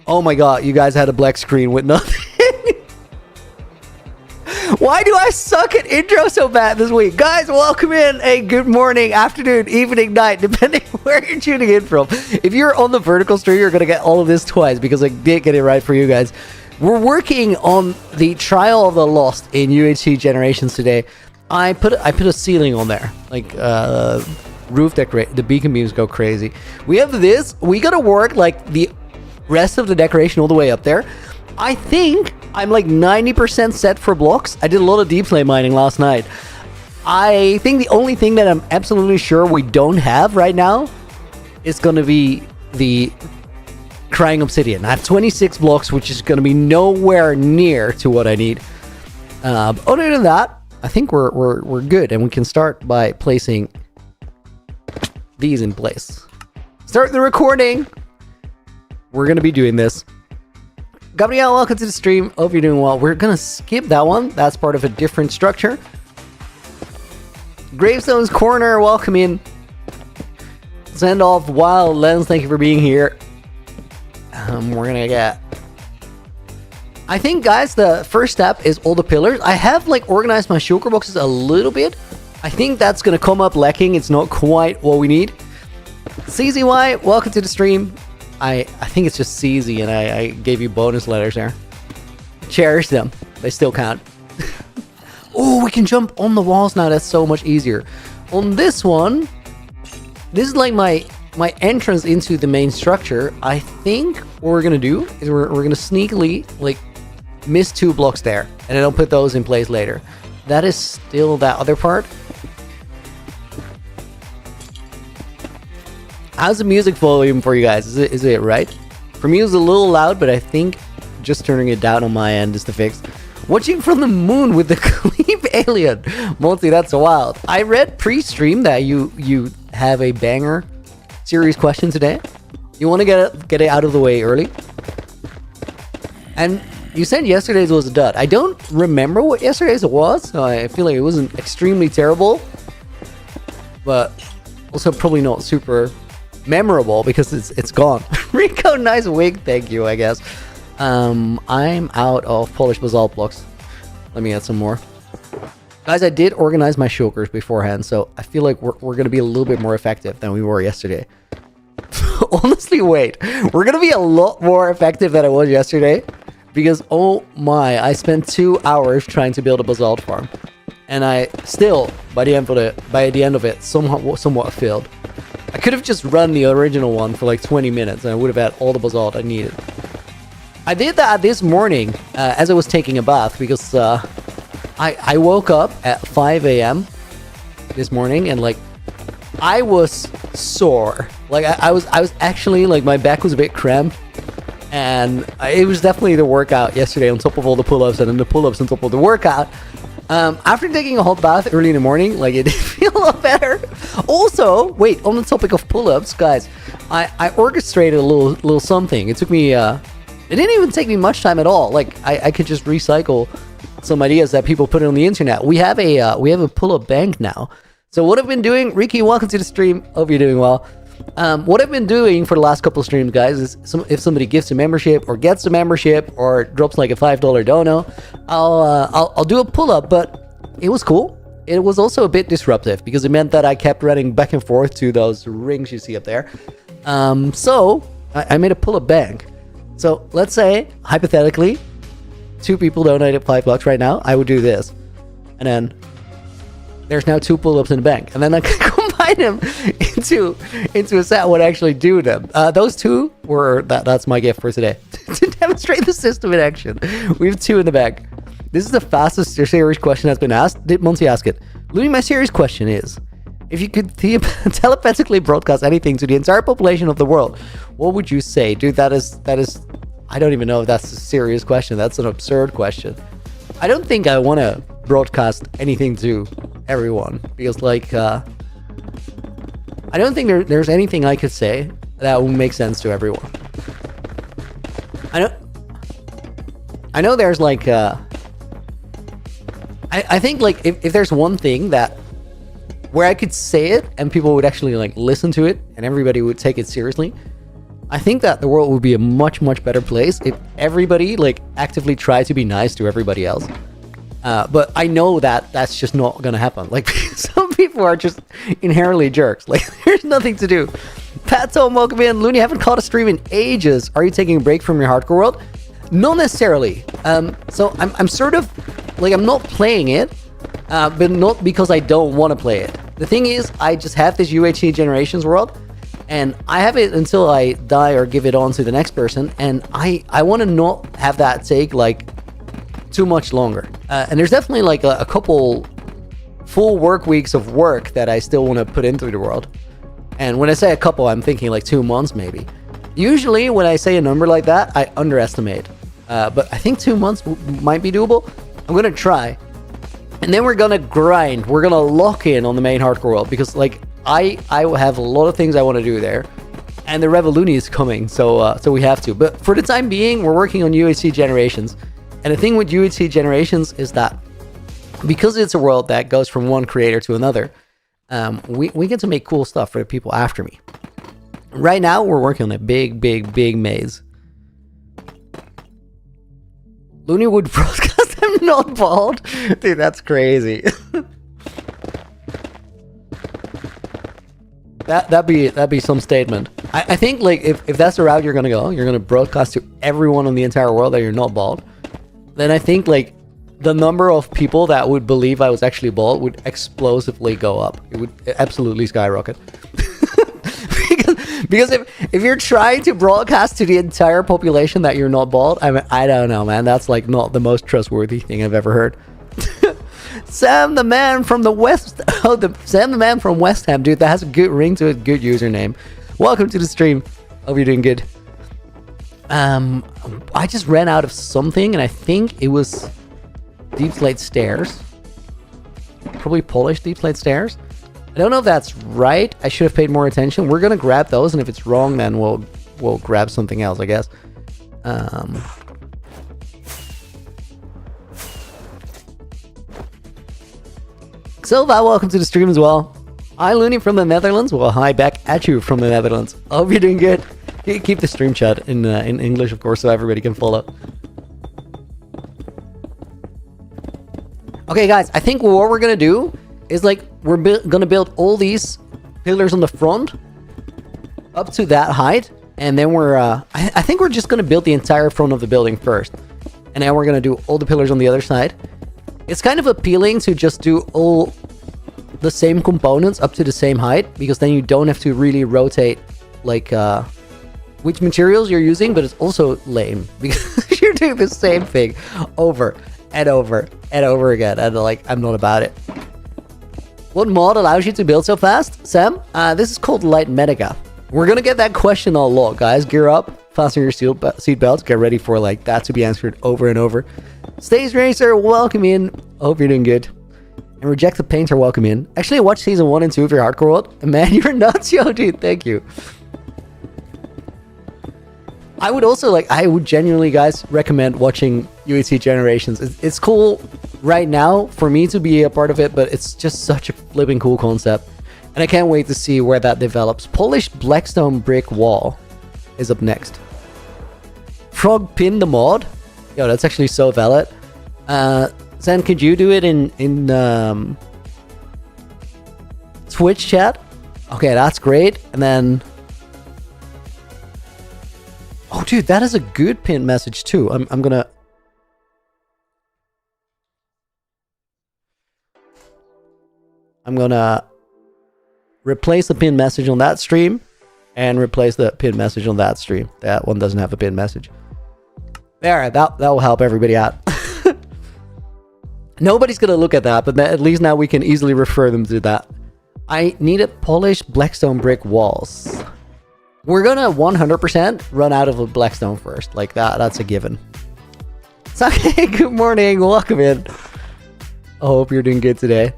Oh my god, you guys had a black screen with nothing. Why do I suck at intro so bad this week? Guys, welcome in. A good morning, afternoon, evening, night, depending where you're tuning in from. If you're on the vertical stream, you're going to get all of this twice because I did get it right for you guys. We're working on the Trial of the Lost in UHCG Generations today. I put a ceiling on there, like roof decorate. The beacon beams go crazy. We have this. We got to work like the rest of the decoration all the way up there. I think I'm like 90% set for blocks. I did a lot of deep slate mining last night. I think the only thing that I'm absolutely sure we don't have right now is going to be the crying obsidian. I have 26 blocks, which is going to be nowhere near to what I need. Other than that, I think we're good, and we can start by placing these in place. Start the recording. We're going to be doing this. Gabriel, welcome to the stream. Hope you're doing well. We're gonna skip that one. That's part of a different structure. Gravestone's Corner, welcome in. Send off Wild Lens, thank you for being here. We're gonna get... I think, guys, the first step is all the pillars. I have like organized my shulker boxes a little bit. I think that's gonna come up lacking. It's not quite what we need. CZY, welcome to the stream. I think it's just CZ, and I gave you bonus letters there. Cherish them. They still count. Oh, we can jump on the walls now. That's so much easier. On this one, this is like my entrance into the main structure. I think what we're going to do is we're going to sneakily like miss 2 blocks there, and then I'll put those in place later. That is still that other part. How's the music volume for you guys? Is it right? For me, it was a little loud, but I think just turning it down on my end is the fix. Watching from the moon with the Cleave alien. Multi, that's wild. I read pre-stream that you have a banger series question today. You want to get it out of the way early. And you said yesterday's was a dud. I don't remember what yesterday's was, so I feel like it wasn't extremely terrible, but also probably not super memorable because it's gone. Rico, nice wig, thank you, I guess. I'm out of polished basalt blocks. Let me add some more. Guys, I did organize my shulkers beforehand, so I feel like we're going to be a little bit more effective than we were yesterday. Honestly, wait. We're going to be a lot more effective than I was yesterday because, oh my, I spent 2 hours trying to build a basalt farm. And I still, by the end of it, somewhat failed. I could have just run the original one for like 20 minutes and I would have had all the basalt I needed. I did that this morning as I was taking a bath because I woke up at 5 a.m. this morning and like I was sore. Like I was actually like my back was a bit cramped, and it was definitely the workout yesterday on top of all the pull-ups and then the pull-ups on top of the workout. After taking a hot bath early in the morning, like it did feel a lot better. Also, wait, on the topic of pull-ups, guys, I orchestrated a little something. It took me, it didn't even take me much time at all. Like I could just recycle some ideas that people put on the internet. We have a pull-up bank now. So what I've been doing, Ricky, welcome to the stream. Hope you're doing well. What I've been doing for the last couple of streams, guys, is if somebody gives a membership or gets a membership or drops like a $5 dono, I'll do a pull-up, but it was cool. It was also a bit disruptive because it meant that I kept running back and forth to those rings you see up there. So I made a pull-up bank. So let's say, hypothetically, 2 people donated $5 right now. I would do this. And then there's now 2 pull-ups in the bank. And then I can combine them into a set what actually do them. Those 2 were, that's my gift for today. To demonstrate the system in action. We have 2 in the bank. This is the fastest series question that's been asked. Did Monty ask it? Louis, my series question is, if you could telepathically broadcast anything to the entire population of the world, what would you say? Dude, that is, I don't even know if that's a serious question. That's an absurd question. I don't think I want to broadcast anything to everyone because, like, I don't think there's anything I could say that would make sense to everyone. I know there's like, I think like if there's one thing that where I could say it and people would actually like listen to it and everybody would take it seriously, I think that the world would be a much, much better place if everybody like actively tried to be nice to everybody else. But I know that that's just not gonna happen. Like, some people are just inherently jerks. Like, there's nothing to do. Pat Tom, welcome in. Looney, haven't caught a stream in ages. Are you taking a break from your hardcore world? Not necessarily. So I'm sort of like, I'm not playing it, but not because I don't want to play it. The thing is, I just have this UHCG Generations world, and I have it until I die or give it on to the next person, and I want to not have that take like too much longer. And there's definitely like a couple full work weeks of work that I still want to put into the world. And when I say a couple, I'm thinking like 2 months maybe. Usually when I say a number like that, I underestimate. But I think 2 months might be doable. I'm gonna try. And then we're gonna grind. We're gonna lock in on the main hardcore world, because like I have a lot of things I want to do there, and the Revoluni is coming, so we have to. But for the time being, we're working on UHCG Generations. And the thing with UHCG Generations is that because it's a world that goes from one creator to another, we get to make cool stuff for the people after me. Right now, we're working on a big, big, big maze. Looney would broadcast I'm not bald? Dude, that's crazy. That'd be some statement. I think like if that's the route you're gonna go, you're gonna broadcast to everyone in the entire world that you're not bald, then I think like the number of people that would believe I was actually bald would explosively go up. It would absolutely skyrocket. because if you're trying to broadcast to the entire population that you're not bald, I don't know, man. That's like not the most trustworthy thing I've ever heard. Sam the man from the West. Oh, Sam the man from West Ham, dude. That has a good ring to it. Good username. Welcome to the stream. Hope you're doing good. I just ran out of something, and I think it was deep slate stairs. Probably polished deep slate stairs. I don't know if that's right. I should have paid more attention. We're gonna grab those, and if it's wrong, then we'll grab something else, I guess. Silva, welcome to the stream as well. Hi, Looney from the Netherlands. Well, hi back at you from the Netherlands. Hope you're doing good. Keep the stream chat in English, of course, so everybody can follow. Okay, guys, I think what we're gonna do is like we're gonna build all these pillars on the front up to that height, and then we're I think we're just gonna build the entire front of the building first, and then we're gonna do all the pillars on the other side. It's kind of appealing to just do all the same components up to the same height, because then you don't have to really rotate like which materials you're using, but it's also lame because you're doing the same thing over and over and over again, and like I'm not about it. What mod allows you to build so fast, Sam? This is called Light Medica. We're gonna get that question a lot, guys. Gear up, fasten your seat belts, get ready for like that to be answered over and over. Stays Racer, welcome in. Hope you're doing good. And Reject the Painter, welcome in. Actually, I watched season 1 and 2 of your hardcore world. And man, you're nuts, yo, dude. Thank you. I would also like, I would genuinely, guys, recommend watching UHCG Generations. It's cool right now for me to be a part of it, but it's just such a flipping cool concept. And I can't wait to see where that develops. Polished Blackstone brick wall is up next. Frog pin the mod. Yo, that's actually so valid. Sam, could you do it in Twitch chat? Okay, that's great. And then... Oh, dude, that is a good pin message too. I'm gonna... replace the pin message on that stream and replace the pin message on that stream. That one doesn't have a pin message. There, that will help everybody out. Nobody's gonna look at that, but at least now we can easily refer them to that. I needed polished Blackstone brick walls. We're gonna 100% run out of a Blackstone first. Like that's a given. Sake, good morning, welcome in. I hope you're doing good today.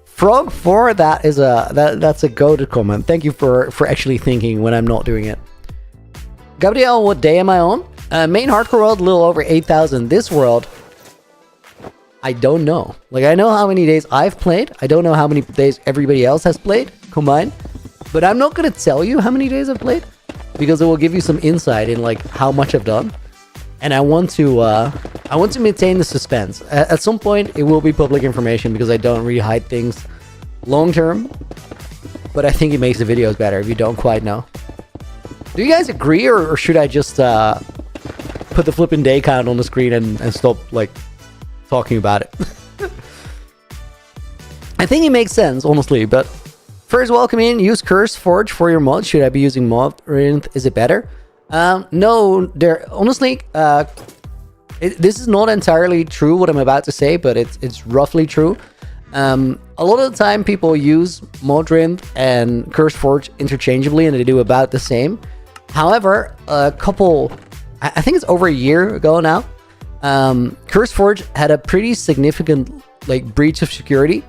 Frog 4, that's a goated comment. Thank you for actually thinking when I'm not doing it. Gabriel, what day am I on? Main hardcore world, a little over 8,000. This world, I don't know. Like, I know how many days I've played. I don't know how many days everybody else has played combined. But I'm not gonna tell you how many days I've played because it will give you some insight in like how much I've done. And I want to maintain the suspense. At some point, it will be public information because I don't really hide things long term. But I think it makes the videos better if you don't quite know. Do you guys agree, or should I just put the flipping day count on the screen and stop like talking about it? I think it makes sense, honestly. But first, welcome in. Use CurseForge for your mod. Should I be using Mothrinth? Is it better? No, honestly, this is not entirely true what I'm about to say, but it's roughly true. A lot of the time people use Mothrinth and CurseForge interchangeably and they do about the same. However, I think it's over a year ago now, CurseForge had a pretty significant like breach of security.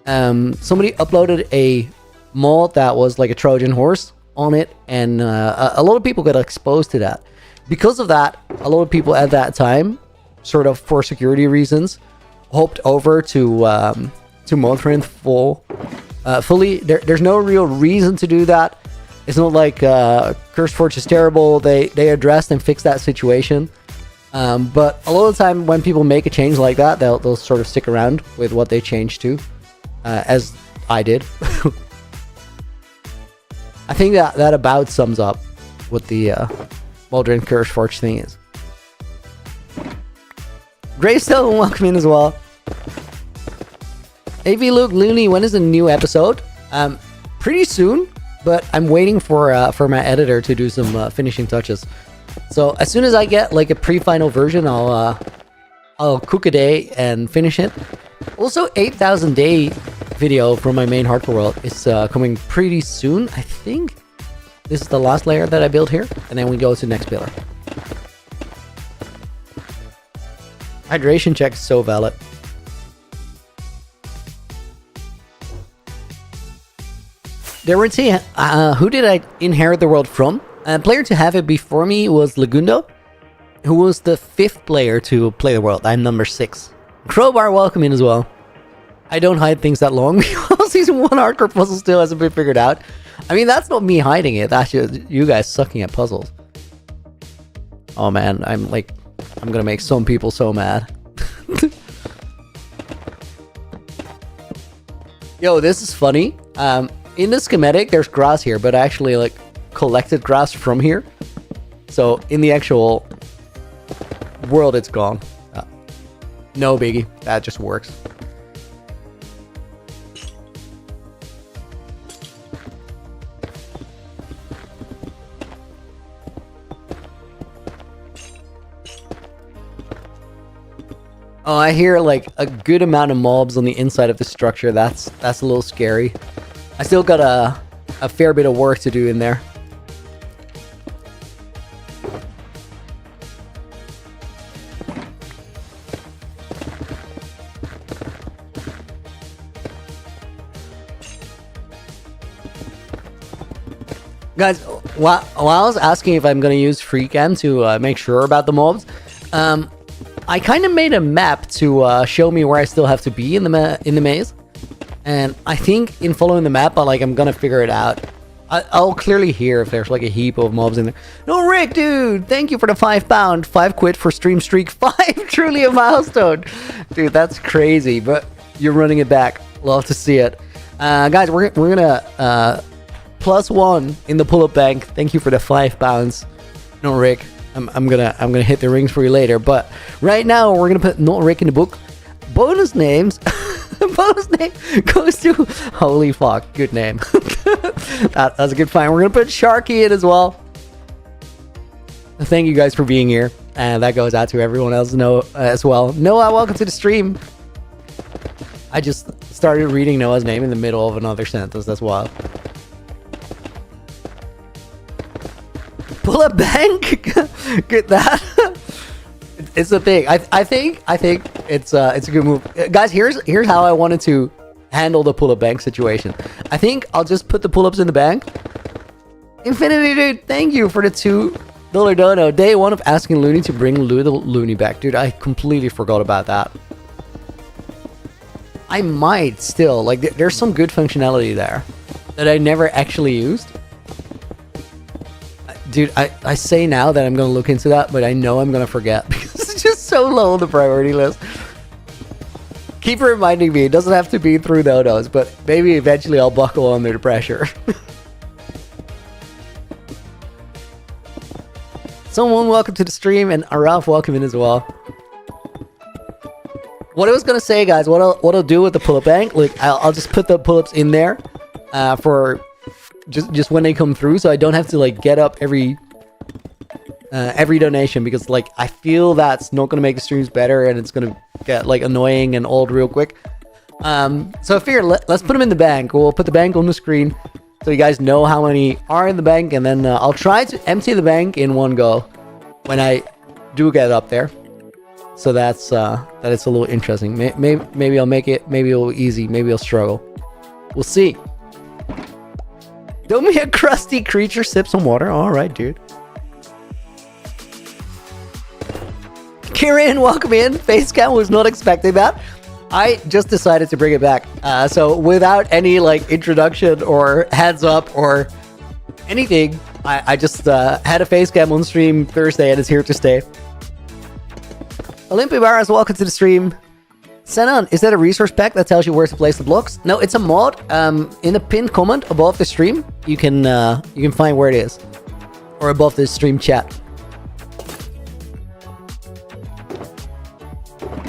Somebody uploaded a mod that was like a Trojan horse on it, and a lot of people got exposed to that. Because of that, a lot of people at that time, sort of for security reasons, hopped over to Mothrinth fully. There's no real reason to do that. It's not like CurseForge is terrible. They addressed and fixed that situation. But a lot of the time when people make a change like that, they'll sort of stick around with what they changed to, as I did. I think that about sums up what the Mothrinth CurseForge thing is. Greystone, welcome in as well. AV Luke Looney, when is the new episode? Pretty soon, but I'm waiting for my editor to do some finishing touches. So as soon as I get like a pre-final version, I'll cook a day and finish it. Also, 8,000 day video from my main hardcore world is coming pretty soon. I think this is the last layer that I built here, and then we go to the next pillar. Hydration check is so valid. There were two, who did I inherit the world from? A player to have it before me was Lagundo, who was the 5th player to play the world. I'm number 6. Crowbar, welcome in as well. I don't hide things that long because Season 1 hardcore puzzle still hasn't been figured out. I mean, that's not me hiding it. That's just you guys sucking at puzzles. Oh man, I'm gonna make some people so mad. Yo, this is funny. In the schematic, there's grass here, but I actually like collected grass from here. So in the actual world, it's gone. No biggie. That just works. Oh, I hear like a good amount of mobs on the inside of the structure. That's a little scary. I still got a fair bit of work to do in there. Guys, while I was asking if I'm going to use FreeCam to make sure about the mobs, I kind of made a map to show me where I still have to be in the maze. And I think in following the map, I'm going to figure it out. I'll clearly hear if there's like a heap of mobs in there. No, Rick, dude, thank you for the £5. 5 quid for stream streak 5. Truly a milestone. Dude, that's crazy, but you're running it back. Love to see it. Guys, we're going to... +1 in the pull-up bank. Thank you for the £5. No, Rick. I'm gonna hit the rings for you later. But right now we're gonna put Not Rick in the book. Bonus names. Bonus name goes to holy fuck. Good name. That's a good find. We're gonna put Sharky in as well. Thank you guys for being here, and that goes out to everyone else as well. Noah, welcome to the stream. I just started reading Noah's name in the middle of another sentence. That's wild. Pull a bank. Get that. It's a thing. I think it's a good move, guys. Here's how I wanted to handle the pull-up bank situation. I think I'll just put the pull-ups in the bank. Infinity, dude, thank you for the $2 dono. Day 1 of asking Looney to bring Little Looney back, dude. I completely forgot about that. I might still there's some good functionality there. that I never actually used. Dude, I say now that I'm going to look into that, but I know I'm going to forget because it's just so low on the priority list. Keep reminding me. It doesn't have to be through no-nos, but maybe eventually I'll buckle under the pressure. Someone welcome to the stream, and Araf welcome in as well. What I was gonna say, guys, what I'll do with the pull-up bank, like I'll just put the pull-ups in there for just when they come through, so I don't have to like get up every donation, because like I feel that's not gonna make the streams better, and it's gonna get like annoying and old real quick. So I figure let's put them in the bank. We'll put the bank on the screen so you guys know how many are in the bank, and then I'll try to empty the bank in one go when I do get up there. So that it's a little interesting. Maybe I'll make it. Maybe it'll be easy. Maybe I'll struggle. We'll see. Don't be a crusty creature. Sip some water. All right, dude. Kieran, welcome in. Facecam was not expecting that. I just decided to bring it back. So without any like introduction or heads up or anything, I just had a facecam on stream Thursday, and it's here to stay. Olympia Barras, welcome to the stream. Senon, is that a resource pack that tells you where to place the blocks? No, it's a mod. In the pinned comment above the stream, you can find where it is, or above the stream chat.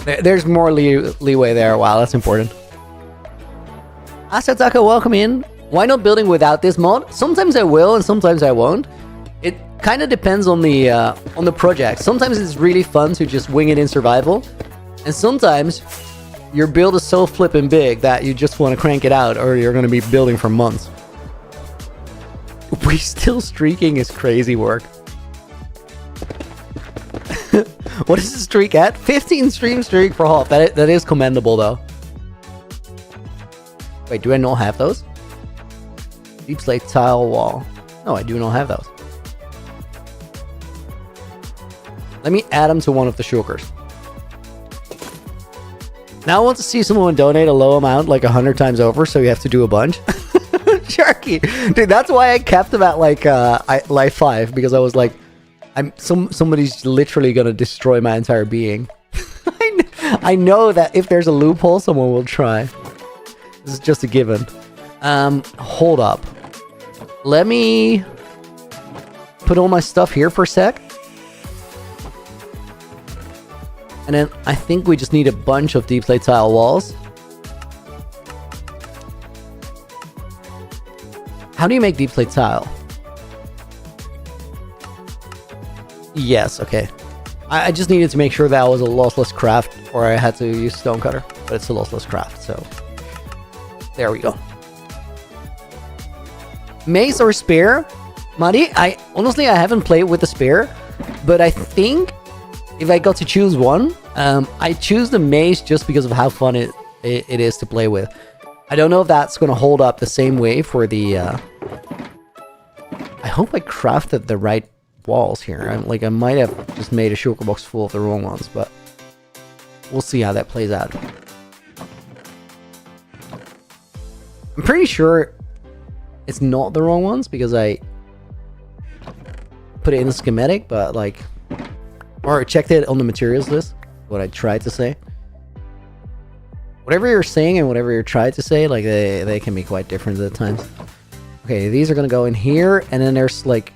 There's more leeway there. Wow, that's important. Asataka, welcome in. Why not building without this mod? Sometimes I will, and sometimes I won't. It kind of depends on the project. Sometimes it's really fun to just wing it in survival, and sometimes your build is so flippin' big that you just want to crank it out, or you're going to be building for months. We still streaking is crazy work. What is the streak at? 15 stream streak for Hoff. That is commendable, though. Wait, do I not have those? Deep slate tile wall. No, I do not have those. Let me add them to one of the shulkers. Now I want to see someone donate a low amount, like 100 times over, so you have to do a bunch. Sharky! Dude, that's why I kept them at, like, life 5, because I was like, somebody's literally gonna destroy my entire being. I know that if there's a loophole, someone will try. This is just a given. Hold up. Let me put all my stuff here for a sec. And then I think we just need a bunch of deep slate tile walls. How do you make deep slate tile? Yes, okay. I just needed to make sure that was a lossless craft, or I had to use stonecutter, but it's a lossless craft, so there we go. Mace or spear? Muddy, I haven't played with the spear, but I think if I got to choose one, I choose the mace just because of how fun it is to play with. I don't know if that's going to hold up the same way for the... I hope I crafted the right walls here. I might have just made a shulker box full of the wrong ones, but we'll see how that plays out. I'm pretty sure it's not the wrong ones because I put it in the schematic, but like, or checked it on the materials list, what I tried to say. Whatever you're saying and whatever you're trying to say, like they can be quite different at times. Okay, these are gonna go in here, and then there's like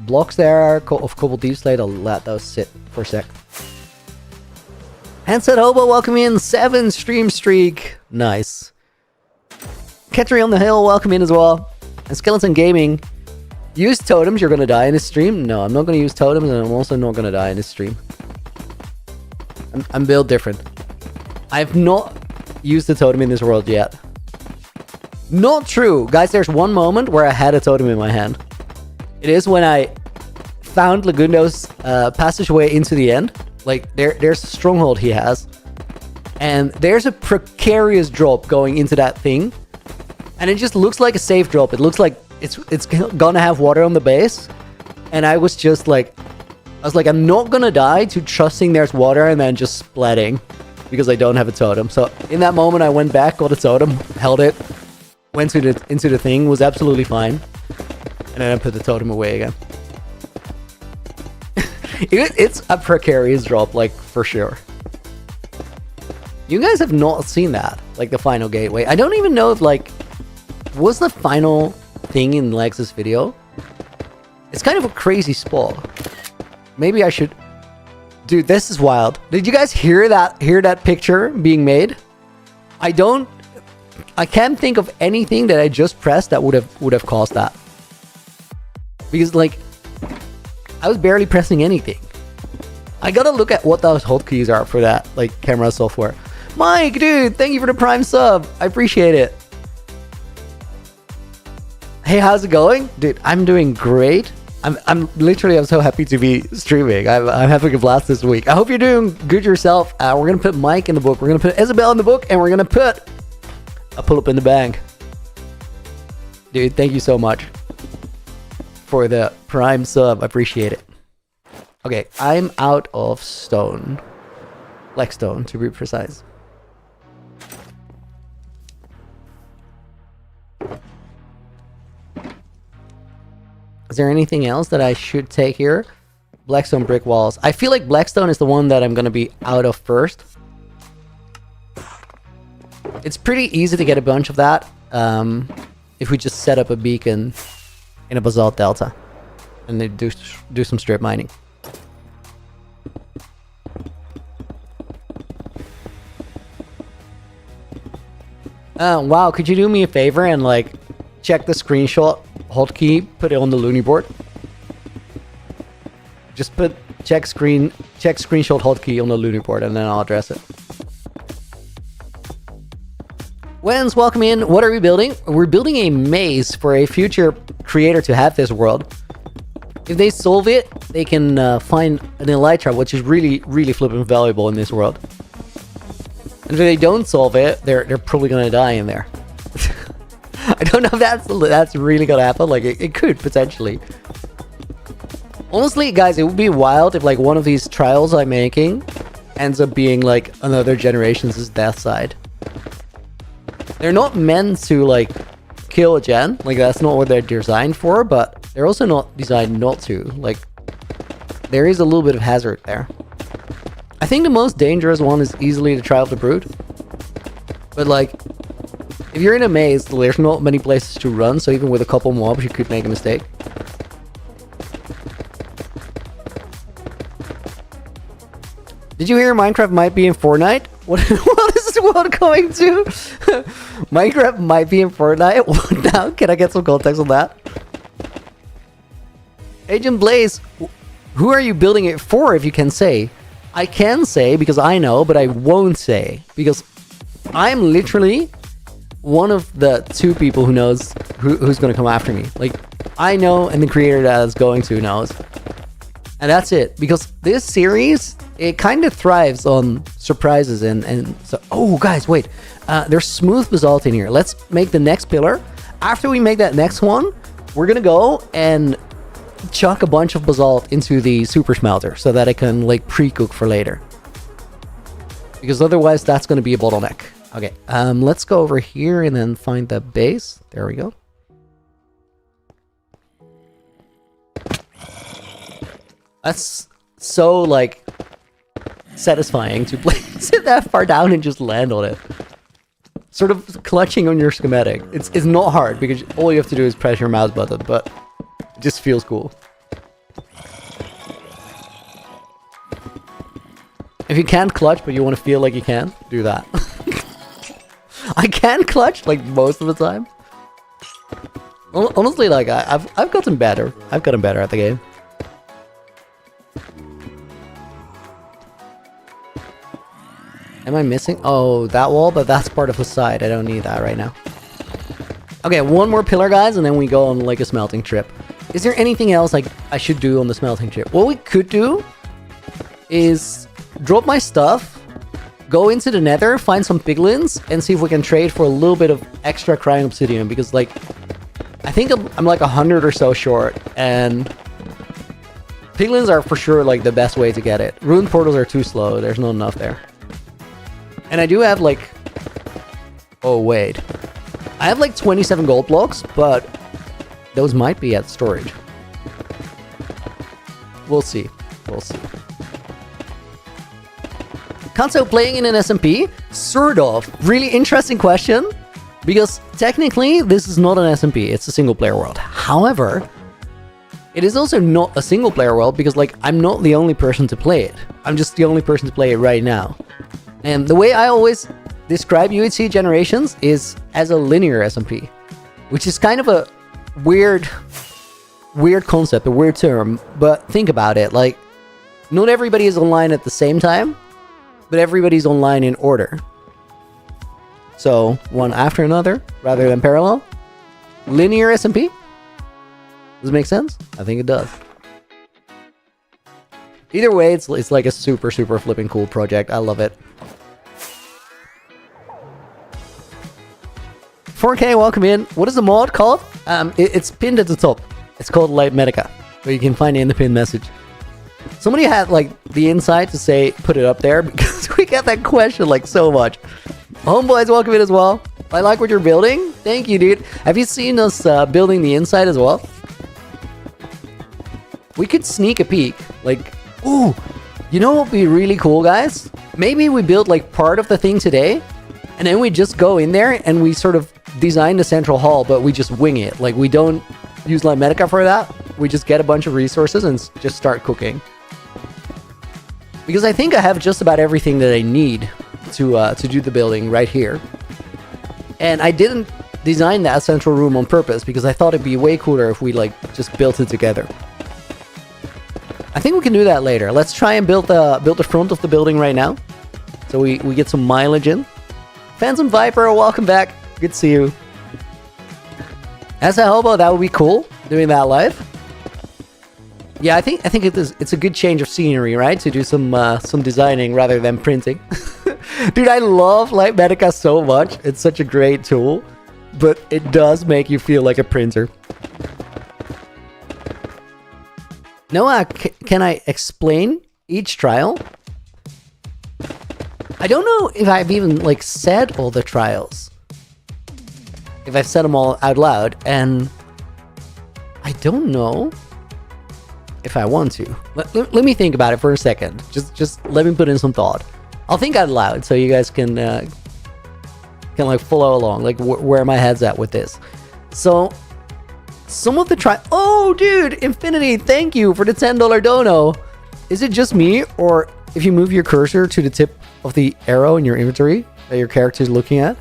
blocks there of cobalt deep slate. I'll let those sit for a sec. Handset Hobo, welcome in. 7 stream streak. Nice. Ketri on the Hill, welcome in as well. And Skeleton Gaming. Use totems, you're gonna die in this stream. No, I'm not gonna use totems, and I'm also not gonna die in this stream. I'm built different. I've not used a totem in this world yet. Not true. Guys, there's one moment where I had a totem in my hand. It is when I found Lagundo's passageway into the end. Like, there's a stronghold he has. And there's a precarious drop going into that thing. And it just looks like a safe drop. It looks like it's gonna have water on the base. And I was just like... I was like, I'm not gonna die to trusting there's water and then just splatting. Because I don't have a totem. So, in that moment, I went back, got a totem, held it. went into the thing, was absolutely fine. And then I put the totem away again. It's a precarious drop, like, for sure. You guys have not seen that, like the final gateway. I don't even know if, like, was the final thing in Lex's video? It's kind of a crazy spot. Maybe I should... Dude, this is wild. Did you guys hear that picture being made? I can't think of anything that I just pressed that would have caused that. Because, like, I was barely pressing anything. I gotta look at what those hotkeys are for that, like, camera software. Mike, dude, thank you for the Prime sub. I appreciate it. Hey, how's it going? Dude, I'm doing great. I'm so happy to be streaming. I'm having a blast this week. I hope you're doing good yourself. We're gonna put Mike in the book. We're gonna put Isabel in the book, and we're gonna put a pull up in the bank. Dude, thank you so much for the Prime sub. I appreciate it. Okay, I'm out of stone. Lex stone, to be precise. Is there anything else that I should take here? Blackstone brick walls. I feel like Blackstone is the one that I'm going to be out of first. It's pretty easy to get a bunch of that if we just set up a beacon in a basalt delta and then do some strip mining. Wow, could you do me a favor and, like, check the screenshot hotkey, put it on the Looney board? Just put check screenshot hotkey on the Looney board, and then I'll address it. Wens, welcome in. What are we building? We're building a maze for a future creator to have this world. If they solve it, they can find an elytra, which is really, really flipping valuable in this world. And if they don't solve it, they're probably gonna die in there. I don't know if that's really gonna happen. Like, it could potentially. Honestly, guys, it would be wild if, like, one of these trials I'm making ends up being, like, another Generations' death side. They're not meant to, like, kill a gen. Like, that's not what they're designed for, but they're also not designed not to. Like, there is a little bit of hazard there. I think the most dangerous one is easily the Trial of the Brood. But, like, if you're in a maze, there's not many places to run, so even with a couple mobs, you could make a mistake. Did you hear Minecraft might be in Fortnite? What is this world going to? Minecraft might be in Fortnite? What now? Can I get some context on that? Agent Blaze, who are you building it for, if you can say? I can say because I know, but I won't say because I'm literally one of the two people who knows who's going to come after me. Like, I know, and the creator that is going to knows. And that's it. Because this series, it kind of thrives on surprises and so... Oh, guys, wait. There's smooth basalt in here. Let's make the next pillar. After we make that next one, we're going to go and chuck a bunch of basalt into the super smelter so that I can, like, pre-cook for later. Because otherwise, that's going to be a bottleneck. Okay, let's go over here and then find the base. There we go. That's so, like, satisfying to place it that far down and just land on it. Sort of clutching on your schematic. It's not hard because all you have to do is press your mouse button, but it just feels cool. If you can't clutch but you want to feel like you can, do that. I can clutch, like, most of the time. Honestly, like, I've gotten better. I've gotten better at the game. Am I missing? Oh, that wall, but that's part of the side. I don't need that right now. Okay, one more pillar, guys, and then we go on, like, a smelting trip. Is there anything else, like, I should do on the smelting trip? What we could do is drop my stuff, go into the nether, find some piglins, and see if we can trade for a little bit of extra crying obsidian, because, like, I think I'm like 100 or so short, and piglins are for sure, like, the best way to get it. Rune portals are too slow. There's not enough there. And I do have, like... Oh, wait. I have like 27 gold blocks, but those might be at storage. We'll see. We'll see. Kanso playing in an SMP? Sort of. Really interesting question. Because technically, this is not an SMP. It's a single player world. However, it is also not a single player world because, like, I'm not the only person to play it. I'm just the only person to play it right now. And the way I always describe UHCG Generations is as a linear SMP, which is kind of a weird concept, a weird term. But think about it. Like, not everybody is online at the same time, but everybody's online in order. So, one after another, rather than parallel. Linear SMP? Does it make sense? I think it does. Either way, it's like a super flipping cool project. I love it. 4K, welcome in. What is the mod called? It's pinned at the top. It's called Light Medica, but you can find it in the pinned message. Somebody had like the insight to say put it up there because we get that question like so much. Homeboys, welcome in as well. I like what you're building. Thank you, dude. Have you seen us building the inside as well? We could sneak a peek. Like, ooh, you know what would be really cool, guys? Maybe we build like part of the thing today, and then we just go in there and we sort of design the central hall, but we just wing it. Like, we don't use Light Medica for that. We just get a bunch of resources and just start cooking. Because I think I have just about everything that I need to do the building right here. And I didn't design that central room on purpose because I thought it'd be way cooler if we like just built it together. I think we can do that later. Let's try and build the front of the building right now, so we get some mileage in. Phantom Viper, welcome back. Good to see you. As a hobo, that would be cool doing that live. Yeah, I think it's a good change of scenery, right? To do some designing rather than printing. Dude, I love Light Medica so much. It's such a great tool, but it does make you feel like a printer. Noah, can I explain each trial? I don't know if I've even like said all the trials. If I've said them all out loud, and I don't know if I want to. Let me think about it for a second. Just let me put in some thought. I'll think out loud so you guys can like follow along, like where my head's at with this. So some of the oh, dude, Infinity, thank you for the $10 dono. Is it just me, or if you move your cursor to the tip of the arrow in your inventory that your character is looking at,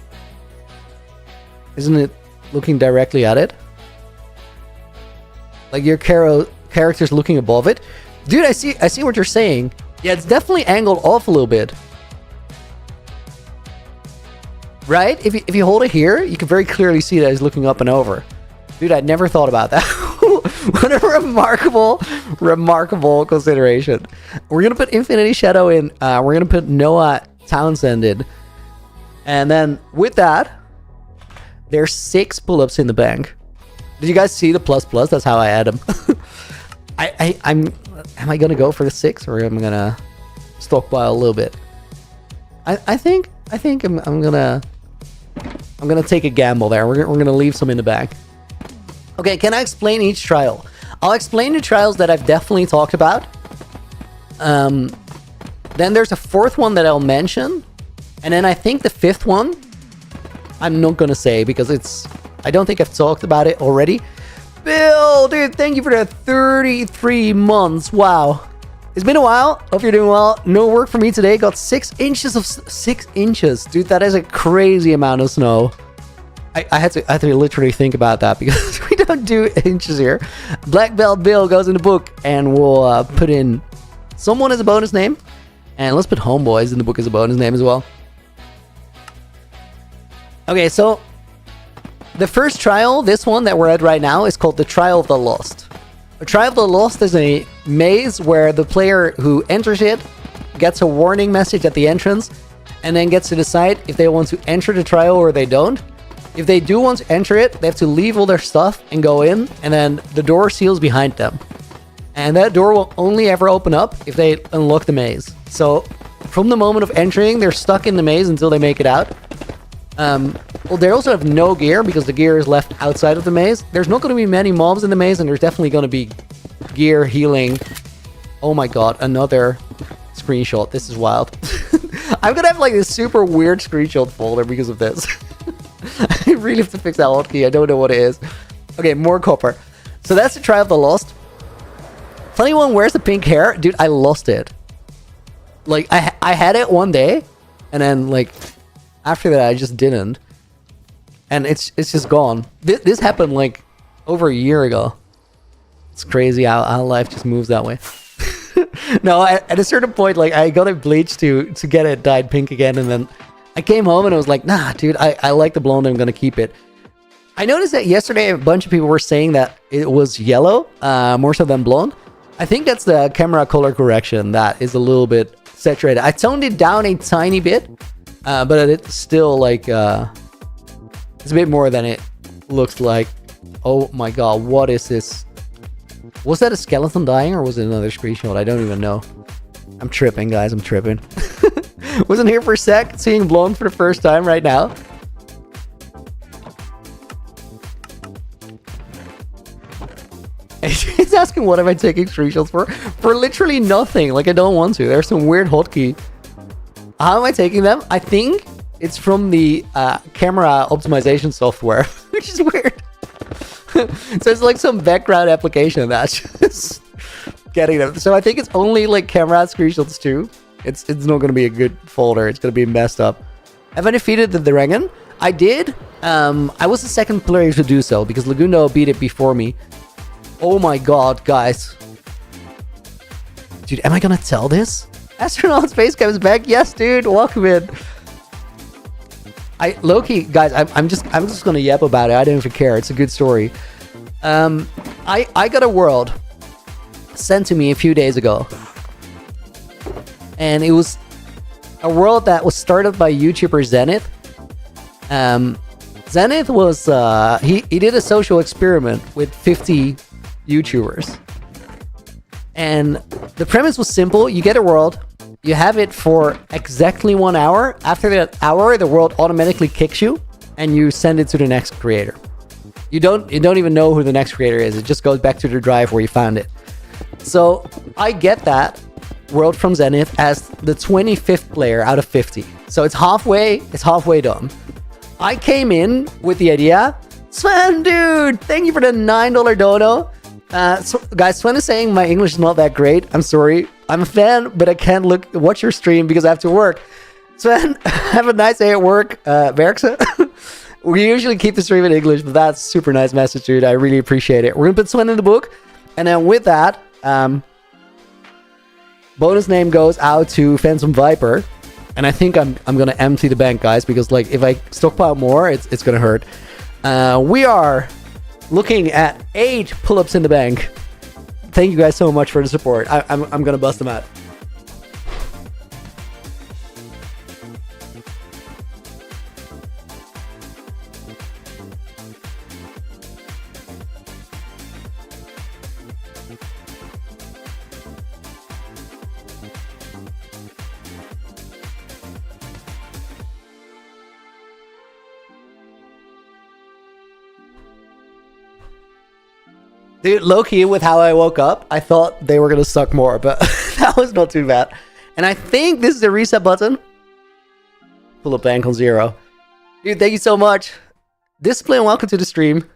isn't it looking directly at it? Like your character's looking above it? Dude, I see what you're saying. Yeah, it's definitely angled off a little bit. Right? If you hold it here, you can very clearly see that he's looking up and over. Dude, I'd never thought about that. What a remarkable consideration. We're going to put Infinity Shadow in. We're going to put Noah Townsend in. And then with that, there's 6 pull-ups in the bank. Did you guys see the plus? That's how I add them. Am I going to go for the 6, or am I going to stockpile a little bit? I think I'm going to take a gamble there. We're going to leave some in the bank. Okay, can I explain each trial? I'll explain the trials that I've definitely talked about. Then there's a 4th one that I'll mention. And then I think the 5th one, I'm not going to say because I don't think I've talked about it already. Bill, dude, thank you for the 33 months. Wow. It's been a while. Hope you're doing well. No work for me today. Got 6 inches of 6 inches. Dude, that is a crazy amount of snow. I had to literally think about that because we don't do inches here. Black Belt Bill goes in the book, and we'll put in someone as a bonus name. And let's put Homeboys in the book as a bonus name as well. Okay, so the first trial, this one that we're at right now, is called the Trial of the Lost. A Trial of the Lost is a maze where the player who enters it gets a warning message at the entrance and then gets to decide if they want to enter the trial or they don't. If they do want to enter it, they have to leave all their stuff and go in, and then the door seals behind them. And that door will only ever open up if they unlock the maze. So from the moment of entering, they're stuck in the maze until they make it out. Well, they also have no gear because the gear is left outside of the maze. There's not going to be many mobs in the maze, and there's definitely going to be gear healing. Oh my god, another screenshot. This is wild. I'm going to have like this super weird screenshot folder because of this. I really have to fix that hotkey. I don't know what it is. Okay, more copper. So that's the Trial of the Lost. Funny one, where's the pink hair? Dude, I lost it. Like, I had it one day, and then like after that I just didn't. And it's just gone. This happened like over a year ago. It's crazy how life just moves that way. No, at a certain point, like I got it bleached to get it dyed pink again, and then I came home and I was like, nah, dude, I like the blonde. I'm gonna keep it. I noticed that yesterday a bunch of people were saying that it was yellow, more so than blonde. I think that's the camera color correction that is a little bit saturated. I toned it down a tiny bit, but it's still like it's a bit more than it looks like. Oh my god, what is this? Was that a skeleton dying or was it another screenshot? I don't even know. I'm tripping, guys. I'm tripping. Wasn't here for a sec, seeing blonde for the first time right now. It's asking what am I taking screenshots for? For literally nothing. Like I don't want to. There's some weird hotkey. How am I taking them? I think it's from the camera optimization software, which is weird. So it's like some background application that's just getting them. So I think it's only like camera screenshots too. It's not going to be a good folder. It's going to be messed up. Have I defeated the dragon? I did. I was the second player to do so because Lagundo beat it before me. Oh my god, guys. Dude, am I going to tell this? Astronaut Space Cam is back. Yes, dude. Welcome in. Low-key, guys, I'm just gonna yap about it. I don't even care. It's a good story. I got a world sent to me a few days ago, and it was a world that was started by YouTuber Zenith. Zenith was he did a social experiment with 50 YouTubers, and the premise was simple. You get a world. You have it for exactly 1 hour. After that hour, the world automatically kicks you, and you send it to the next creator. You don't even know who the next creator is. It just goes back to the drive where you found it. So I get that world from Zenith as the 25th player out of 50. So it's halfway done. I came in with the idea, Sven, dude, thank you for the $9 dono. So, guys, Sven is saying my English is not that great. I'm sorry. I'm a fan, but I can't watch your stream because I have to work. Sven, have a nice day at work. Werkse. We usually keep the stream in English, but that's a super nice message, dude. I really appreciate it. We're gonna put Sven in the book, and then with that, bonus name goes out to Phantom Viper, and I think I'm gonna empty the bank, guys, because like if I stockpile more, it's gonna hurt. We are looking at 8 pull-ups in the bank. Thank you guys so much for the support. I'm gonna bust them out. Dude, low-key, with how I woke up, I thought they were going to suck more, but that was not too bad. And I think this is the reset button. Pull up bank on 0. Dude, thank you so much. Discipline, welcome to the stream.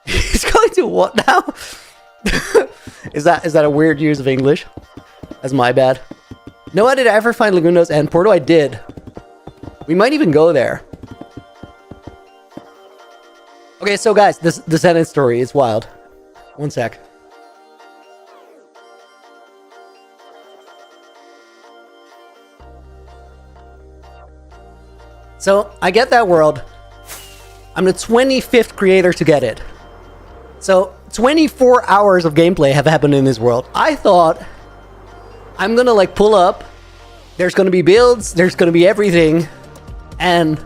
He's going to what now? Is that a weird use of English? That's my bad. No, did I ever find Lagundo's end portal? I did. We might even go there. Okay, so guys, the Zenith story is wild. One sec. So, I get that world. I'm the 25th creator to get it. So, 24 hours of gameplay have happened in this world. I thought, I'm gonna like pull up. There's gonna be builds, there's gonna be everything. And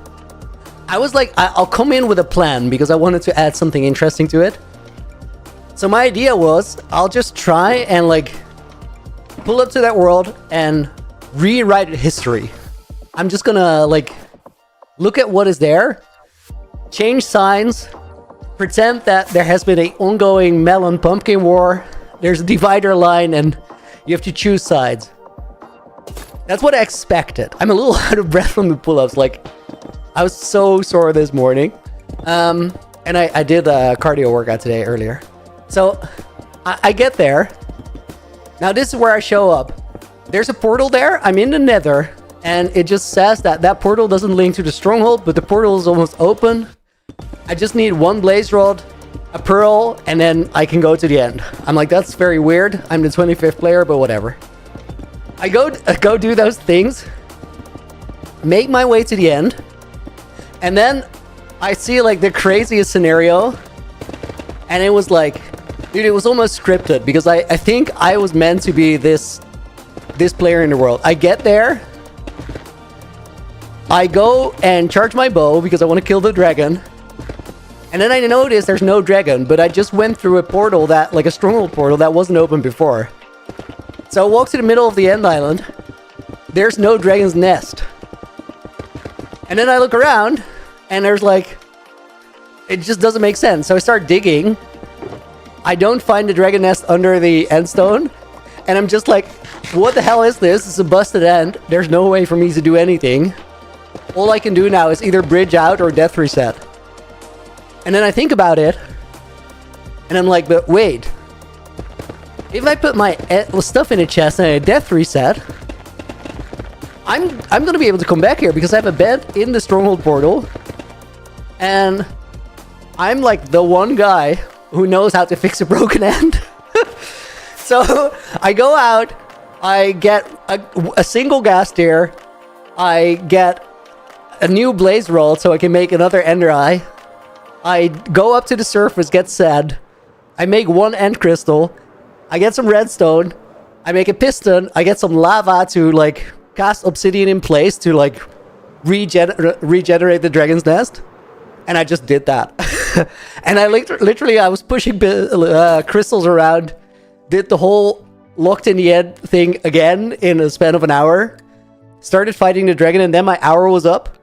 I was like, I'll come in with a plan because I wanted to add something interesting to it. So my idea was, I'll just try and like pull up to that world and rewrite history. I'm just gonna like look at what is there, change signs, pretend that there has been an ongoing melon pumpkin war, there's a divider line, and you have to choose sides. That's what I expected. I'm a little out of breath from the pull-ups. Like, I was so sore this morning. And I did a cardio workout today earlier. So I get there. Now this is where I show up. There's a portal there. I'm in the nether. And it just says that that portal doesn't link to the stronghold, but the portal is almost open. I just need one blaze rod, a pearl, and then I can go to the end. I'm like, that's very weird. I'm the 25th player, but whatever. I go do those things, make my way to the end, and then I see like the craziest scenario, and it was like, dude, it was almost scripted, because I think I was meant to be this player in the world. I get there, I go and charge my bow because I want to kill the dragon, and then I notice there's no dragon, but I just went through a portal that, like a stronghold portal that wasn't open before. So I walk to the middle of the end island. There's no dragon's nest. And then I look around, and there's like, it just doesn't make sense. So I start digging. I don't find the dragon nest under the end stone. And I'm just like, what the hell is this? It's a busted end. There's no way for me to do anything. All I can do now is either bridge out or death reset. And then I think about it. And I'm like, but wait. If I put my stuff in a chest and a death reset, I'm gonna be able to come back here because I have a bed in the stronghold portal, and I'm like the one guy who knows how to fix a broken end. So I go out, I get a single gas tier, I get a new blaze rod so I can make another ender eye. I go up to the surface, get sand, I make one end crystal. I get some redstone, I make a piston, I get some lava to like cast obsidian in place to like regenerate the dragon's nest, and I just did that. And I literally I was pushing crystals around, did the whole locked in the end thing again in a span of an hour, started fighting the dragon, and then my hour was up.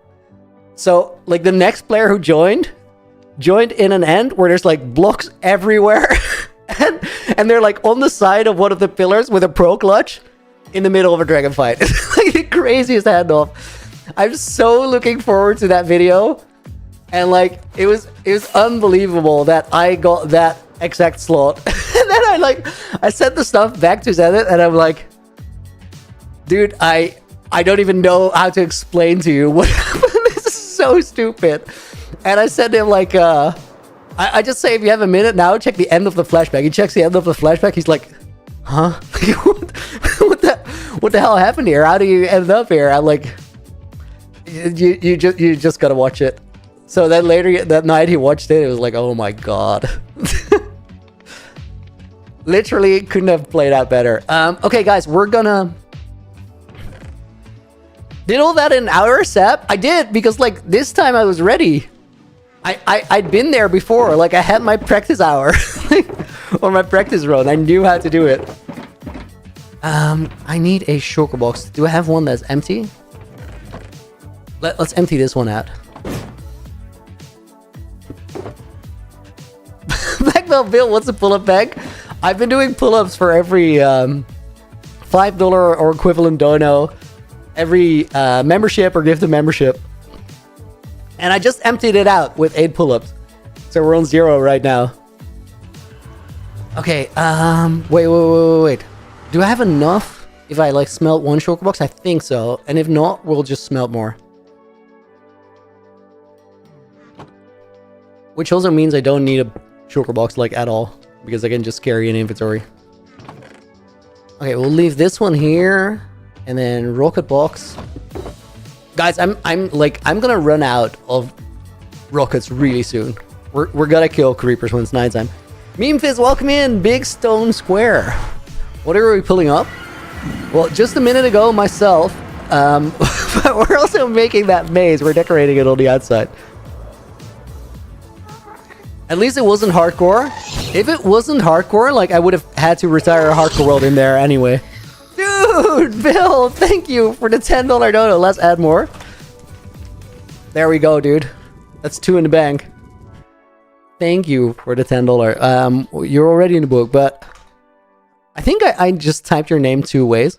So like the next player who joined in an end where there's like blocks everywhere. And they're like on the side of one of the pillars with a pro clutch in the middle of a dragon fight. It's like the craziest handoff. I'm so looking forward to that video. And like it was unbelievable that I got that exact slot. And then I sent the stuff back to Zenith, and I'm like, dude, I don't even know how to explain to you what happened. This is so stupid. And I sent him like I just say, if you have a minute now, check the end of the flashback. He checks the end of the flashback. He's like, huh? What the hell happened here? How do you end up here? I'm like, you just gotta watch it. So then later that night he watched it. It was like, oh my god. Literally couldn't have played out better. Okay, guys, we're gonna... Did all that in an hour, Sep? I did, because like this time I was ready. I'd been there before, like I had my practice hour or my practice run. I knew how to do it. I need a shulker box. Do I have one that's empty? Let's empty this one out. Black Belt Bill, what's a pull-up bag? I've been doing pull-ups for every $5 or equivalent dono, every membership or gift of membership. And I just emptied it out with 8 pull-ups. So we're on 0 right now. Okay, wait. Do I have enough if I like smelt one shulker box? I think so. And if not, we'll just smelt more. Which also means I don't need a shulker box like at all, because I can just carry an inventory. Okay, we'll leave this one here, and then rocket box. Guys, I'm gonna run out of rockets really soon. We're gonna kill creepers when it's nighttime. Meme Fizz, welcome in, Big Stone Square. What are we pulling up? Well, just a minute ago myself, but we're also making that maze. We're decorating it on the outside. At least it wasn't hardcore. If it wasn't hardcore, like I would have had to retire a hardcore world in there anyway. Dude, Bill, thank you for the $10 dono. Let's add more. There we go, dude. That's 2 in the bank. Thank you for the $10. You're already in the book, but I think I just typed your name 2 ways.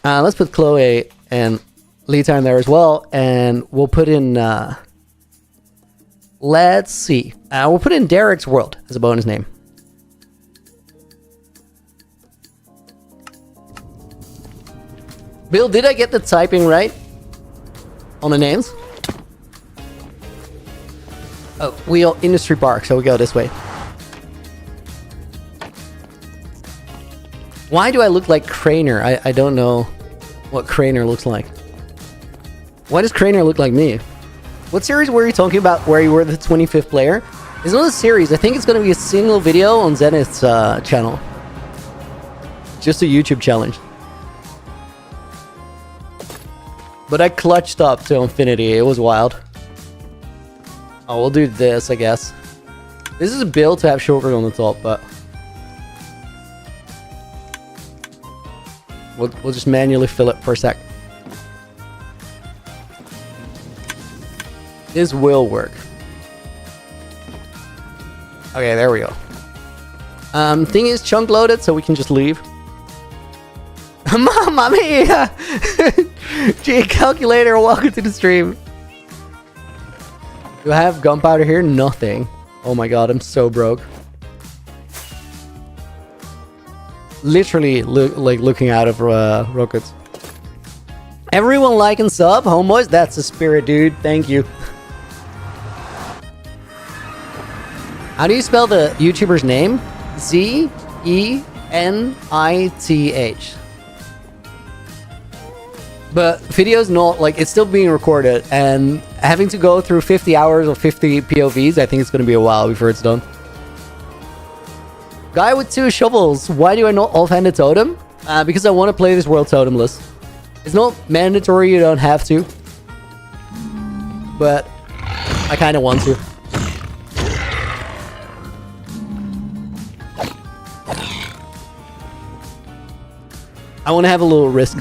Let's put Chloe and Lita in there as well, and we'll put in let's see. We'll put in Derek's World as a bonus name. Bill, did I get the typing right on the names? Oh, Wheel Industry Park, so we go this way. Why do I look like Craner? I don't know what Craner looks like. Why does Craner look like me? What series were you talking about where you were the 25th player? It's not a series. I think it's going to be a single video on Zenith's channel. Just a YouTube challenge. But I clutched up to infinity. It was wild. Oh, we'll do this, I guess. This is built to have shulkers on the top, but we'll just manually fill it for a sec. This will work. Okay, there we go. Thing is chunk loaded, so we can just leave. Mamma mia! G calculator, welcome to the stream. Do I have gunpowder here? Nothing. Oh my god, I'm so broke. Literally looking out of rockets. Everyone like and sub, homeboys. That's the spirit, dude. Thank you. How do you spell the YouTuber's name? Z-E-N-I-T-H. But video's not, like, it's still being recorded, and having to go through 50 hours or 50 POVs, I think it's going to be a while before it's done. Guy with 2 shovels. Why do I not offhand a totem? Because I want to play this world totemless. It's not mandatory, you don't have to. But I kind of want to. I want to have a little risk.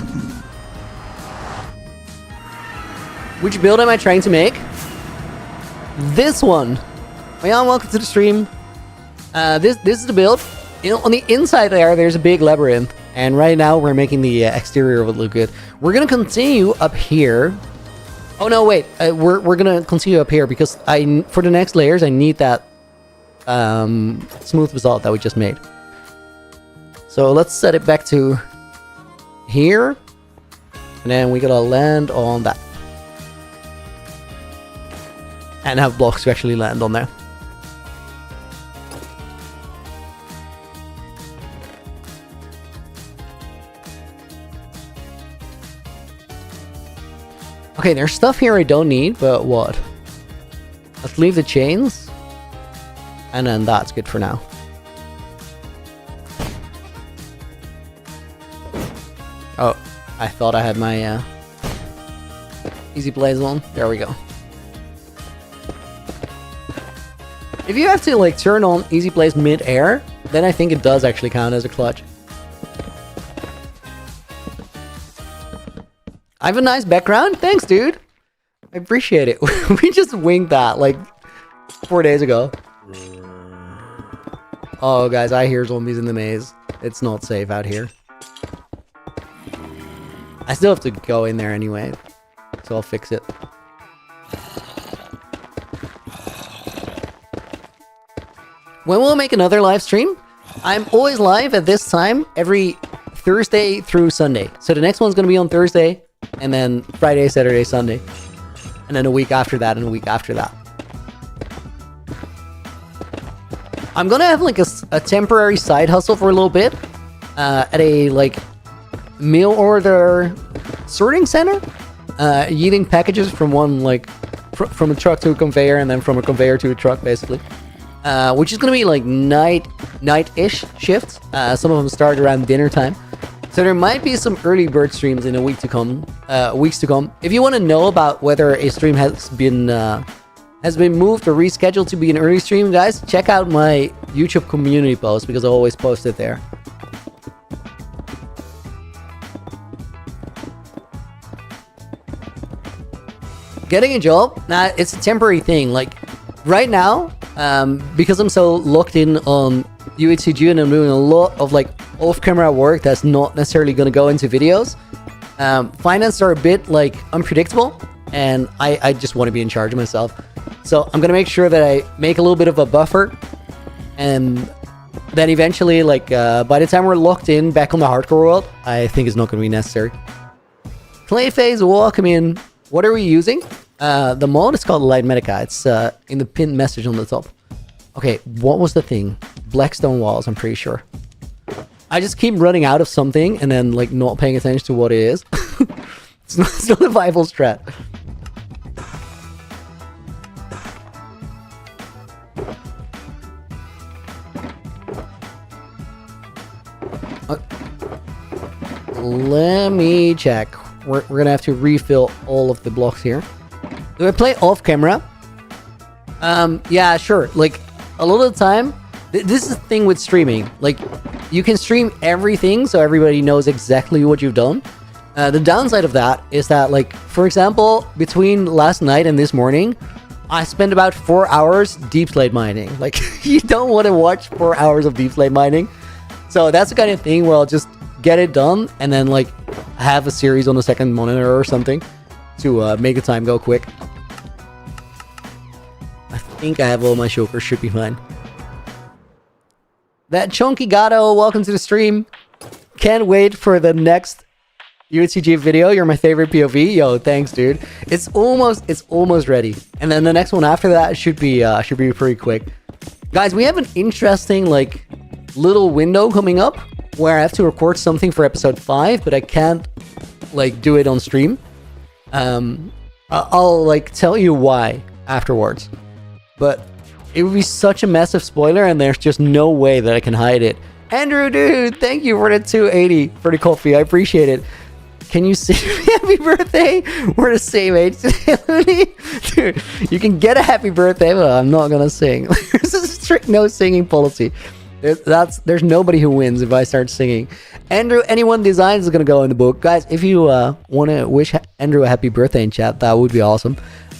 Which build am I trying to make? This one. Oh yeah, welcome to the stream. This is the build. On the inside there's a big labyrinth. And right now we're making the exterior of it look good. We're going to continue up here. Oh no, wait. We're going to continue up here because for the next layers I need that smooth basalt that we just made. So let's set it back to here. And then we got to land on that. And have blocks to actually land on there. Okay, there's stuff here I don't need, but what? Let's leave the chains. And then that's good for now. Oh, I thought I had my easy plays on. There we go. If you have to like turn on easy plays mid-air, then I think it does actually count as a clutch. I have a nice background. Thanks, dude. I appreciate it. We just winged that like 4 days ago. Oh, guys, I hear zombies in the maze. It's not safe out here. I still have to go in there anyway, so I'll fix it. When will we make another live stream? I'm always live at this time every Thursday through Sunday. So the next one's going to be on Thursday, and then Friday, Saturday, Sunday. And then a week after that, and a week after that. I'm going to have like a temporary side hustle for a little bit at a like mail order sorting center. Yeeting packages from one like from a truck to a conveyor, and then from a conveyor to a truck, basically. Which is going to be like night-ish shifts. Some of them start around dinner time. So there might be some early bird streams in a week to come, weeks to come. If you want to know about whether a stream has been moved or rescheduled to be an early stream, guys, check out my YouTube community post because I always post it there. Getting a job, nah, it's a temporary thing. Like right now, because I'm so locked in on UHCG and I'm doing a lot of like off-camera work that's not necessarily going to go into videos. Finances are a bit like unpredictable, and I just want to be in charge of myself. So I'm going to make sure that I make a little bit of a buffer, and then eventually, like by the time we're locked in back on the hardcore world, I think it's not going to be necessary. Clayface, welcome in. What are we using? The mod is called Light Medica. It's in the pinned message on the top. Okay, what was the thing? Blackstone walls, I'm pretty sure. I just keep running out of something and then like not paying attention to what it is. It's not a viable strat. Let me check. We're gonna have to refill all of the blocks here. Do I play off camera? Yeah, sure. Like a lot of the time, this is the thing with streaming. Like you can stream everything so everybody knows exactly what you've done. The downside of that is that, like, for example, between last night and this morning, I spent about 4 hours deep slate mining. Like, you don't want to watch 4 hours of deep slate mining. So that's the kind of thing where I'll just get it done and then, like, have a series on the second monitor or something to make the time go quick. I think I have all my shulkers, should be fine. That Chunky Gato, welcome to the stream. Can't wait for the next UHCG video. You're my favorite POV. Yo, thanks, dude. It's almost ready. And then the next one after that should be pretty quick. Guys, we have an interesting like little window coming up where I have to record something for episode 5, but I can't like do it on stream. I'll like tell you why afterwards. But it would be such a massive spoiler, and there's just no way that I can hide it. Andrew, dude, thank you for the 280 for the coffee. I appreciate it. Can you sing me happy birthday? We're the same age today. Dude, you can get a happy birthday, but I'm not gonna sing. There's a strict no singing policy. There's nobody who wins if I start singing. Andrew, anyone designs is gonna go in the book. Guys, if you want to wish Andrew a happy birthday in chat, that would be awesome.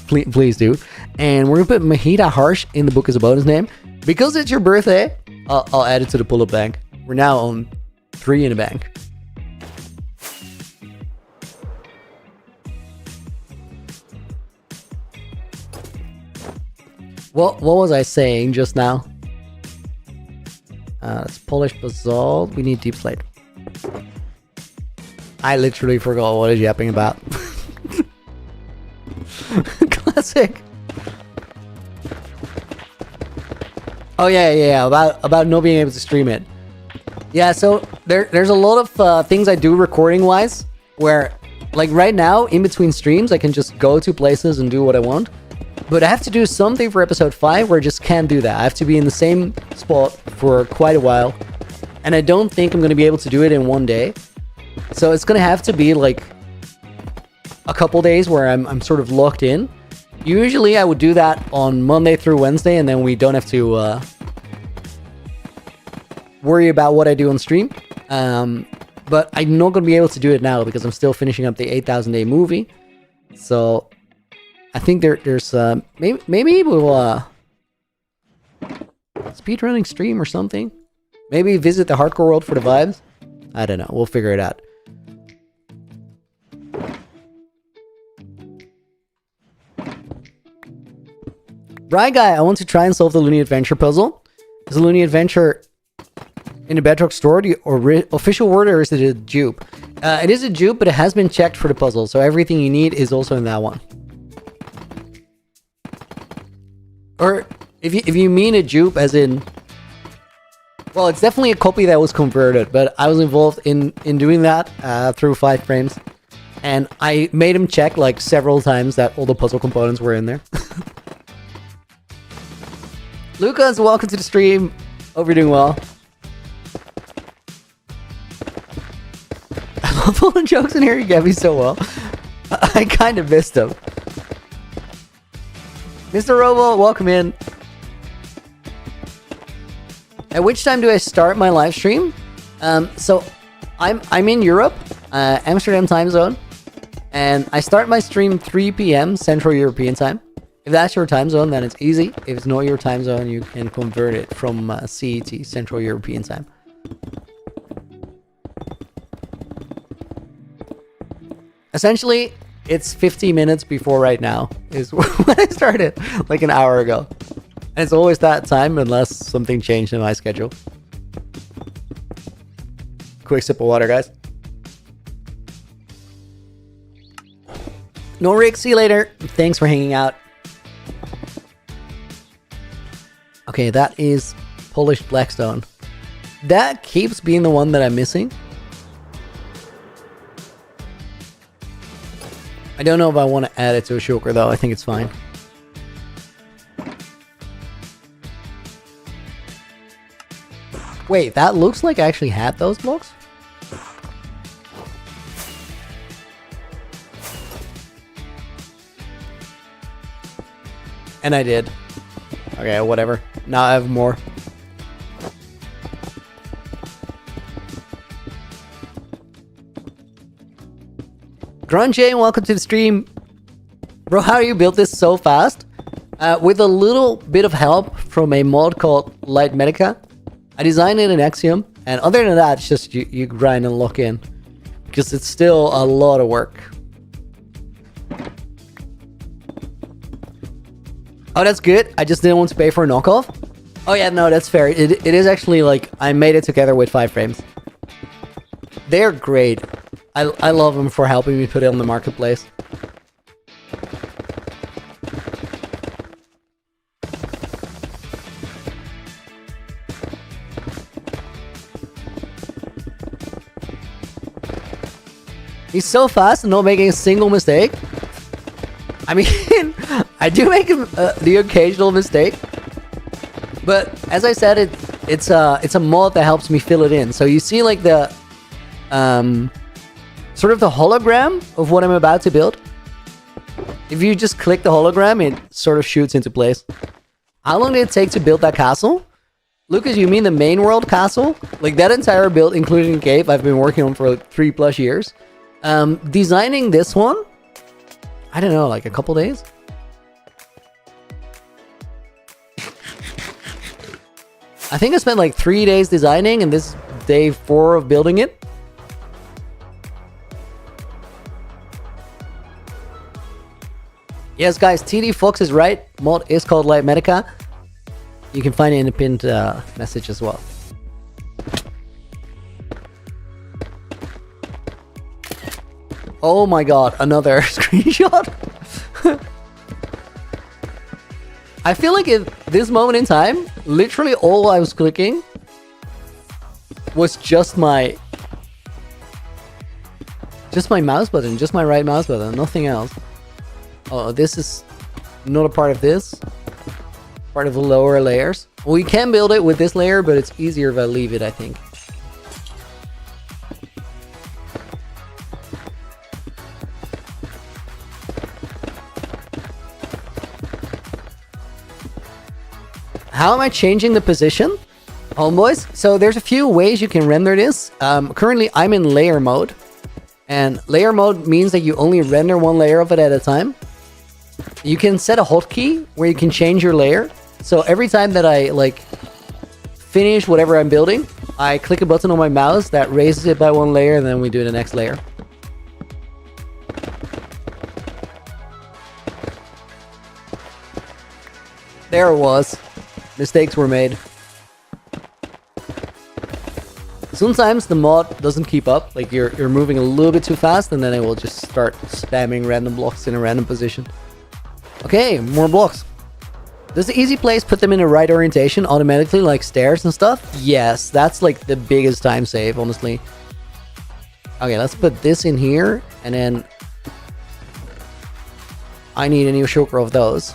Please do. And we're gonna put Mahita Harsh in the book as a bonus name. Because it's your birthday, I'll add it to the pull-up bank. We're now on 3 in the bank. What was I saying just now? It's polished basalt. We need deep slate. I literally forgot what I was yapping about. Classic. Oh yeah. About not being able to stream it. Yeah, so there's a lot of things I do recording wise where, like right now, in between streams, I can just go to places and do what I want. But I have to do something for episode 5 where I just can't do that. I have to be in the same spot for quite a while. And I don't think I'm going to be able to do it in one day. So it's going to have to be like a couple days where I'm sort of locked in. Usually I would do that on Monday through Wednesday, and then we don't have to worry about what I do on stream. But I'm not going to be able to do it now because I'm still finishing up the 8,000 day movie. So I think there's maybe we'll speedrunning stream or something. Maybe visit the hardcore world for the vibes. I don't know. We'll figure it out. Right, guy. I want to try and solve the Looney Adventure puzzle. Is the Looney Adventure in the Bedrock store the official word, or is it a dupe? It is a dupe, but it has been checked for the puzzle, so everything you need is also in that one. Or if you mean a dupe as in, well, it's definitely a copy that was converted, but I was involved in doing that through 5 frames, and I made him check like several times that all the puzzle components were in there. Lucas, welcome to the stream. Hope you're doing well. I love all the jokes in here. You get me so well. I kind of missed them. Mr. Robo, welcome in. At which time do I start my live stream? So I'm in Europe, Amsterdam time zone, And I start my stream 3 p.m. Central European time. If that's your time zone, then it's easy. If it's not your time zone, you can convert it from CET, Central European time. Essentially, it's 50 minutes before right now is when I started, like an hour ago. And it's always that time unless something changed in my schedule. Quick sip of water, guys. No, Rick, see you later. Thanks for hanging out. Okay, that is polished blackstone. That keeps being the one that I'm missing. I don't know if I want to add it to a shulker though. I think it's fine. Wait, that looks like I actually had those blocks? And I did. Okay, whatever. Now I have more. Grunge, welcome to the stream. Bro, how you built this so fast? With a little bit of help from a mod called Light Medica. I designed it in Axiom, and other than that, it's just you grind and lock in. Because it's still a lot of work. Oh, that's good. I just didn't want to pay for a knockoff. Oh yeah, no, that's fair. It is actually like, I made it together with 5 frames. They're great. I love them for helping me put it on the marketplace. He's so fast and not making a single mistake. I mean, I do make the occasional mistake, but as I said, it's a mod that helps me fill it in. So you see like the sort of the hologram of what I'm about to build. If you just click the hologram, it sort of shoots into place. How long did it take to build that castle? Lucas, you mean the main world castle? Like that entire build, including the cave, I've been working on for like 3+ years. Designing this one, I don't know, like a couple days? I think I spent like 3 days designing and this is day 4 of building it. Yes, guys, TD Fox is right. Mod is called Light Medica. You can find it in the pinned message as well. Oh my god, another screenshot. I feel like at this moment in time, literally all I was clicking was just my mouse button, just my right mouse button, nothing else. Oh, this is not a part of this. Part of the lower layers. We can build it with this layer, but it's easier if I leave it, I think. How am I changing the position? Homeboys, so there's a few ways you can render this. Currently, I'm in layer mode. And layer mode means that you only render one layer of it at a time. You can set a hotkey where you can change your layer. So every time that I like finish whatever I'm building, I click a button on my mouse that raises it by one layer and then we do the next layer. There it was. Mistakes were made. Sometimes the mod doesn't keep up, like you're moving a little bit too fast and then it will just start spamming random blocks in a random position. Okay, more blocks. Does the easy place put them in the right orientation automatically, like stairs and stuff? Yes, that's like the biggest time save, honestly. Okay, let's put this in here and then I need a new shulker of those.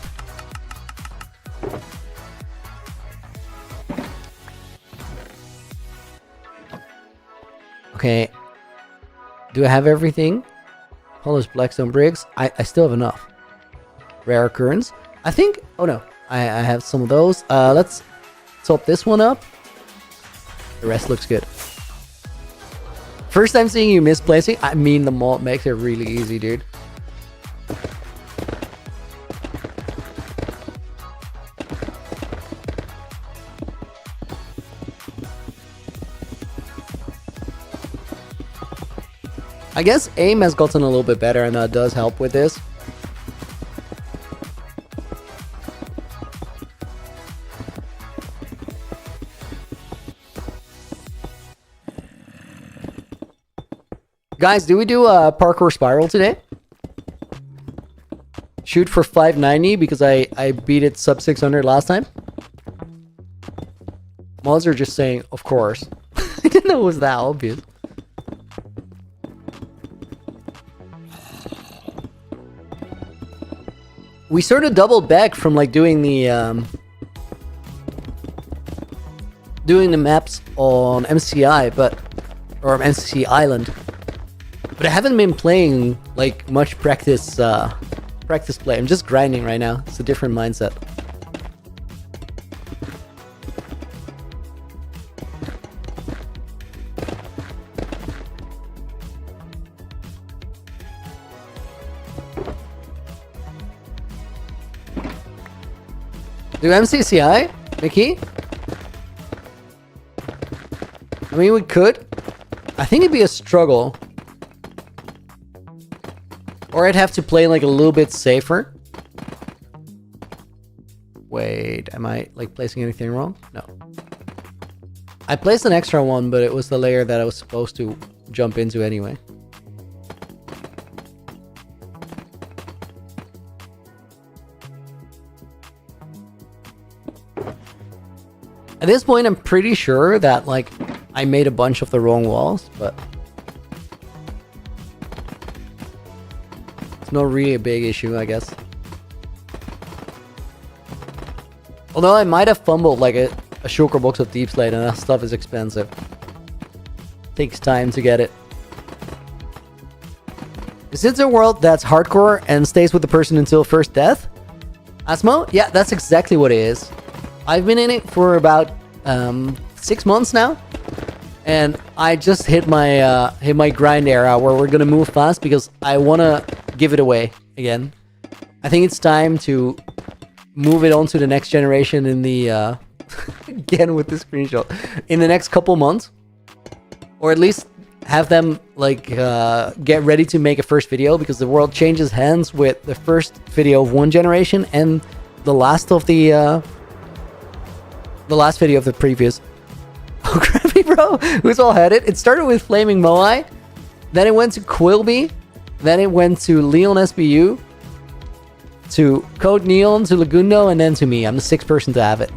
Okay, do I have everything? Polished blackstone bricks. I still have enough. Rare occurrence. I think, oh no, I have some of those. Let's top this one up. The rest looks good. First time seeing you misplacing. I mean, the mod makes it really easy, dude. I guess aim has gotten a little bit better, and that does help with this. Guys, do we do a parkour spiral today? Shoot for 590 because I beat it sub 600 last time. Mods are just saying, of course. I didn't know it was that obvious. We sort of doubled back from like doing the maps on MCI, or MCC Island. But I haven't been playing like much practice play. I'm just grinding right now. It's a different mindset. Do MCCI, Mickey? I mean, we could. I think it'd be a struggle. Or I'd have to play like a little bit safer. Wait, am I like placing anything wrong? No. I placed an extra one, but it was the layer that I was supposed to jump into anyway. At this point, I'm pretty sure that like I made a bunch of the wrong walls, but it's not really a big issue, I guess. Although I might have fumbled like a shulker box of deep slate, and that stuff is expensive. Takes time to get it. Is it a world that's hardcore and stays with the person until first death? Asmo? Yeah, that's exactly what it is. I've been in it for about 6 months now, and I just hit my grind era where we're gonna move fast because I wanna give it away again. I think it's time to move it on to the next generation in the again with the screenshot in the next couple months, or at least have them like get ready to make a first video, because the world changes hands with the first video of one generation and the last of the last video of the previous. Oh, crappy bro, who's all headed? It started with Flaming Moai, then it went to Quilby, then it went to Leon SBU, to Code Neon, to Lagundo, and then to me. I'm the sixth person to have it.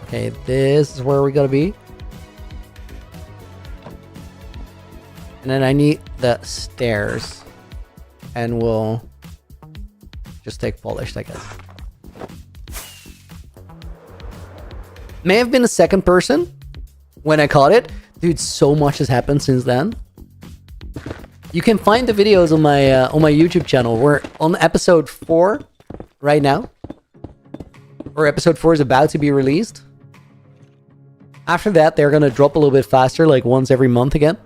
Okay, this is where we gotta be. And then I need the stairs. And we'll just take polished, I guess. May have been a second person when I caught it. Dude, so much has happened since then. You can find the videos on my YouTube channel. We're on episode 4 right now. Or episode 4 is about to be released. After that, they're gonna drop a little bit faster, like once every month again.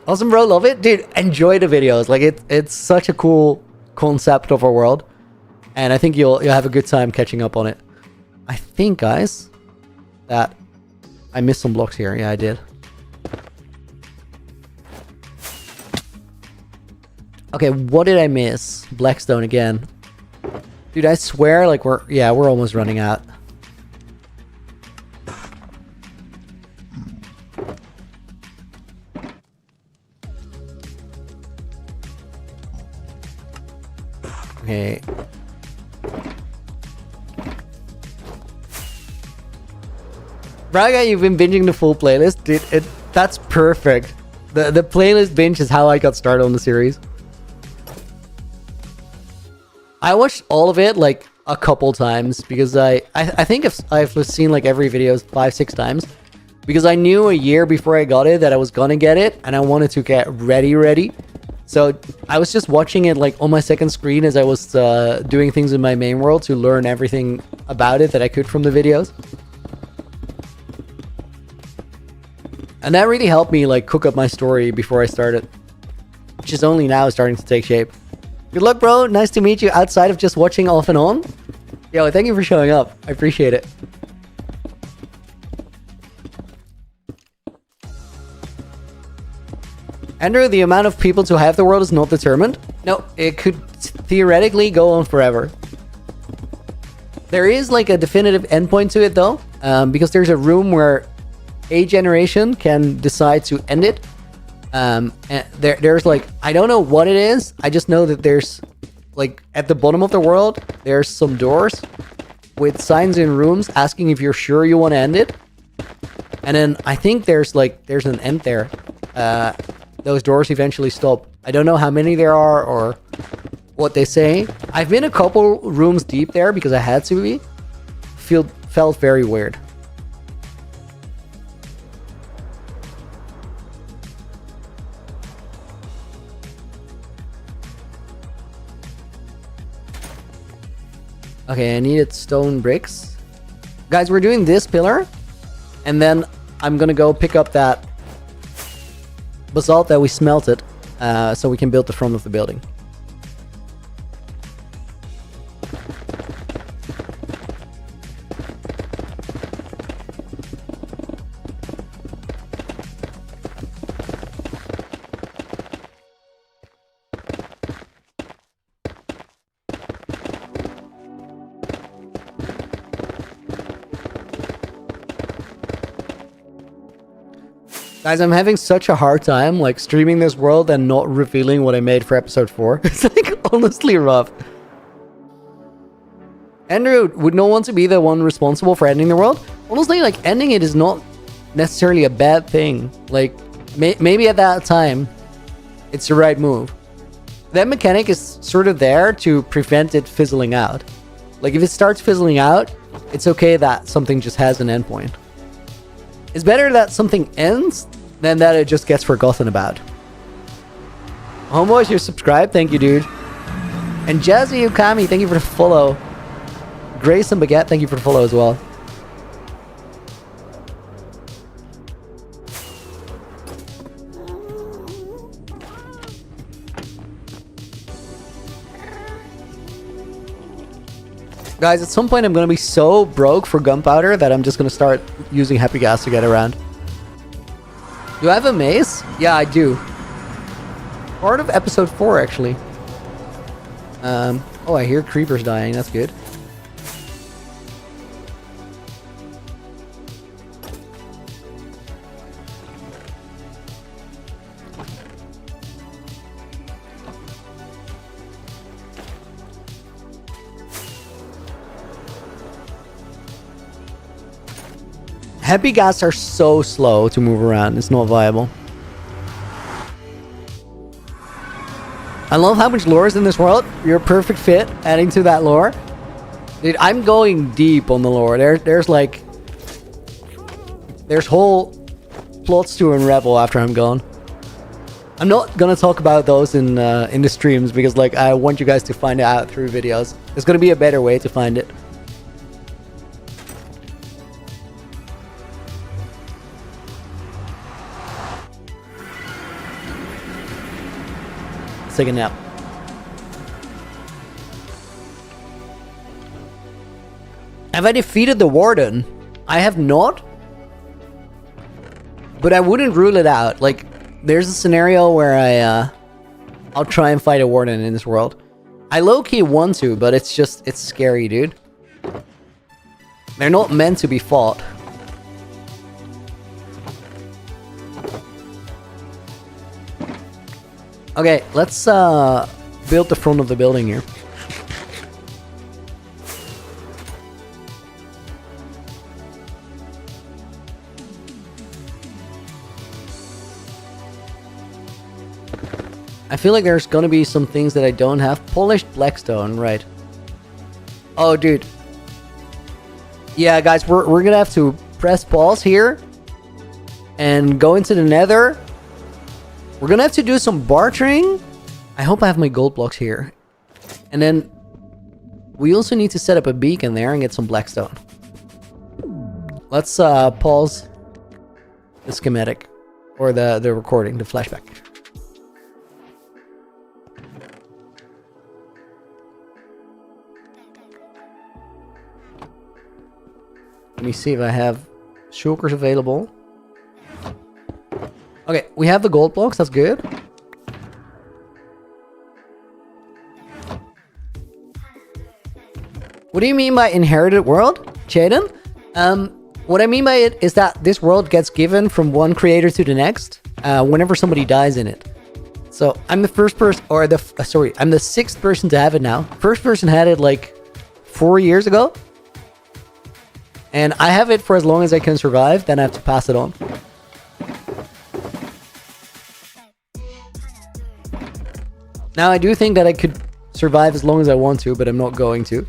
Awesome, bro, love it. Dude, enjoy the videos. Like it's such a cool concept of our world. And I think you'll have a good time catching up on it. I think, guys, that I missed some blocks here. Yeah, I did. Okay, what did I miss? Blackstone again. Dude, I swear, like we're almost running out. Okay. Braga, you've been binging the full playlist. Dude, that's perfect. The playlist binge is how I got started on the series. I watched all of it like a couple times because I think I've seen like every video 5-6 times, because I knew a year before I got it that I was gonna get it and I wanted to get ready. So I was just watching it like on my second screen as I was doing things in my main world to learn everything about it that I could from the videos. And that really helped me like cook up my story before I started, which is only now starting to take shape. Good luck, bro. Nice to meet you outside of just watching off and on. Yo, thank you for showing up. I appreciate it. Andrew, the amount of people to have the world is not determined. No, it could theoretically go on forever. There is like a definitive endpoint to it though, because there's a room where a generation can decide to end it. And there's like, I don't know what it is. I just know that there's like at the bottom of the world, there's some doors with signs in rooms asking if you're sure you want to end it. And then I think there's an end there. Those doors eventually stop. I don't know how many there are or what they say. I've been a couple rooms deep there because I had to be. Felt very weird. Okay, I needed stone bricks. Guys, we're doing this pillar. And then I'm gonna go pick up that basalt that we smelted. So we can build the front of the building. Guys, I'm having such a hard time like streaming this world and not revealing what I made for episode 4. It's like honestly rough. Andrew would not want to be the one responsible for ending the world. Honestly, like ending it is not necessarily a bad thing. Like maybe at that time, it's the right move. That mechanic is sort of there to prevent it fizzling out. Like if it starts fizzling out, it's okay that something just has an endpoint. It's better that something ends than that it just gets forgotten about. Homeboys, you're subscribed. Thank you, dude. And Jazzy Ukami, thank you for the follow. Grace and Baguette, thank you for the follow as well. Guys, at some point I'm gonna be so broke for gunpowder that I'm just gonna start using happy gas to get around. Do I have a mace? Yeah, I do. Part of episode 4, actually. Oh, I hear creepers dying. That's good. Happy gas are so slow to move around. It's not viable. I love how much lore is in this world. You're a perfect fit adding to that lore. Dude, I'm going deep on the lore. There's whole plots to unravel after I'm gone. I'm not gonna talk about those in the streams because like I want you guys to find it out through videos. There's gonna be a better way to find it. Let's take a nap. Have I defeated the warden? I have not. But I wouldn't rule it out. Like, there's a scenario where I'll try and fight a warden in this world. I low-key want to, but it's scary, dude. They're not meant to be fought. Okay, let's build the front of the building here. I feel like there's gonna be some things that I don't have. Polished blackstone, right. Oh, dude. Yeah, guys, we're gonna have to press pause here and go into the nether. We're gonna have to do some bartering. I hope I have my gold blocks here. And then we also need to set up a beacon there and get some blackstone. Let's pause the schematic or the recording, the flashback. Let me see if I have shulkers available. Okay, we have the gold blocks. That's good. What do you mean by inherited world, Jaden? What I mean by it is that this world gets given from one creator to the next whenever somebody dies in it. So I'm the first person, or I'm the 6th person to have it now. First person had it like 4 years ago. And I have it for as long as I can survive, then I have to pass it on. Now I do think that I could survive as long as I want to, but I'm not going to.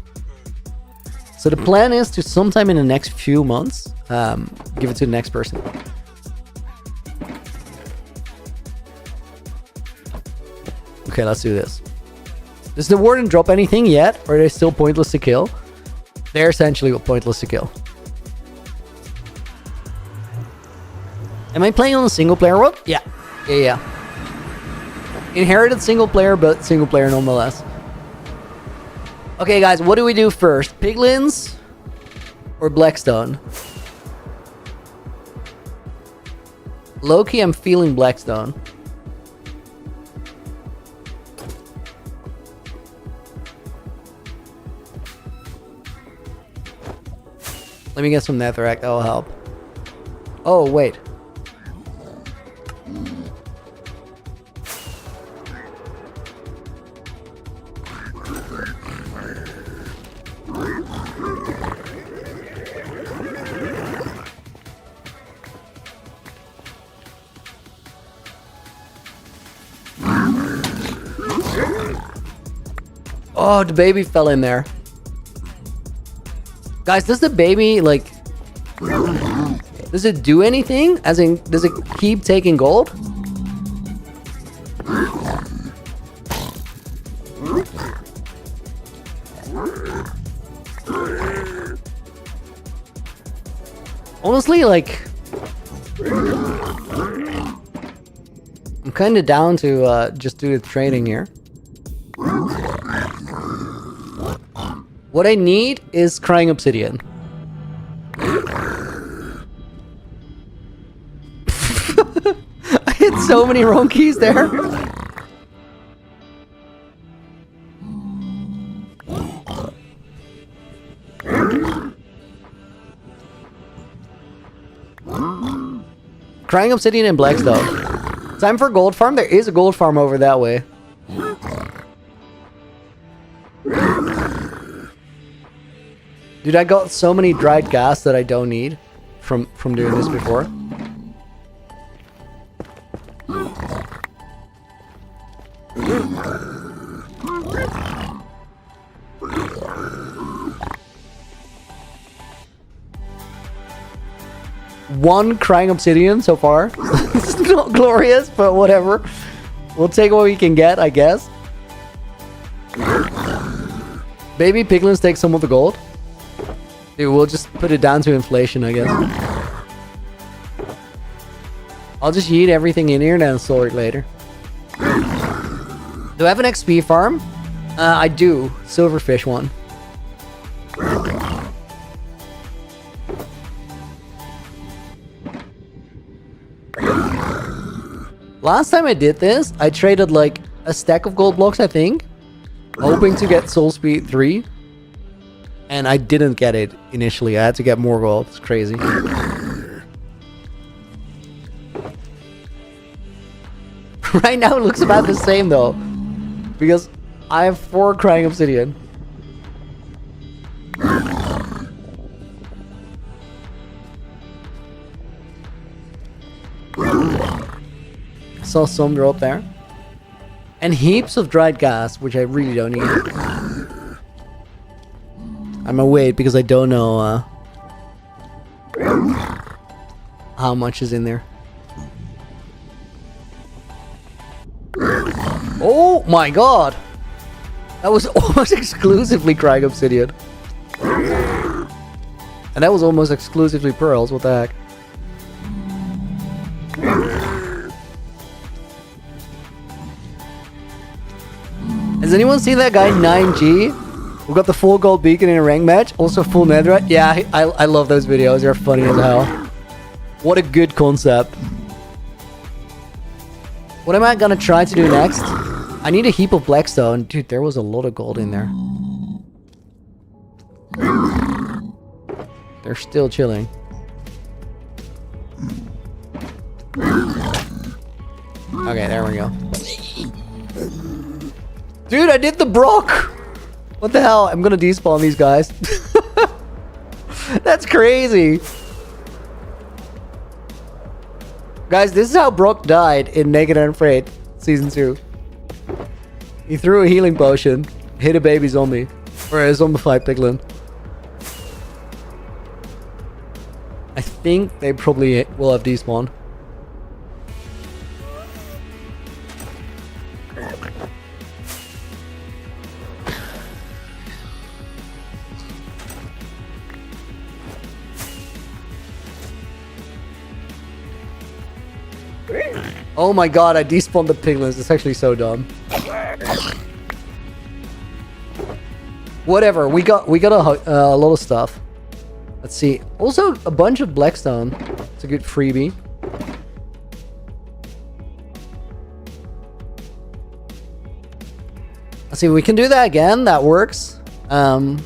So the plan is to sometime in the next few months, give it to the next person. Okay, let's do this. Does the warden drop anything yet, or are they still pointless to kill? They're essentially pointless to kill. Am I playing on a single player world? Yeah. Inherited single player, but single player nonetheless. Okay, guys, what do we do first? Piglins or Blackstone? Low-key, I'm feeling Blackstone. Let me get some netherrack, that will help. Oh, wait. Oh, the baby fell in there. Guys, does the baby, like... does it do anything? As in, does it keep taking gold? Honestly, like... I'm kind of down to just do the trading here. What I need is crying obsidian. I hit so many wrong keys there. Crying obsidian and blackstone. Time for gold farm. There is a gold farm over that way. Dude, I got so many dried gas that I don't need from doing this before. One crying obsidian so far. It's not glorious, but whatever. We'll take what we can get, I guess. Baby piglins take some of the gold. Dude, we'll just put it down to inflation, I guess. I'll just yeet everything in here and then store it later. Do I have an XP farm? I do. Silverfish one. Last time I did this, I traded like a stack of gold blocks, I think, hoping to get Soul Speed 3. And I didn't get it initially. I had to get more gold. It's crazy. Right now it looks about the same though, because I have 4 crying obsidian. Saw some drop there. And heaps of dried gas, which I really don't need. I'm gonna wait because I don't know how much is in there. Oh my god! That was almost exclusively crying obsidian. And that was almost exclusively pearls, what the heck? Has anyone seen that guy 9G? We got the full gold beacon in a rank match, also full netherite. Yeah, I love those videos. They're funny as hell. What a good concept. What am I gonna try to do next? I need a heap of blackstone. Dude, there was a lot of gold in there. They're still chilling. Okay, there we go. Dude, I did the Brock! What the hell? I'm gonna despawn these guys. That's crazy. Guys, this is how Brock died in Naked and Afraid Season 2. He threw a healing potion, hit a baby zombie. Or a zombified piglin. I think they probably will have despawned. Oh my god, I despawned the piglins. It's actually so dumb. Whatever, we got a lot of stuff. Let's see. Also, a bunch of blackstone. It's a good freebie. Let's see, we can do that again. That works. We'll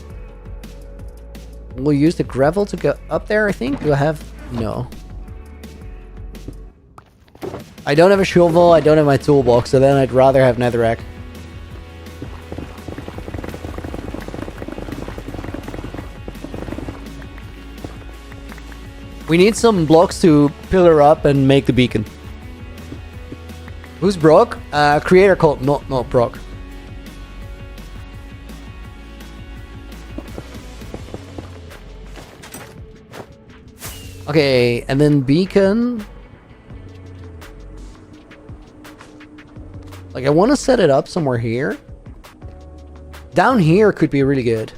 use the gravel to go up there, I think. Do I have... No. I don't have a shovel, I don't have my toolbox, so then I'd rather have netherrack. We need some blocks to pillar up and make the beacon. Who's Brock? Creator called not Brock. Okay, and then beacon. Like, I want to set it up somewhere here. Down here could be really good.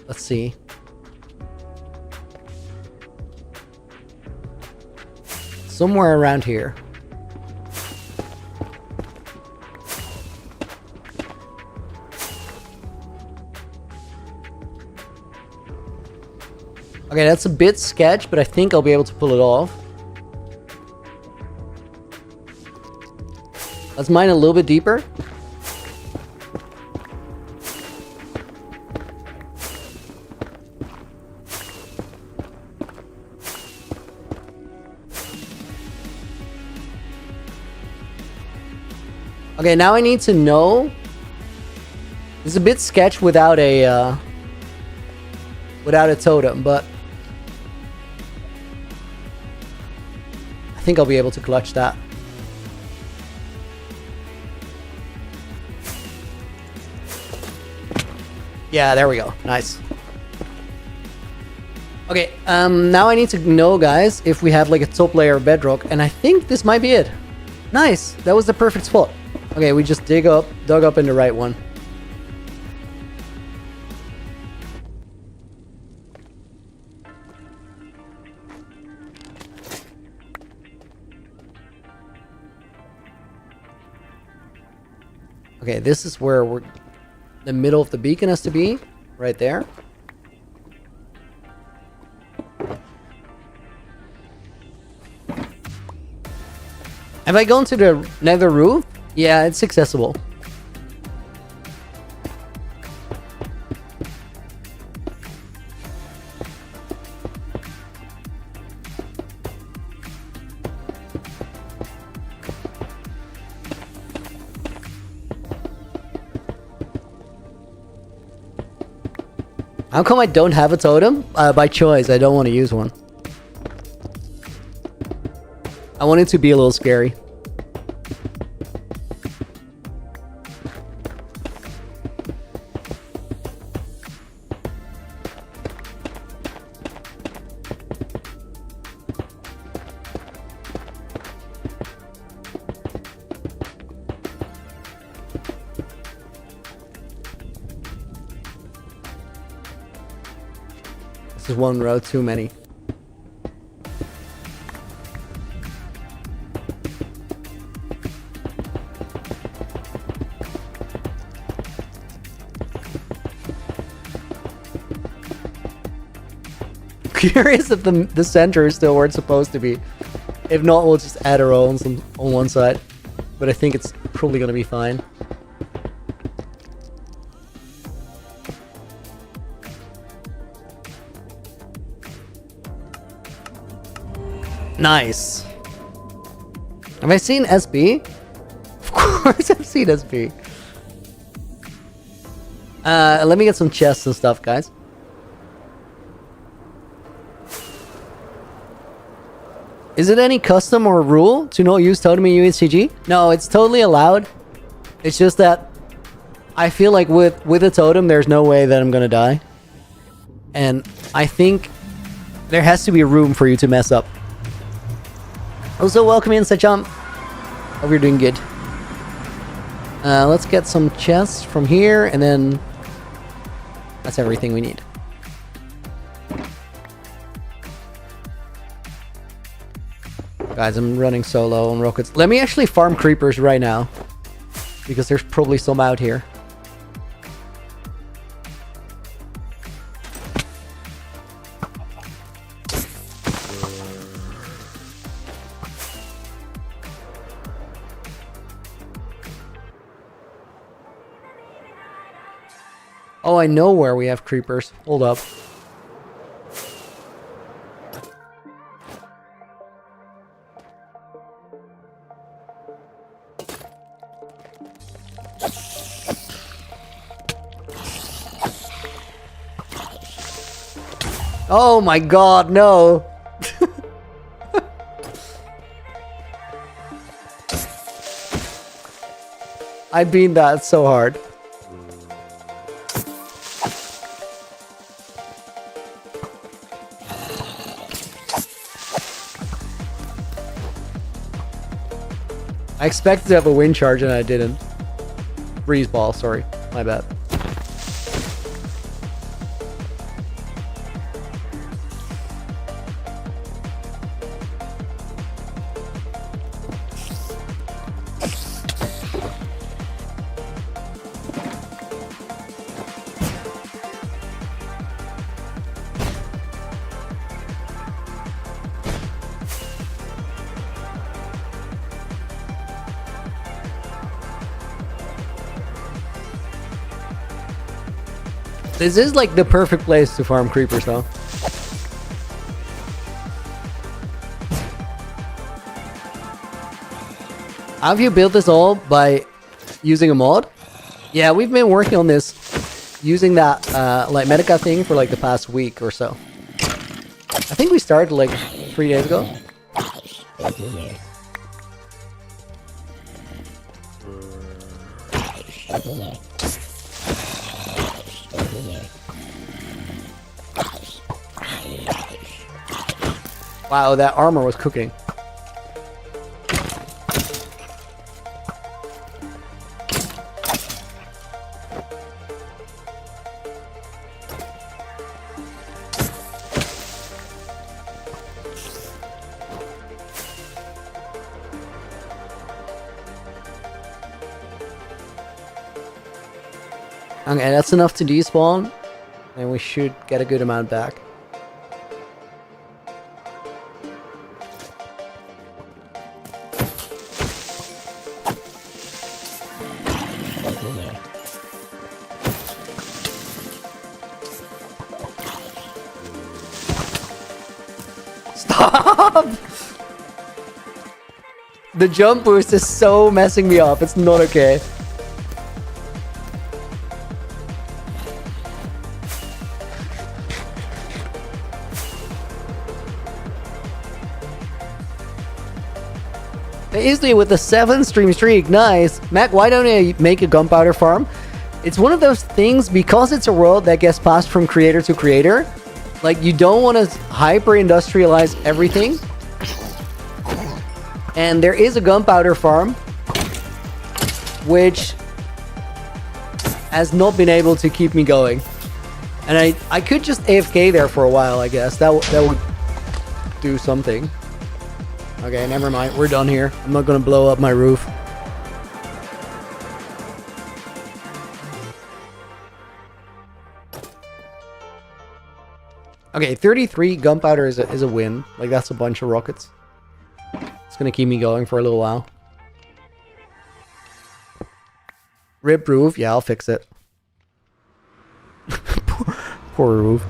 Let's see. Somewhere around here. Okay, that's a bit sketch, but I think I'll be able to pull it off. Let's mine a little bit deeper. Okay, now I need to know. This is a bit sketch without a totem, but I think I'll be able to clutch that. Yeah, there we go. Nice. Okay, now I need to know, guys, if we have like a top layer of bedrock, and I think this might be it. Nice. That was the perfect spot. Okay, we just dug up in the right one. Okay, this is where the middle of the beacon has to be, right there. Have I gone to the nether roof? Yeah, it's accessible. How come I don't have a totem? By choice, I don't want to use one. I want it to be a little scary. This is one row too many. Curious if the center is still where it's supposed to be. If not, we'll just add our own on one side. But I think it's probably gonna be fine. Nice. Have I seen SB? Of course I've seen SB. Let me get some chests and stuff, guys. Is it any custom or rule to not use totem in UHCG? No, it's totally allowed. It's just that I feel like with a totem, there's no way that I'm gonna die. And I think there has to be room for you to mess up. Also, welcome in, Sejam. Hope you're doing good. Let's get some chests from here, and then that's everything we need. Guys, I'm running so low on rockets. Let me actually farm creepers right now, because there's probably some out here. Oh, I know where we have creepers. Hold up. Oh my god, no! I beat that so hard. I expected to have a wind charge and I didn't. Breeze ball, sorry. My bad. This is like the perfect place to farm creepers though. Have you built this all by using a mod? Yeah, we've been working on this using that like Medica thing for like the past week or so. I think we started like 3 days ago. Wow, that armor was cooking. Okay, that's enough to despawn, and we should get a good amount back. Stop! The jump boost is so messing me up, it's not okay. Easily with the 7 stream streak, nice. Mac, why don't you make a gunpowder farm? It's one of those things, because it's a world that gets passed from creator to creator. Like, you don't want to hyper-industrialize everything. And there is a gunpowder farm, which has not been able to keep me going. And I could just AFK there for a while, I guess. That would do something. Okay, never mind. We're done here. I'm not gonna blow up my roof. Okay, 33 gunpowder is a win. Like, that's a bunch of rockets. It's gonna keep me going for a little while. Rip roof. Yeah, I'll fix it. Poor roof.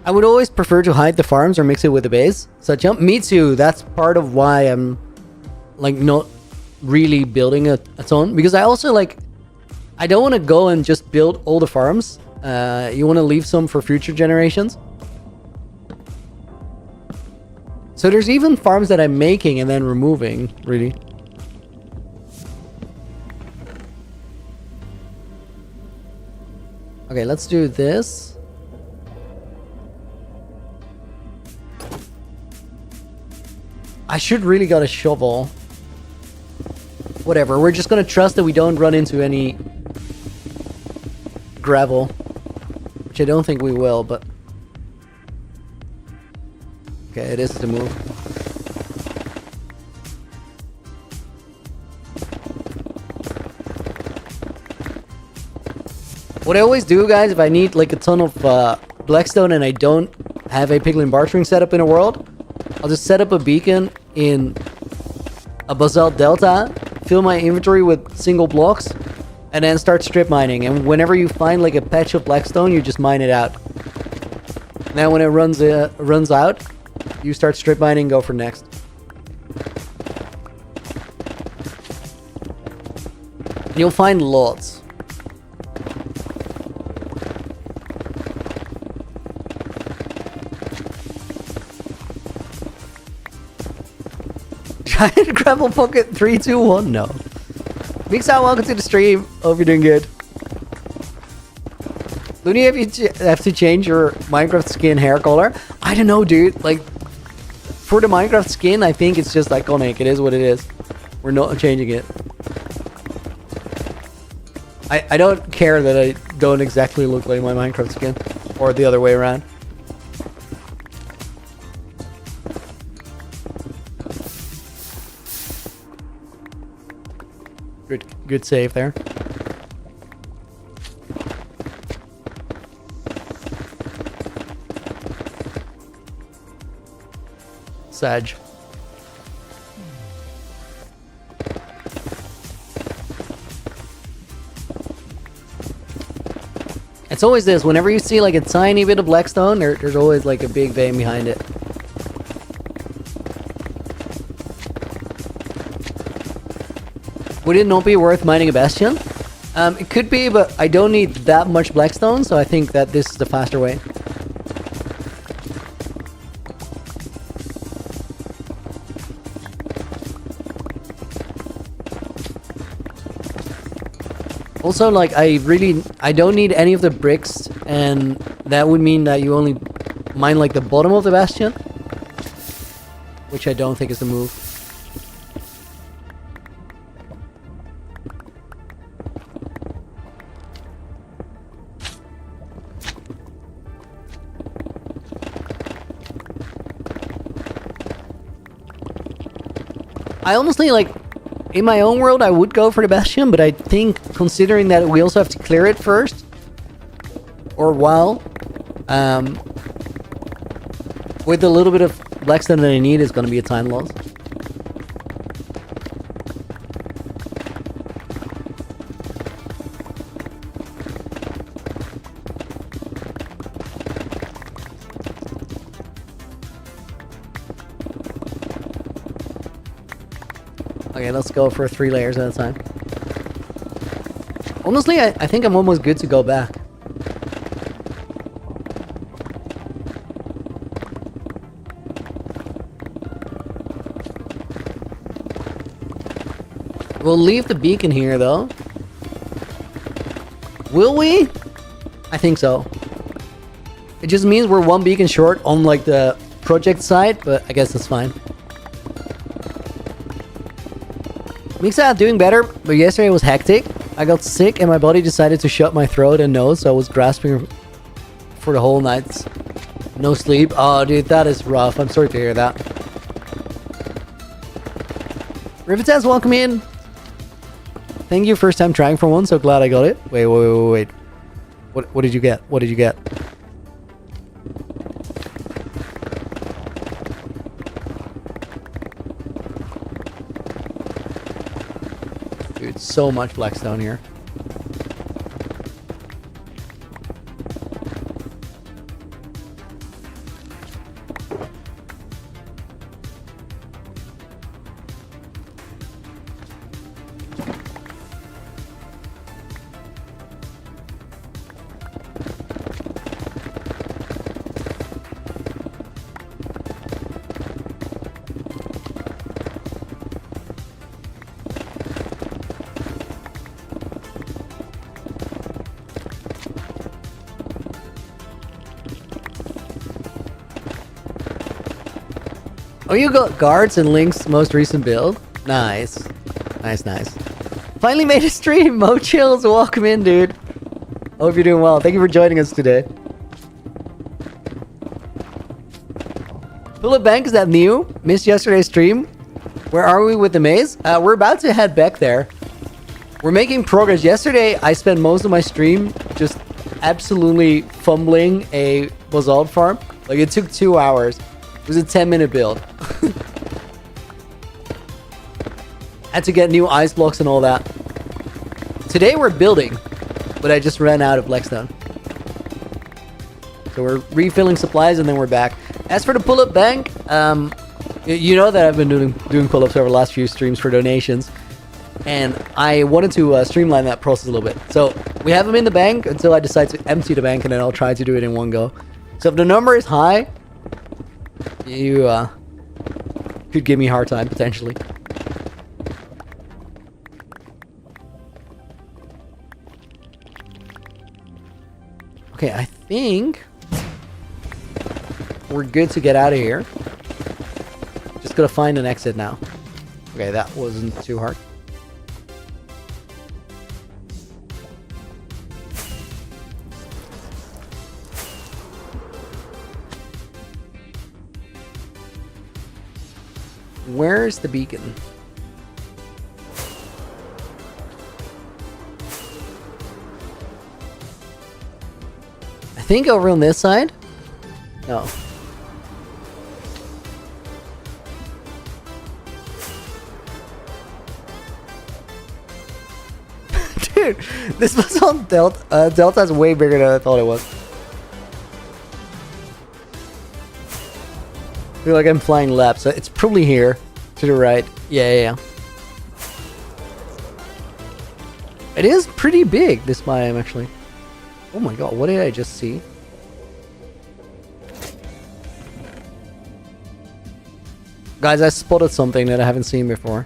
I would always prefer to hide the farms or mix it with the base. So jump, me too. That's part of why I'm like not really building a ton, because I also like, I don't want to go and just build all the farms. You want to leave some for future generations. So there's even farms that I'm making and then removing, really. Okay, let's do this. I should really got a shovel. Whatever, we're just gonna trust that we don't run into any gravel. Which I don't think we will, but... Okay, it is the move. What I always do, guys, if I need like a ton of blackstone and I don't have a piglin bar string set up in a world, I'll just set up a beacon in a basalt delta, fill my inventory with single blocks, and then start strip mining. And whenever you find like a patch of blackstone, you just mine it out. Now when it runs out, you start strip mining, go for next. You'll find lots. Giant gravel pocket 3, 2, 1. No. Mix out, welcome to the stream. Hope you're doing good. Looney, have to change your Minecraft skin hair color? I don't know, dude. Like, for the Minecraft skin, I think it's just iconic. It is what it is. We're not changing it. I don't care that I don't exactly look like my Minecraft skin. Or the other way around. Good save there. Sag. It's always this. Whenever you see like a tiny bit of blackstone, there's always like a big vein behind it. Would it not be worth mining a bastion? It could be, but I don't need that much blackstone, so I think that this is the faster way. Also, like, I don't need any of the bricks, and that would mean that you only mine like the bottom of the bastion, which I don't think is the move. I honestly, like, in my own world, I would go for the bastion, but I think, considering that we also have to clear it first, or while, with a little bit of blackstone that I need, is going to be a time loss. Okay, let's go for 3 layers at a time. Honestly, I think I'm almost good to go back. We'll leave the beacon here, though. Will we? I think so. It just means we're 1 beacon short on, like, the project side, but I guess that's fine. Mix out doing better, but yesterday was hectic. I got sick and my body decided to shut my throat and nose, so I was grasping for the whole night. No sleep. Oh, dude, that is rough. I'm sorry to hear that. Rivetaz, welcome in. Thank you, first time trying for one. So glad I got it. Wait. What did you get? What did you get? Dude, so much blackstone here. Oh, you got guards in Link's most recent build? Nice. Nice. Finally made a stream! Mo Chills, welcome in, dude. Hope you're doing well. Thank you for joining us today. Bullet Bank, is that new? Missed yesterday's stream? Where are we with the maze? We're about to head back there. We're making progress. Yesterday, I spent most of my stream just absolutely fumbling a basalt farm. Like, it took 2 hours. It was a 10-minute build. Had to get new ice blocks and all that. Today we're building, but I just ran out of blackstone. So we're refilling supplies and then we're back. As for the pull-up bank, you know that I've been doing pull-ups over the last few streams for donations. And I wanted to streamline that process a little bit. So we have them in the bank until I decide to empty the bank, and then I'll try to do it in one go. So if the number is high, you could give me a hard time, potentially. Okay, I think we're good to get out of here. Just gotta find an exit now. Okay, that wasn't too hard. Where's the beacon? I think over on this side? No. Dude, this was on Delta. Delta's way bigger than I thought it was. I feel like I'm flying laps. So it's probably here to the right. Yeah. It is pretty big, this biome, actually. Oh my god, what did I just see? Guys, I spotted something that I haven't seen before.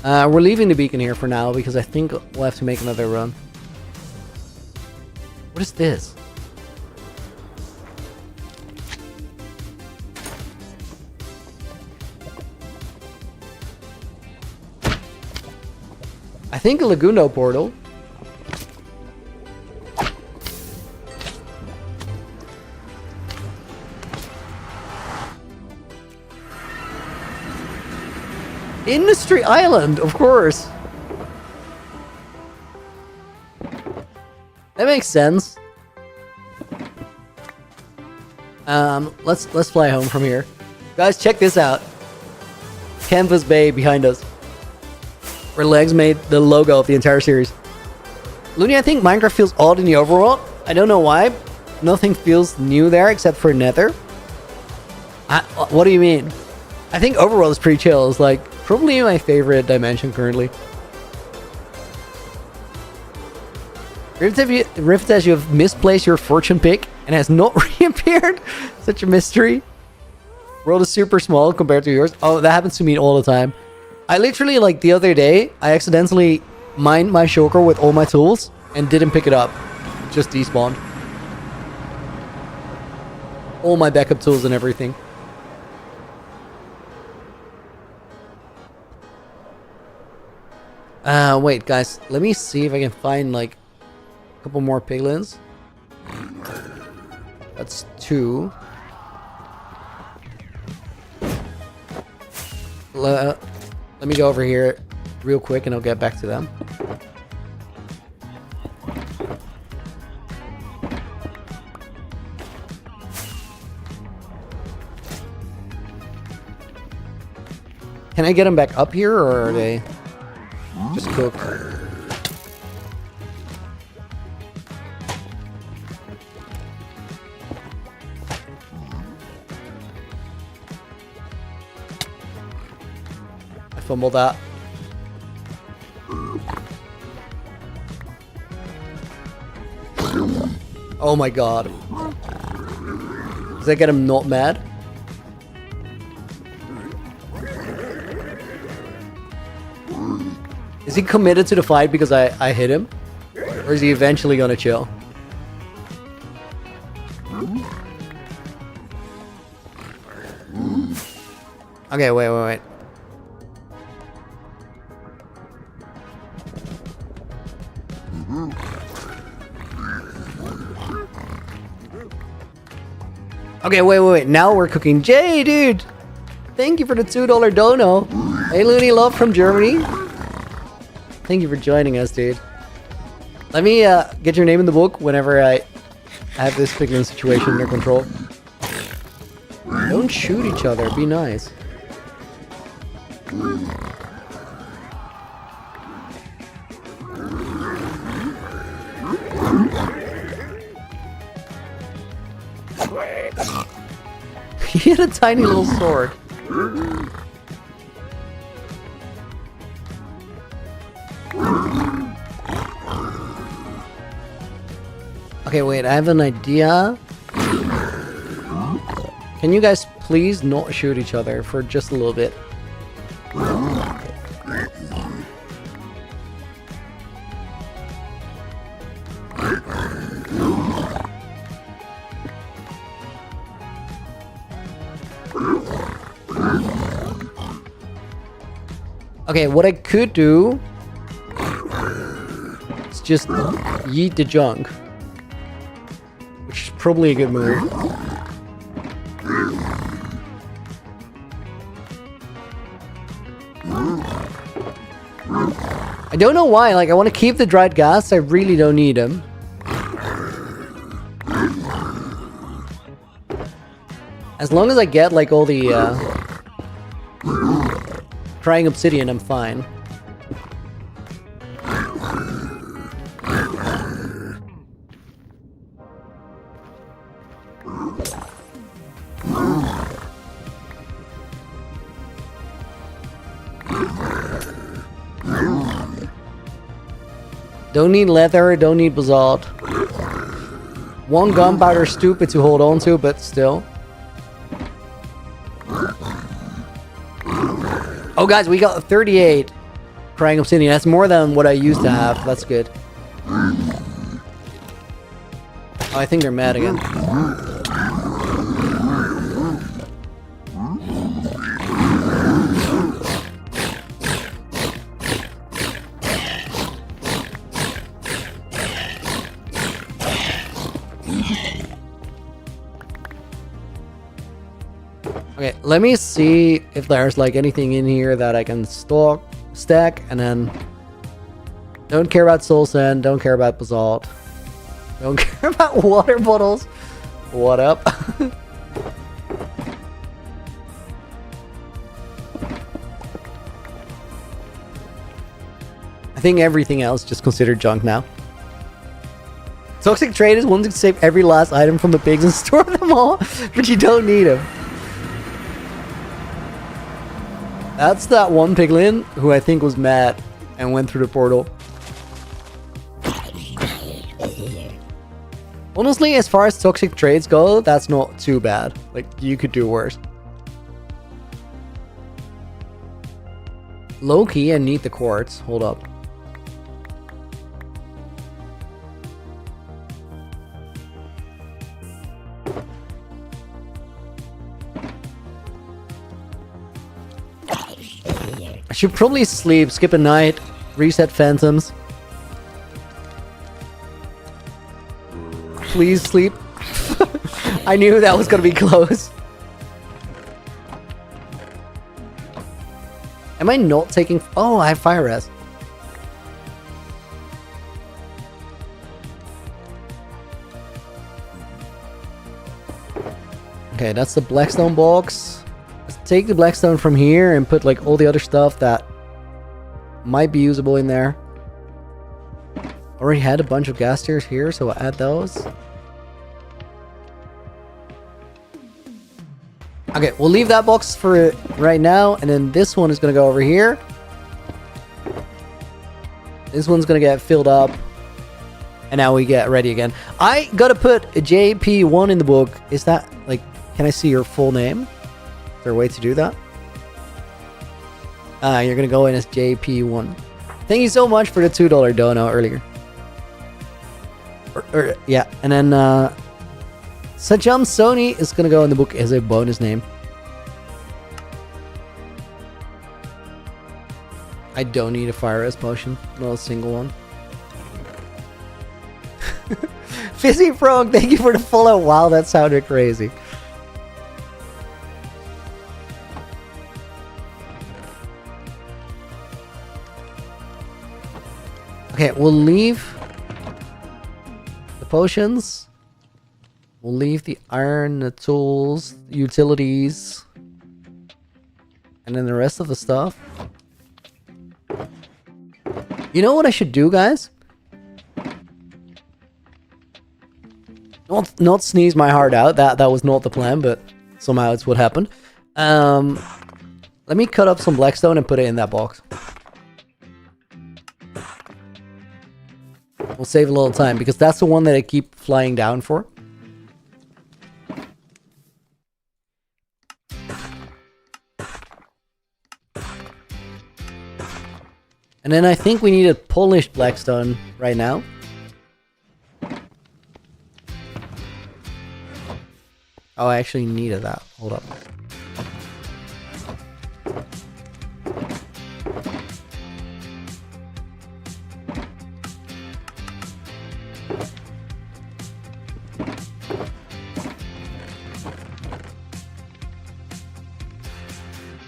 We're leaving the beacon here for now because I think we'll have to make another run. What is this? I think a Lagundo portal. Industry Island, of course. That makes sense. Let's fly home from here. Guys, check this out. Canvas Bay behind us. Where Legs made the logo of the entire series. Looney, I think Minecraft feels odd in the overworld. I don't know why. Nothing feels new there except for Nether. What do you mean? I think overworld is pretty chill. It's like probably my favorite dimension currently. Rift says you have misplaced your fortune pick and has not reappeared. Such a mystery. World is super small compared to yours. Oh, that happens to me all the time. I literally, like, the other day, I accidentally mined my shulker with all my tools and didn't pick it up. Just despawned. All my backup tools and everything. Wait, guys. Let me see if I can find, like, a couple more piglins. That's 2. Let me go over here real quick and I'll get back to them. Can I get them back up here, or are they just cooked? I fumbled that. Oh my god. Does that get him not mad? Is he committed to the fight because I hit him? Or is he eventually gonna chill? Okay, wait. Okay, wait. Now we're cooking. Jay, dude! Thank you for the $2 dono. Hey, Looney Love from Germany. Thank you for joining us, dude. Let me get your name in the book whenever I have this piglin situation under control. Don't shoot each other. Be nice. He had a tiny little sword. Okay, wait, I have an idea. Can you guys please not shoot each other for just a little bit? Okay, what I could do is just yeet the junk, which is probably a good move. I don't know why, like I want to keep the dried gas, I really don't need them. As long as I get like all the crying obsidian, I'm fine. Don't need leather, don't need basalt. One gunpowder stupid to hold on to, but still. Oh guys, we got 38 crying obsidian. That's more than what I used to have. That's good. Oh, I think they're mad again. Okay, let me see if there's like anything in here that I can stack, and then don't care about soul sand, don't care about basalt, don't care about water bottles. What up? I think everything else just considered junk now. Toxic trade is one to save every last item from the pigs and store them all, but you don't need them. That's that one piglin who I think was mad and went through the portal. Honestly, as far as toxic trades go, that's not too bad. Like, you could do worse. Low key, I need the quartz. Hold up. I should probably sleep, skip a night, reset phantoms. Please sleep. I knew that was gonna be close. Am I not taking... Oh, I have fire res. Okay, that's the blackstone box. Let's take the blackstone from here and put like all the other stuff that might be usable in there. Already had a bunch of gas tiers here, so I'll add those. Okay, we'll leave that box for right now, and then this one is gonna go over here. This one's gonna get filled up, and now we get ready again. I gotta put a JP1 in the book. Is that, like, can I see your full name? Is there a way to do that? You're gonna go in as JP1. Thank you so much for the $2 dono earlier. Yeah, and then Sajam Sony is gonna go in the book as a bonus name. I don't need a fire rest potion, not a single one. Fizzy Frog, thank you for the follow. Wow, that sounded crazy. Okay, we'll leave the potions. We'll leave the iron, the tools, utilities, and then the rest of the stuff. You know what I should do, guys? Not sneeze my heart out. That was not the plan, but somehow it's what happened. Let me cut up some blackstone and put it in that box. We'll save a little time because that's the one that I keep flying down for. And then I think we need a polished blackstone right now. Oh, I actually needed that. Hold up.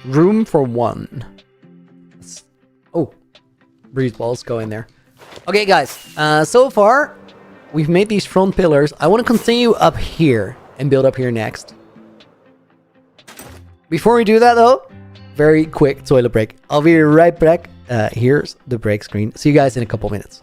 Room for one. Oh, breeze balls go in there. Okay, guys. So far, we've made these front pillars. I want to continue up here and build up here next. Before we do that, though, very quick toilet break. I'll be right back. Here's the break screen. See you guys in a couple minutes.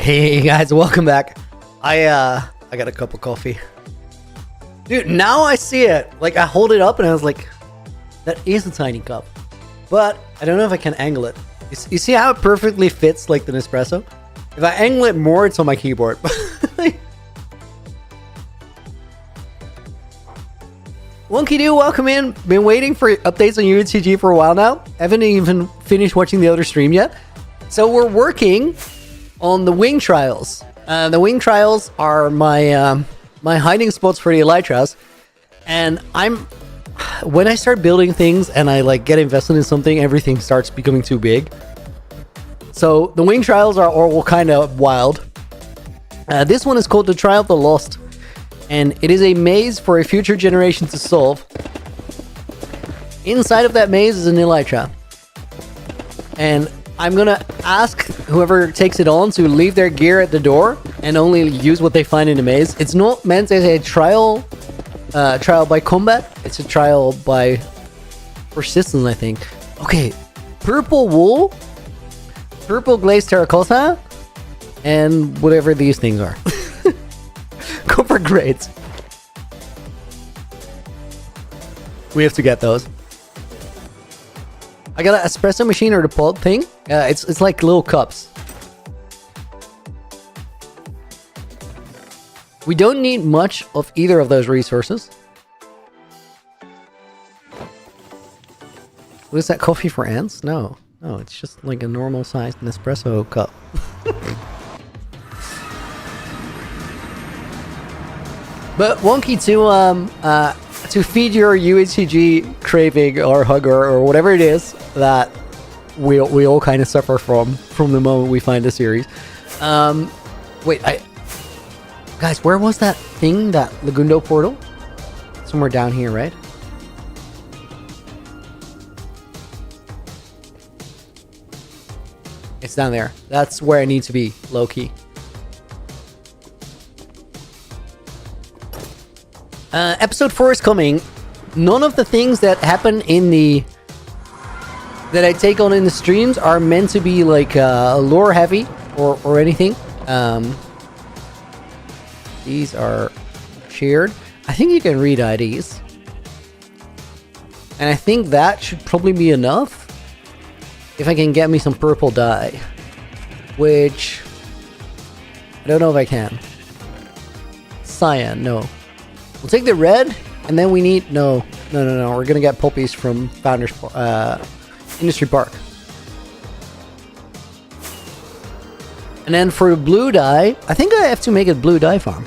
Hey guys, welcome back. I got a cup of coffee. Dude, now I see it. Like, I hold it up and I was like, that is a tiny cup. But I don't know if I can angle it. You see how it perfectly fits like the Nespresso? If I angle it more, it's on my keyboard. Wonky Doo, welcome in. Been waiting for updates on UHCG for a while now. Haven't even finished watching the other stream yet. So we're working on the wing trials. The wing trials are my my hiding spots for the elytras. And when I start building things and I like get invested in something, everything starts becoming too big. So the wing trials are all kind of wild. This one is called the Trial of the Lost. And it is a maze for a future generation to solve. Inside of that maze is an elytra. And I'm gonna ask whoever takes it on to leave their gear at the door and only use what they find in the maze. It's not meant as a trial by combat. It's a trial by persistence, I think. Okay, purple wool, purple glazed terracotta, and whatever these things are. Copper grades. We have to get those. I got an espresso machine or the pod thing. It's like little cups. We don't need much of either of those resources. What is that, coffee for ants? No, it's just like a normal sized Nespresso cup. But Wonky, to feed your UHCG craving or hunger or whatever it is that we all kind of suffer from the moment we find the series. Guys, where was that thing, that Lagundo portal? Somewhere down here, right? It's down there. That's where I need to be, low-key. Episode 4 is coming. None of the things that happen that I take on in the streams are meant to be like lore heavy or anything. These are shared. I think you can read IDs. And I think that should probably be enough. If I can get me some purple dye. Which I don't know if I can. Cyan, no. We'll take the red, and then we need... No. We're gonna get poppies from Founders Industry Park. And then for the blue dye, I think I have to make a blue dye farm.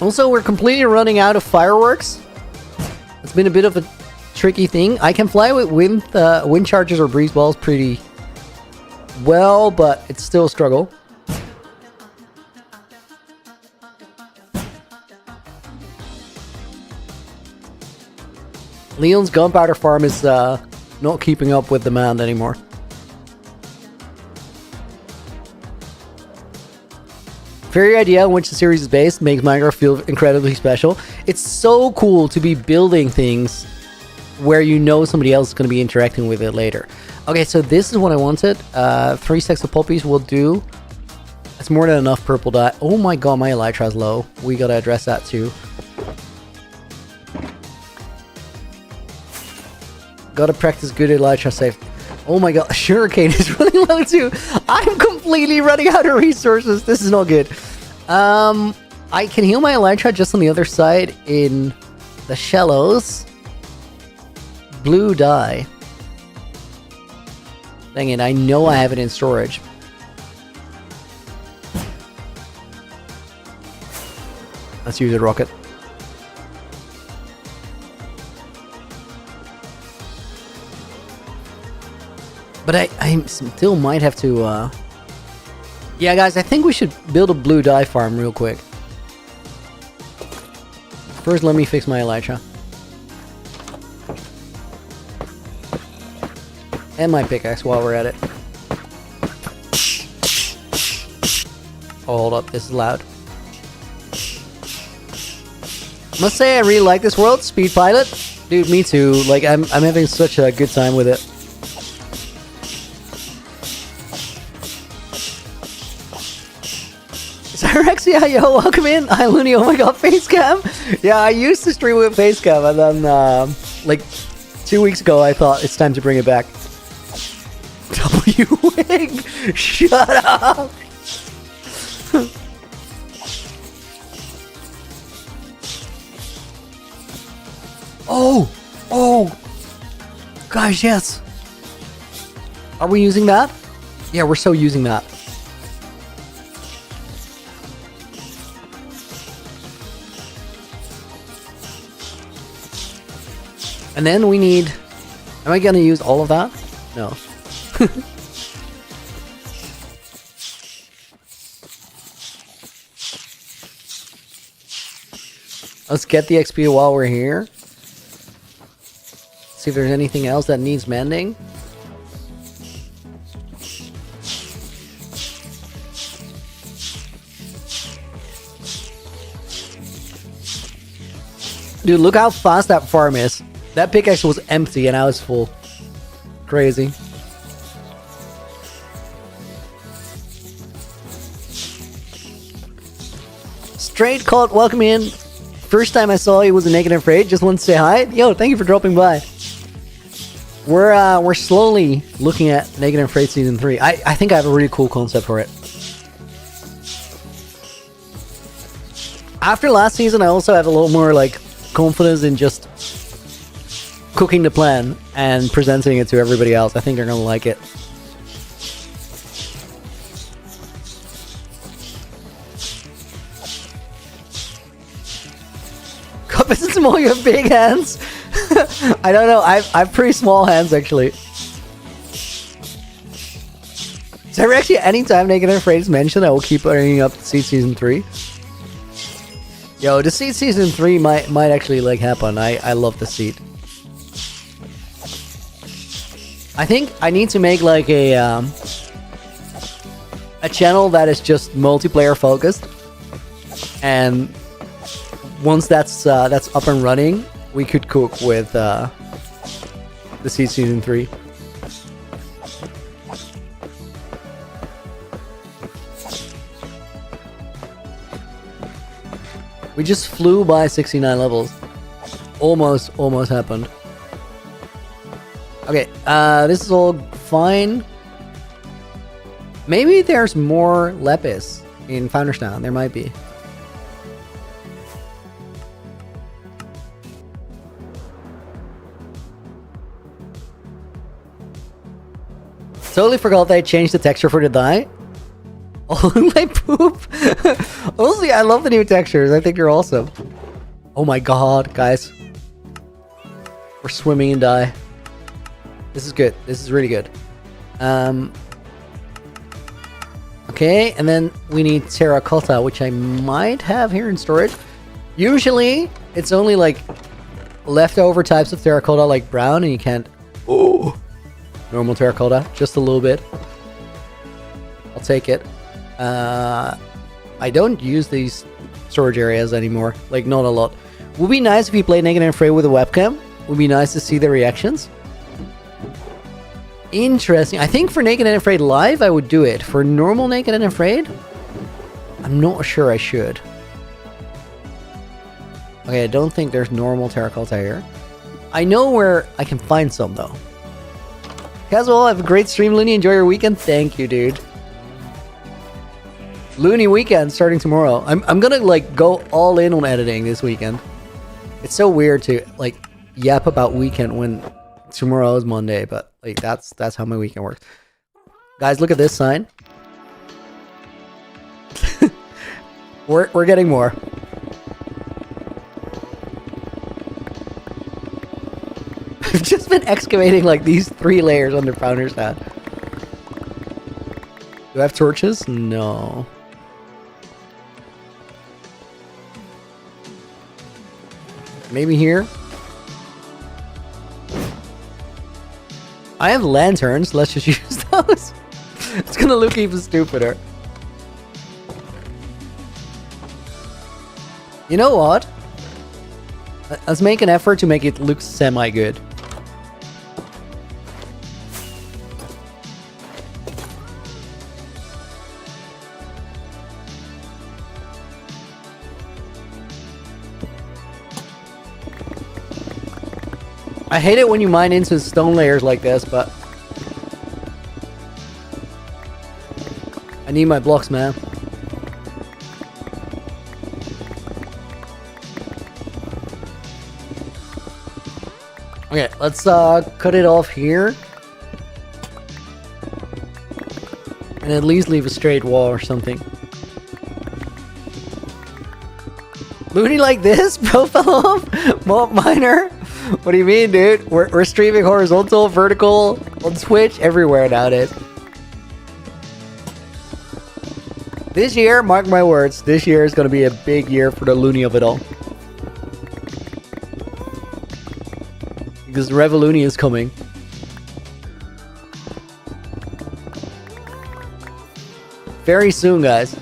Also, we're completely running out of fireworks. It's been a bit of a tricky thing. I can fly with wind charges or breeze balls pretty well, but it's still a struggle. Leon's gunpowder farm is not keeping up with demand anymore. Very idea on which the series is based makes Minecraft feel incredibly special. It's so cool to be building things where you know somebody else is going to be interacting with it later. Okay, so this is what I wanted. 3 stacks of poppies will do. That's more than enough purple dye. Oh my god, my elytra is low. We gotta address that too. Gotta practice good elytra safe. Oh my god, sugarcane is running low too. I'm completely running out of resources. This is not good. I can heal my elytra just on the other side in the shallows. Blue dye. Dang it, I know I have it in storage. Let's use a rocket. But I still might have to... Yeah, guys, I think we should build a blue dye farm real quick. First, let me fix my elytra. And my pickaxe while we're at it. Oh, hold up, this is loud. Must say I really like this world, Speed Pilot. Dude, me too. Like, I'm having such a good time with it. Terexia, yo, welcome in. Hi, Looney. Oh my god, Facecam. Yeah, I used to stream with Facecam, and then, like, 2 weeks ago, I thought it's time to bring it back. W-Wing! Shut up! Oh! Guys, yes! Are we using that? Yeah, we're so using that. And then we need... Am I gonna use all of that? No. Let's get the XP while we're here. See if there's anything else that needs mending. Dude, look how fast that farm is. That pickaxe was empty and now it's full. Crazy. Straight Cult, welcome in. First time I saw you was a Naked and Afraid. Just want to say hi. Yo, thank you for dropping by. We're slowly looking at Naked and Afraid Season 3. I think I have a really cool concept for it. After last season, I also have a little more like confidence in just cooking the plan and presenting it to everybody else. I think they're gonna like it. Cup isn't small, you have big hands. I don't know, I've pretty small hands actually. So actually anytime Naked and Afraid is mentioned, I will keep bringing up Seed Season 3. Yo, the Seed Season 3 might actually like happen. I love the Seed. I think I need to make like a channel that is just multiplayer focused, and once that's up and running, we could cook with the Seed Season 3. We just flew by 69 levels. Almost happened. Okay, this is all fine. Maybe there's more Lepis in Founders Town. There might be. Totally forgot they changed the texture for the dye. Oh, my poop. Honestly, I love the new textures. I think they're awesome. Oh my god, guys. We're swimming in dye. This is good. This is really good. Okay, and then we need terracotta, which I might have here in storage. Usually, it's only like leftover types of terracotta, like brown, and you can't... Oh! Normal terracotta, just a little bit. I'll take it. I don't use these storage areas anymore. Like, not a lot. Would be nice if you played Naked and Afraid with a webcam. Would be nice to see the reactions. Interesting. I think for Naked and Afraid Live, I would do it. For normal Naked and Afraid, I'm not sure I should. Okay, I don't think there's normal terracotta here. I know where I can find some, though. Casual, have a great stream, Looney. Enjoy your weekend. Thank you, dude. Looney weekend starting tomorrow. I'm gonna, like, go all in on editing this weekend. It's so weird to, like, yap about weekend when tomorrow is Monday, but like that's how my weekend works. Guys, look at this sign. we're getting more. I've just been excavating like these 3 layers under Founder's Hat. Do I have torches? No. Maybe here. I have lanterns. Let's just use those. It's gonna look even stupider. You know what? Let's make an effort to make it look semi-good. I hate it when you mine into stone layers like this, but I need my blocks, man. Okay, let's cut it off here. And at least leave a straight wall or something. Looney like this? Profile off? Mob miner? What do you mean, dude? We're streaming horizontal, vertical, on Twitch, everywhere nowadays. This year, mark my words, this year is going to be a big year for the Looney of it all. Because Revolution is coming. Very soon, guys.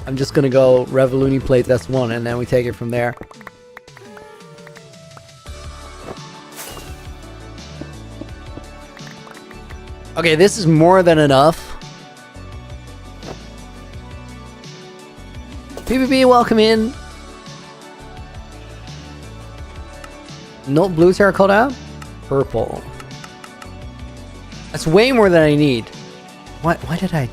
I'm just gonna go Revolution playtest 1 and then we take it from there. Okay, this is more than enough. PvP, welcome in. No blue terracotta? Purple. That's way more than I need. Why did I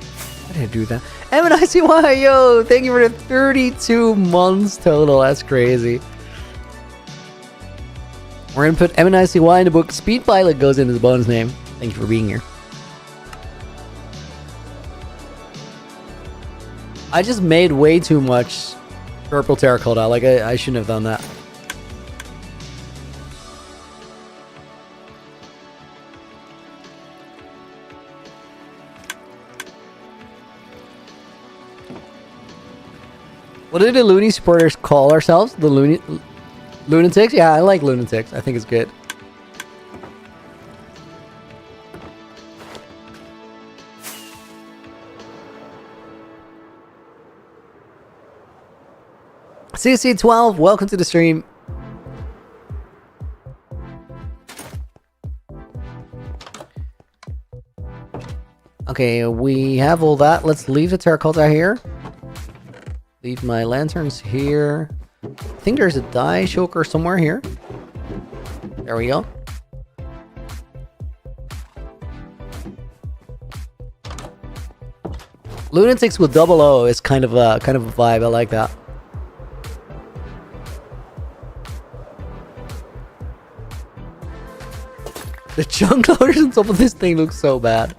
do that? MNICY, yo! Thank you for the 32 months total. That's crazy. We're gonna put MNICY in the book. Speed Pilot goes into the bonus name. Thank you for being here. I just made way too much purple terracotta. Like, I shouldn't have done that. What do the Looney supporters call ourselves? The Lunatics? Yeah, I like Lunatics. I think it's good. CC12, welcome to the stream. Okay, we have all that. Let's leave the terracotta here. Leave my lanterns here. I think there's a die choker somewhere here. There we go. Lunatics with double O is kind of a vibe. I like that. The chunk loaders on top of this thing looks so bad.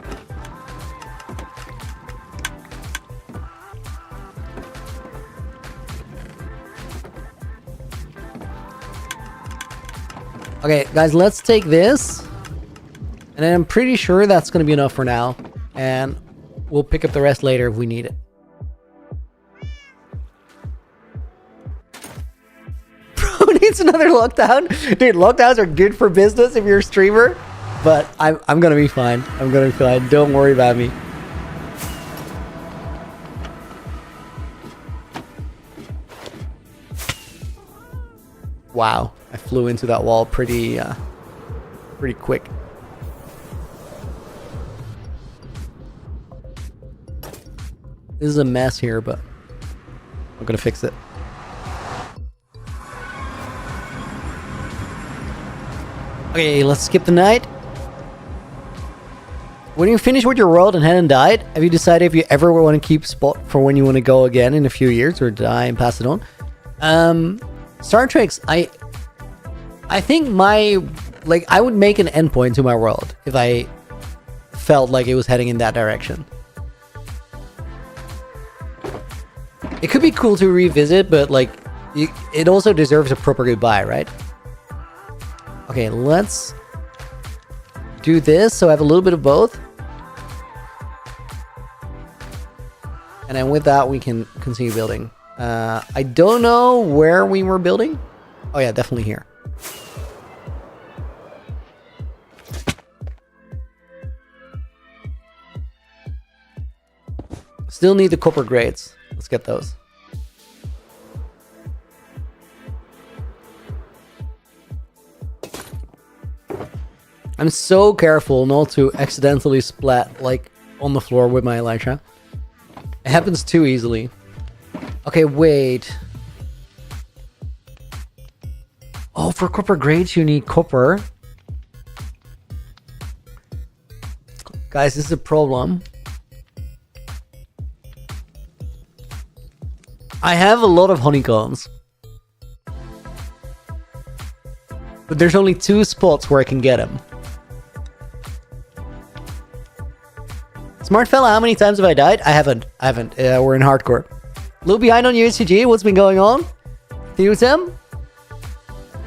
Okay, guys, let's take this. And I'm pretty sure that's going to be enough for now. And we'll pick up the rest later if we need it. Bro needs another lockdown. Dude, lockdowns are good for business if you're a streamer. But I'm going to be fine. I'm going to be fine. Don't worry about me. Wow. I flew into that wall pretty quick. This is a mess here, but I'm gonna fix it. Okay, let's skip the night. When you finish with your world and hadn't died, have you decided if you ever want to keep spot for when you want to go again in a few years or die and pass it on? Star Trek's, I think I would make an endpoint to my world if I felt like it was heading in that direction. It could be cool to revisit, but like, it also deserves a proper goodbye, right? Okay, let's do this so I have a little bit of both. And then with that, we can continue building. I don't know where we were building. Oh yeah, definitely here. Still need the copper grades. Let's get those. I'm so careful not to accidentally splat like on the floor with my elytra. It happens too easily. Okay, wait. Oh, for copper grades you need copper. Guys, this is a problem. I have a lot of honeycombs. But there's only 2 spots where I can get them. Smart fella, how many times have I died? I haven't. We're in hardcore. A little behind on UHCG. What's been going on? Theotem?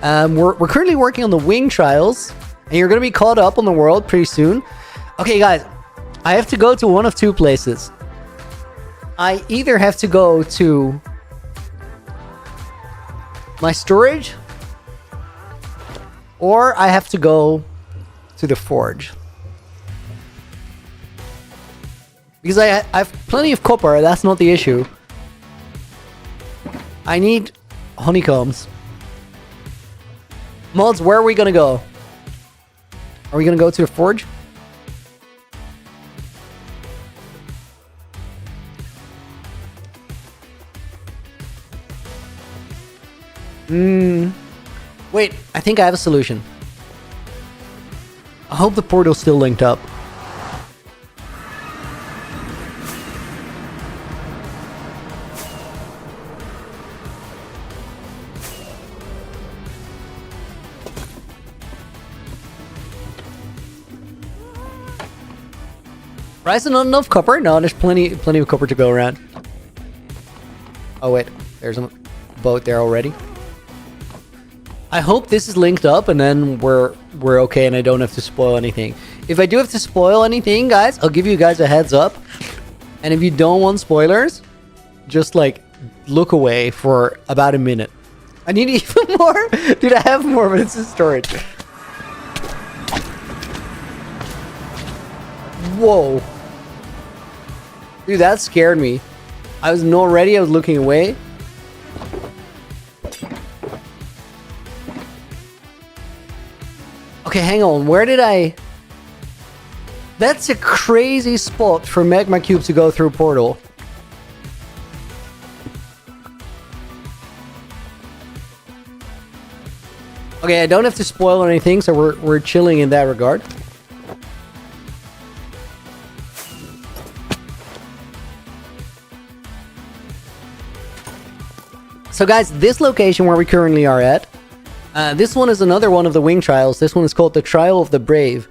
We're currently working on the wing trials. And you're going to be caught up on the world pretty soon. Okay, guys. I have to go to one of 2 places. I either have to go to my storage, or I have to go to the forge. Because I have plenty of copper, that's not the issue. I need honeycombs. Mods, where are we gonna go? Are we gonna go to the forge? Wait, I think I have a solution. I hope the portal's still linked up. Price is not enough copper? No, there's plenty of copper to go around. Oh wait, there's a boat there already. I hope this is linked up and then we're okay and I don't have to spoil anything. If I do have to spoil anything, guys, I'll give you guys a heads up. And if you don't want spoilers, just like look away for about a minute. I need even more? Dude, I have more, but it's in storage. Whoa. Dude, that scared me. I was not ready, I was looking away. Okay, hang on. Where did I... That's a crazy spot for magma cube to go through portal. Okay, I don't have to spoil anything, so we're chilling in that regard. So guys, this location where we currently are at, this one is another one of the wing trials. This one is called the Trial of the Brave.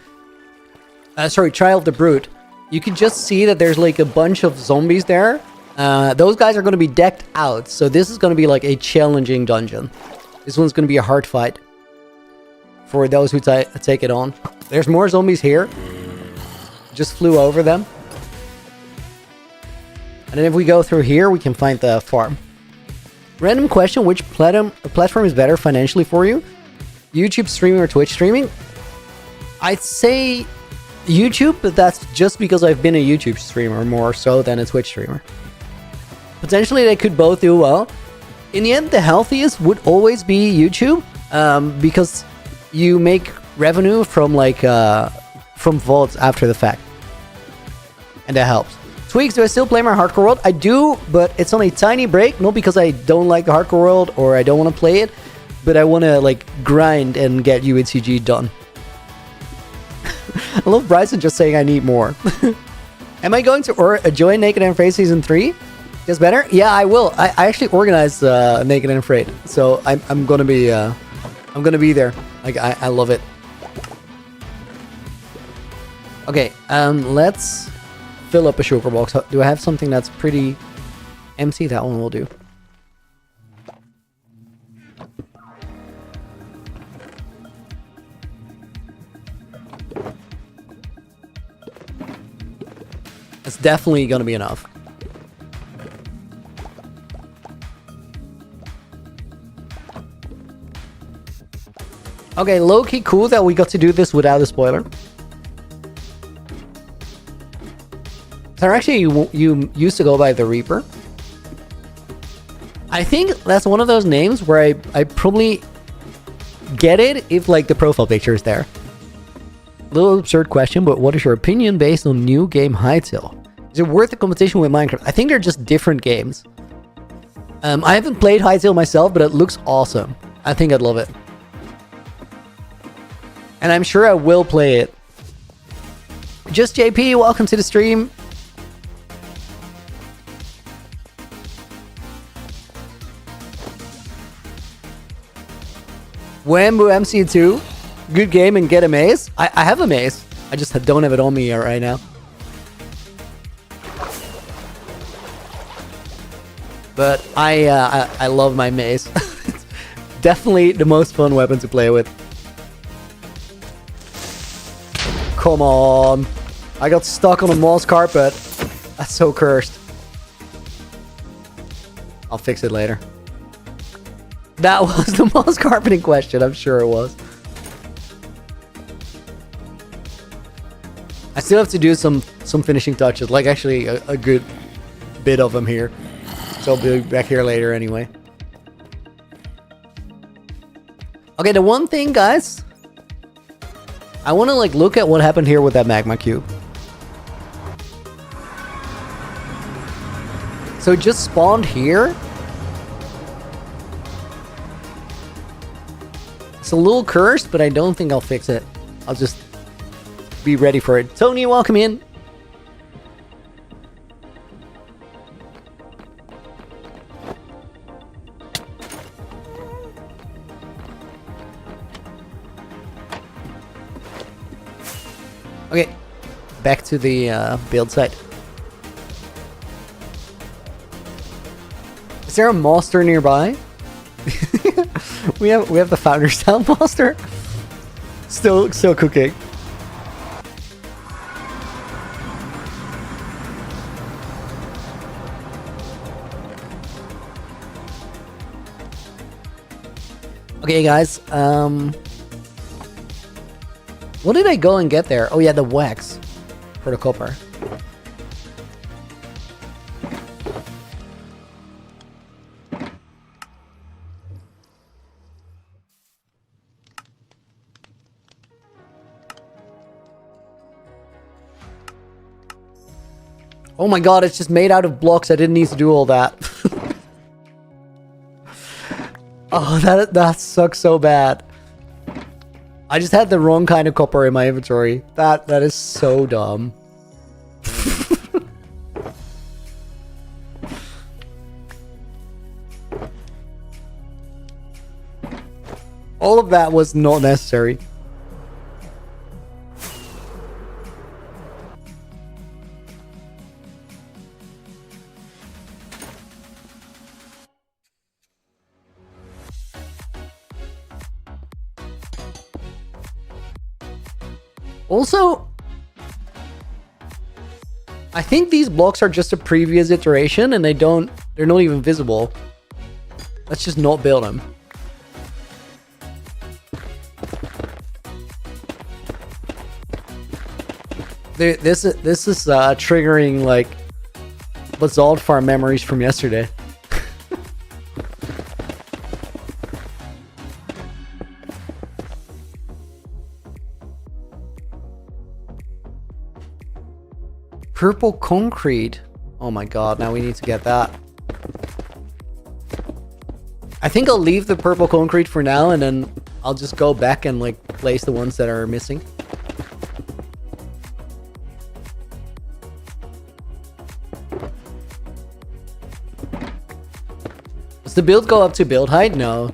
Trial of the Brute. You can just see that there's like a bunch of zombies there. Those guys are going to be decked out. So this is going to be like a challenging dungeon. This one's going to be a hard fight for those who take it on. There's more zombies here. Just flew over them. And then if we go through here, we can find the farm. Random question, which platform is better financially for you? YouTube streaming or Twitch streaming? I'd say YouTube, but that's just because I've been a YouTube streamer more so than a Twitch streamer. Potentially they could both do well. In the end, the healthiest would always be YouTube, because you make revenue from like from VODs after the fact. And that helps. Tweaks, do I still play my hardcore world? I do, but it's on a tiny break. Not because I don't like the hardcore world or I don't want to play it, but I want to like grind and get UHCG done. I love Bryson just saying I need more. Am I going to join Naked and Afraid Season 3? Is better? Yeah, I will. I actually organized Naked and Afraid, so I'm gonna be there. Like I love it. Okay, let's fill up a sugar box. Do I have something that's pretty empty? That one will do. It's definitely gonna be enough. Okay, low-key cool that we got to do this without a spoiler. So actually, you used to go by the Reaper. I think that's one of those names where I probably get it if like the profile picture is there. Little absurd question, but what is your opinion based on new game Hytale? Is it worth a competition with Minecraft? I think they're just different games. I haven't played Hytale myself, but it looks awesome. I think I'd love it. And I'm sure I will play it. Just JP, welcome to the stream. Wambu MC2, good game and get a mace. I have a mace. I just don't have it on me right now. But I love my mace. It's definitely the most fun weapon to play with. Come on. I got stuck on a moss carpet. That's so cursed. I'll fix it later. That was the moss carpeting question. I'm sure it was. I still have to do some finishing touches. Like actually a good bit of them here. So I'll be back here later anyway. Okay, the one thing, guys. I want to like look at what happened here with that magma cube. So it just spawned here. It's a little cursed, but I don't think I'll fix it. I'll just be ready for it. Tony, welcome in. Okay, back to the build site. Is there a monster nearby? we have the Founder's Town monster. Still cooking. Okay, guys. What did I go and get there? Oh yeah, the wax for the copper. Oh my god, it's just made out of blocks. I didn't need to do all that. Oh, that sucks so bad. I just had the wrong kind of copper in my inventory. That is so dumb. All of that was not necessary. Also, I think these blocks are just a previous iteration and they're not even visible. Let's just not build them. This is triggering like Basalt Farm memories from yesterday. Purple concrete. Oh my god, now we need to get that. I think I'll leave the purple concrete for now and then I'll just go back and like place the ones that are missing. Does the build go up to build height? No.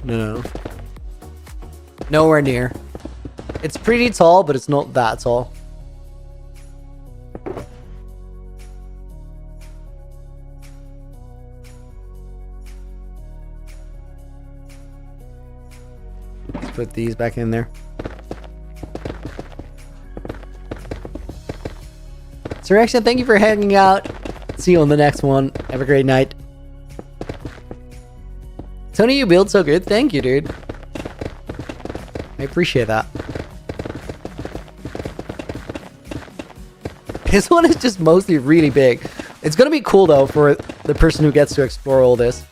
Nowhere near. It's pretty tall, but it's not that tall. Put these back in there. Surrection, thank you for hanging out. See you on the next one. Have a great night. Tony, you build so good. Thank you, dude. I appreciate that. This one is just mostly really big. It's gonna be cool though for the person who gets to explore all this.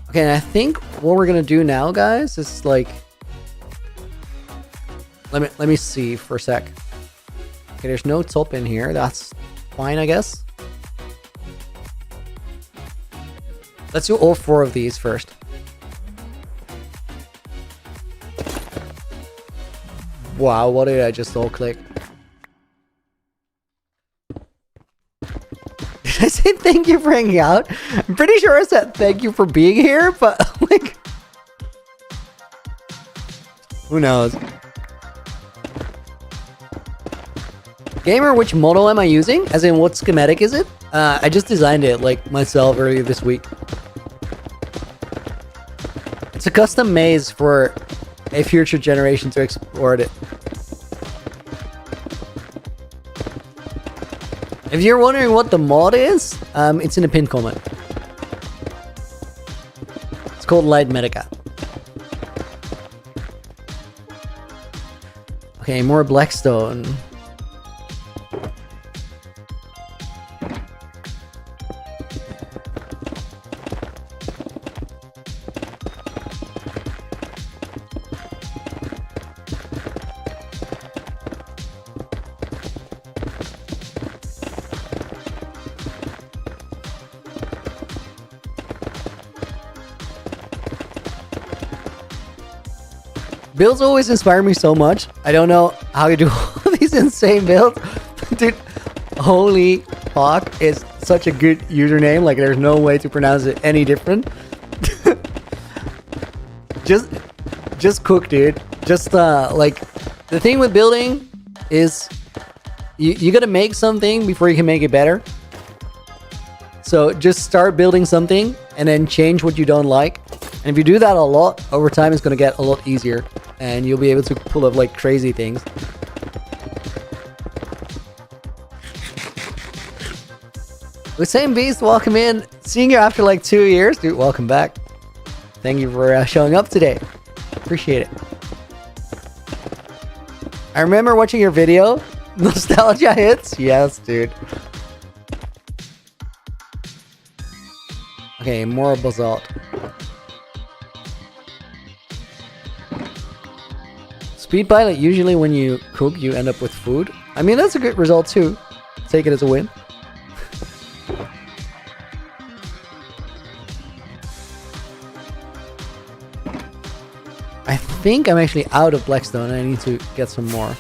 Okay, I think what we're gonna do now, guys, is like let me see for a sec. Okay, there's no top in here. That's fine, I guess. Let's do all 4 of these first. Wow, what did I just all click? Did I say thank you for hanging out? I'm pretty sure I said thank you for being here, but like... Who knows? Gamer, which model am I using? As in, what schematic is it? I just designed it, like, myself earlier this week. It's a custom maze for a future generation to explore it. If you're wondering what the mod is, it's in a pinned comment. It's called Light Medica. Okay, more Blackstone. Builds always inspire me so much. I don't know how you do all these insane builds. Dude, holy fuck is such a good username. Like, there's no way to pronounce it any different. just cook, dude. Just, like, the thing with building is you gotta make something before you can make it better. So just start building something and then change what you don't like. And if you do that a lot, over time it's going to get a lot easier. And you'll be able to pull up like crazy things. With Same Beast, welcome in. Seeing you after like 2 years. Dude, welcome back. Thank you for showing up today. Appreciate it. I remember watching your video. Nostalgia hits. Yes, dude. Okay, more basalt. Speed pilot, usually when you cook, you end up with food. I mean, that's a good result too. Take it as a win. I think I'm actually out of Blackstone. I need to get some more.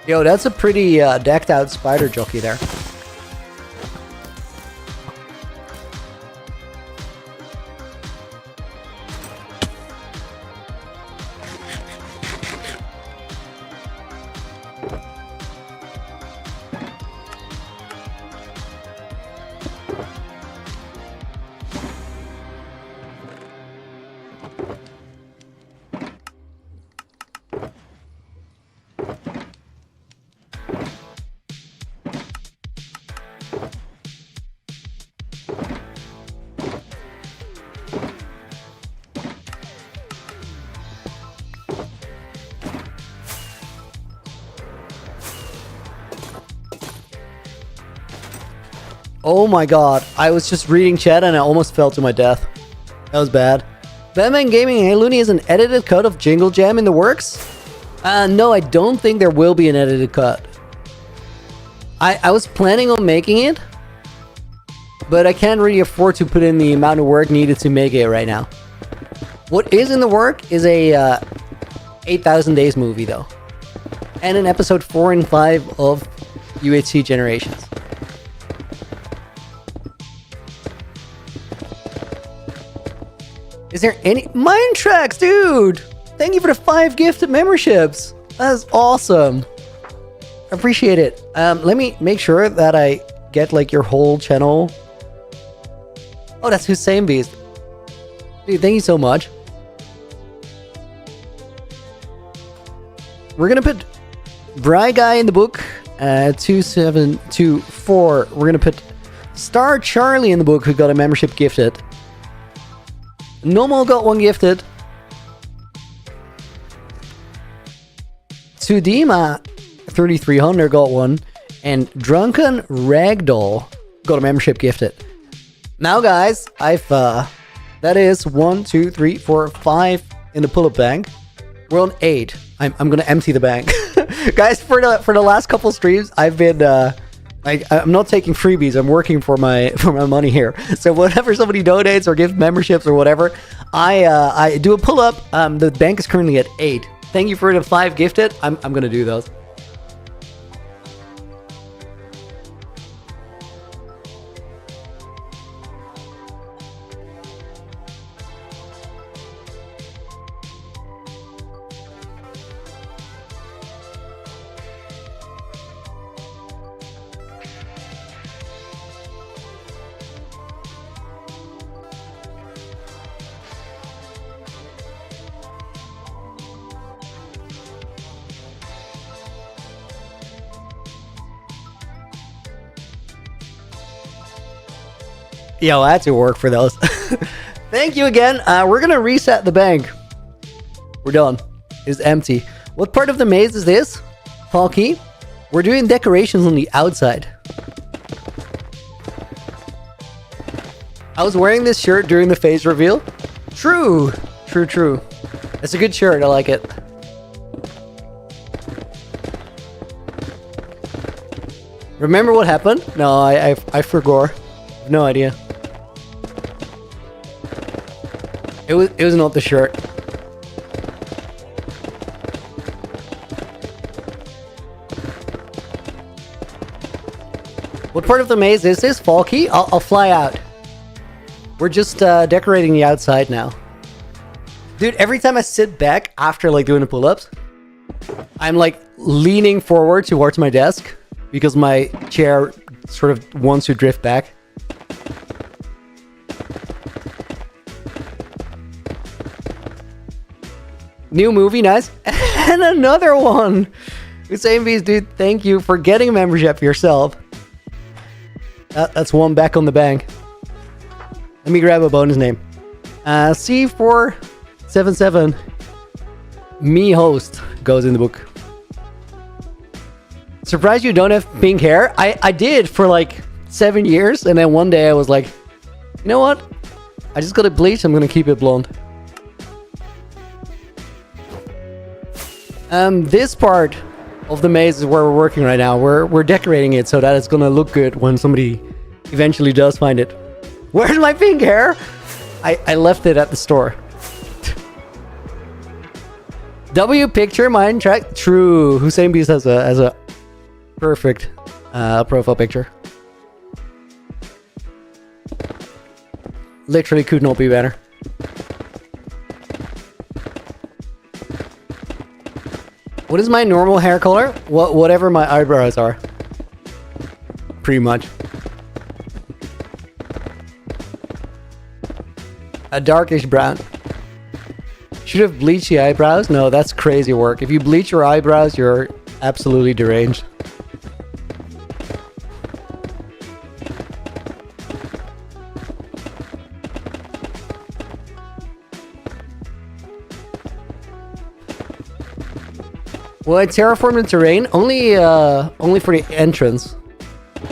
Yo, that's a pretty decked out spider jockey there. Oh my god, I was just reading chat and I almost fell to my death. That was bad. Batman Gaming, hey Looney, is an edited cut of Jingle Jam in the works? No, I don't think there will be an edited cut. I was planning on making it, but I can't really afford to put in the amount of work needed to make it right now. What is in the work is a 8,000 Days movie though. And an episode 4 and 5 of UHCG Generations. Is there any... Mind Tracks, dude! Thank you for the 5 gifted memberships. That's awesome. Appreciate it. Let me make sure that I get like your whole channel. Oh, that's Hussein Beast. Dude, thank you so much. We're gonna put Bry Guy in the book. 2724. We're gonna put Star Charlie in the book, who got a membership gifted. Normal got one gifted. Sudima 3300 got one. And Drunken Ragdoll got a membership gifted. Now guys, I've that is 1, 2, 3, 4, 5 in the pull-up bank. We're on 8. I'm gonna empty the bank. Guys, for the last couple streams, I've been I'm not taking freebies. I'm working for my money here. So whenever somebody donates or gives memberships or whatever, I do a pull up. The bank is currently at 8. Thank you for the 5 gifted. I'm gonna do those. Yo, I had to work for those. Thank you again. We're gonna reset the bank. We're done. It's empty. What part of the maze is this? Falky? We're doing decorations on the outside. I was wearing this shirt during the face reveal. True. True. It's a good shirt. I like it. Remember what happened? No, I forgot. No idea. It was not the shirt. What part of the maze is this, Falky? I'll fly out. We're just decorating the outside now. Dude, every time I sit back after like doing the pull-ups, I'm like leaning forward towards my desk because my chair sort of wants to drift back. New movie, nice. And another one. Usain Bees, dude, thank you for getting a membership yourself. That's one back on the bank. Let me grab a bonus name. C477 me host goes in the book. Surprised you don't have pink hair? I did for like 7 years, and then one day I was like, you know what? I just got it bleached, I'm gonna keep it blonde. This part of the maze is where we're working right now. We're decorating it so that it's gonna look good when somebody eventually does find it. Where's my pink hair? I left it at the store. W picture, mine track. True. Hussein Beast has a perfect profile picture. Literally could not be better. What is my normal hair color? Whatever my eyebrows are. Pretty much. A darkish brown. Should have bleached the eyebrows? No, that's crazy work. If you bleach your eyebrows, you're absolutely deranged. Well, I terraformed the terrain only for the entrance.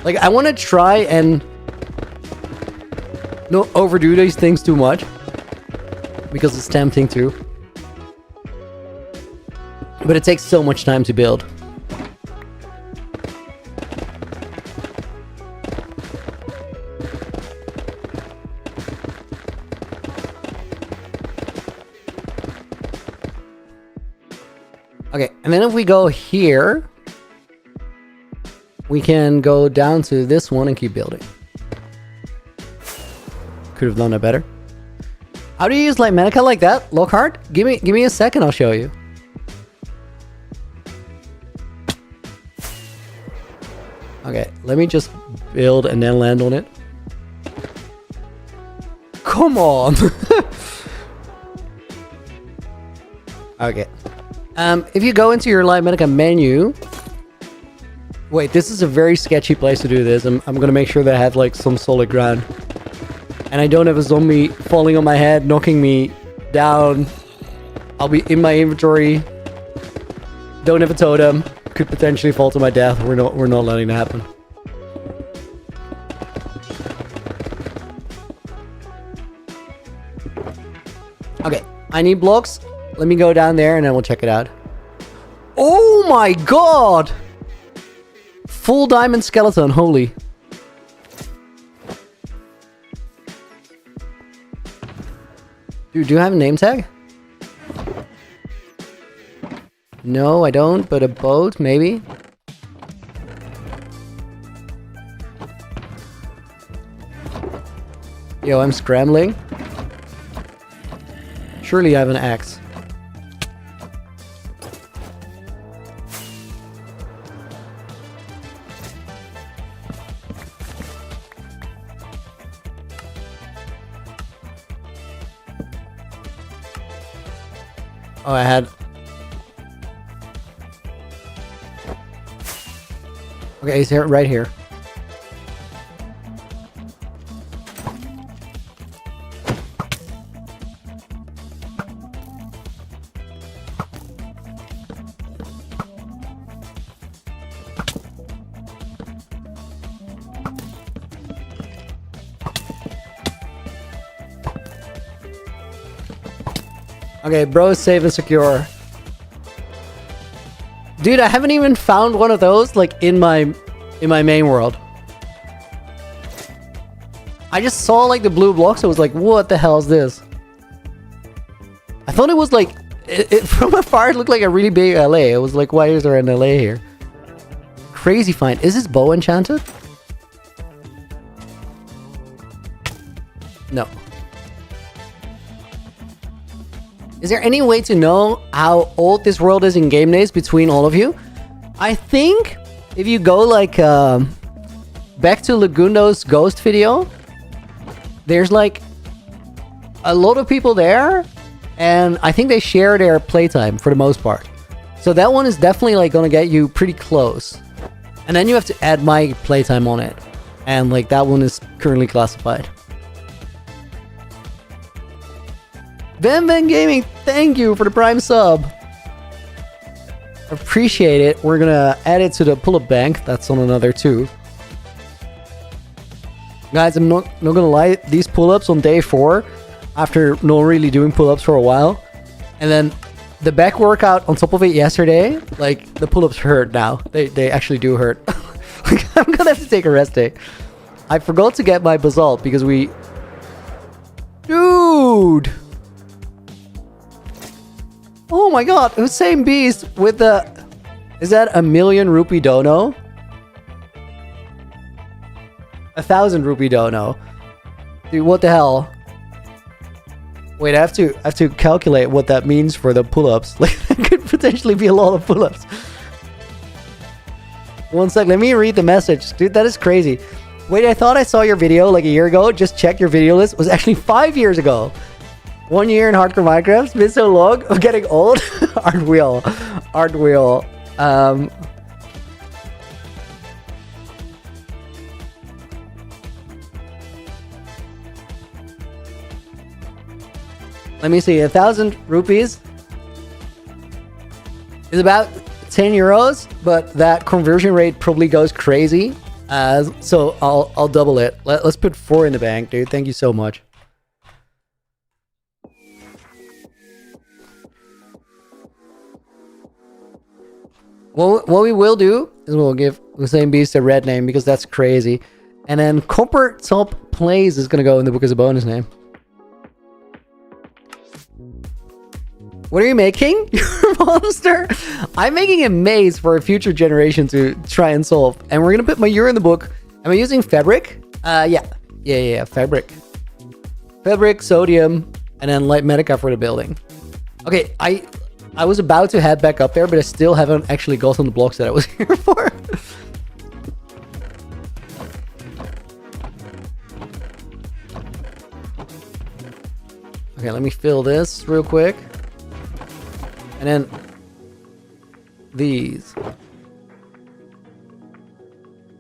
Like, I want to try and not overdo these things too much because it's tempting to. But it takes so much time to build. Okay, and then if we go here, we can go down to this one and keep building. Could have done that better. How do you use Lightmatica like that? Lockhart? Give me a second, I'll show you. Okay, let me just build and then land on it. Come on! Okay. If you go into your Lightmatica menu... Wait, this is a very sketchy place to do this. I'm gonna make sure that I have like some solid ground. And I don't have a zombie falling on my head, knocking me down. I'll be in my inventory. Don't have a totem. Could potentially fall to my death. We're not letting that happen. Okay, I need blocks. Let me go down there and then we'll check it out. Oh my god! Full diamond skeleton, holy. Dude, do you have a name tag? No, I don't, but a boat, maybe? Yo, I'm scrambling. Surely I have an axe. Oh, I had... Okay, he's here, right here. Okay, bro is safe and secure. Dude, I haven't even found one of those like in my main world. I just saw like the blue blocks. I was like, what the hell is this? I thought it was like from afar it looked like a really big LA. I was like, why is there an LA here? Crazy find. Is this bow enchanted? No. Is there any way to know how old this world is in game days between all of you? I think if you go like back to Lagundo's ghost video, there's like a lot of people there, and I think they share their playtime for the most part. So that one is definitely like gonna get you pretty close. And then you have to add my playtime on it. And like that one is currently classified. Ben Gaming, thank you for the Prime sub. Appreciate it. We're gonna add it to the pull-up bank. That's on another too. Guys, I'm not gonna lie. These pull-ups on day 4, after not really doing pull-ups for a while, and then the back workout on top of it yesterday, like the pull-ups hurt now. They actually do hurt. I'm gonna have to take a rest day. I forgot to get my basalt because we... Dude! Oh my god, Hussein Beast with the... Is that 1,000,000 rupee dono? 1,000 rupee dono. Dude, what the hell? Wait, I have to calculate what that means for the pull-ups. Like, that could potentially be a lot of pull-ups. One sec, let me read the message. Dude, that is crazy. Wait, I thought I saw your video like a year ago. Just check your video list. It was actually 5 years ago. 1 year in hardcore Minecraft. It's been so long. I'm getting old. Aren't we all? Aren't we all? Let me see. 1,000 rupees is about 10 euros, but that conversion rate probably goes crazy. So I'll double it. Let's put 4 in the bank, dude. Thank you so much. What we will do is we'll give Hussein Beast a red name because that's crazy. And then Copper Top Plays is going to go in the book as a bonus name. What are you making? You're a monster? I'm making a maze for a future generation to try and solve. And we're going to put my in the book. Am I using fabric? Yeah, fabric. Fabric, sodium, and then light medica for the building. Okay, I was about to head back up there, but I still haven't actually gotten the blocks that I was here for. Okay, let me fill this real quick. And then these.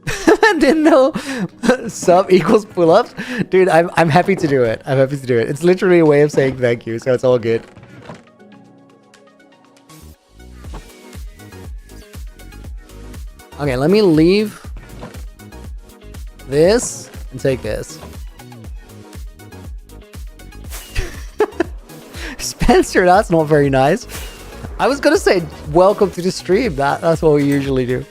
I didn't know sub equals pull-ups. Dude, I'm happy to do it. I'm happy to do it. It's literally a way of saying thank you, so it's all good. Okay, let me leave this and take this. Spencer, that's not very nice. I was gonna say welcome to the stream. That's what we usually do.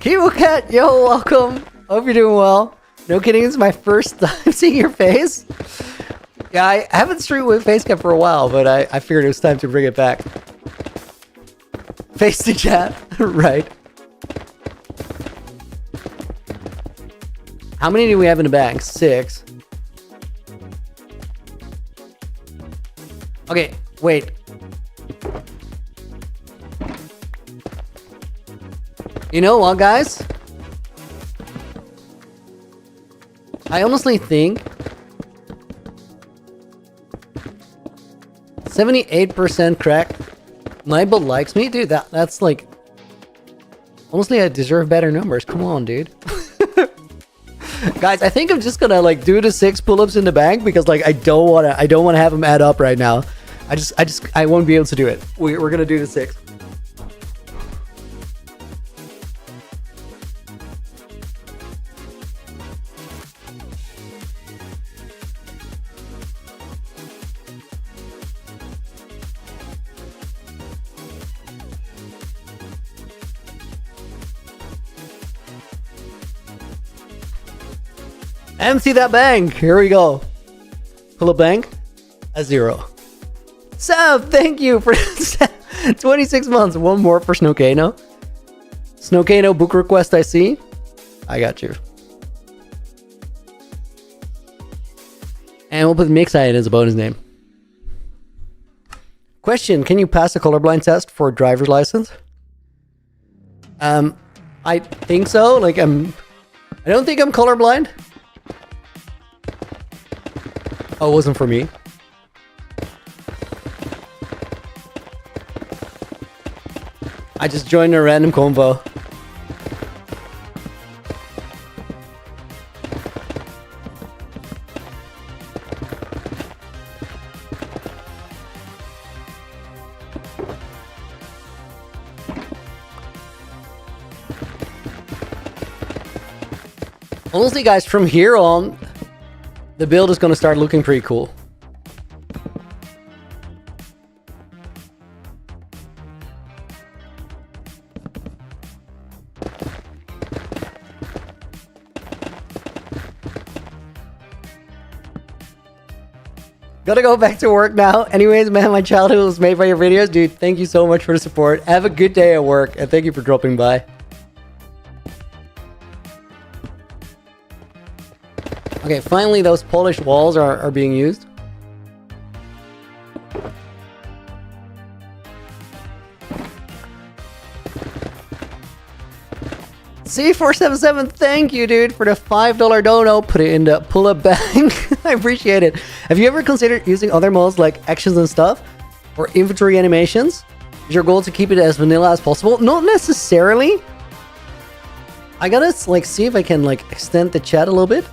Kibo Cat, yo, welcome. Hope you're doing well. No kidding, it's my first time seeing your face. Yeah, I haven't streamed with Facecam for a while, but I figured it was time to bring it back. Face to chat, right. How many do we have in the bank? 6. Okay, wait. You know what, guys? I honestly think 78% crack. Nibel likes me? Dude, that's like... Honestly, I deserve better numbers. Come on, dude. Guys, I think I'm just gonna like do the 6 pull-ups in the bank because like I don't wanna have them add up right now. I won't be able to do it. We're gonna do the 6. Empty that bank. Here we go. Pull a bank. A 0. Seb, thank you for 26 months. One more for Snowcano. Snowcano book request I see. I got you. And we'll put Mixite as a bonus name. Question, can you pass a colorblind test for a driver's license? I think so. Like I don't think I'm colorblind. Oh, it wasn't for me. I just joined a random convo. Honestly, guys, from here on, the build is going to start looking pretty cool. Gotta go back to work now. Anyways, man, my childhood was made by your videos. Dude, thank you so much for the support. Have a good day at work, and thank you for dropping by. Okay, finally those polished walls are being used. C477, thank you, dude, for the $5 dono. Put it in the pull-up bank. I appreciate it. Have you ever considered using other modes like actions and stuff? Or inventory animations? Is your goal to keep it as vanilla as possible? Not necessarily. I gotta like see if I can like extend the chat a little bit.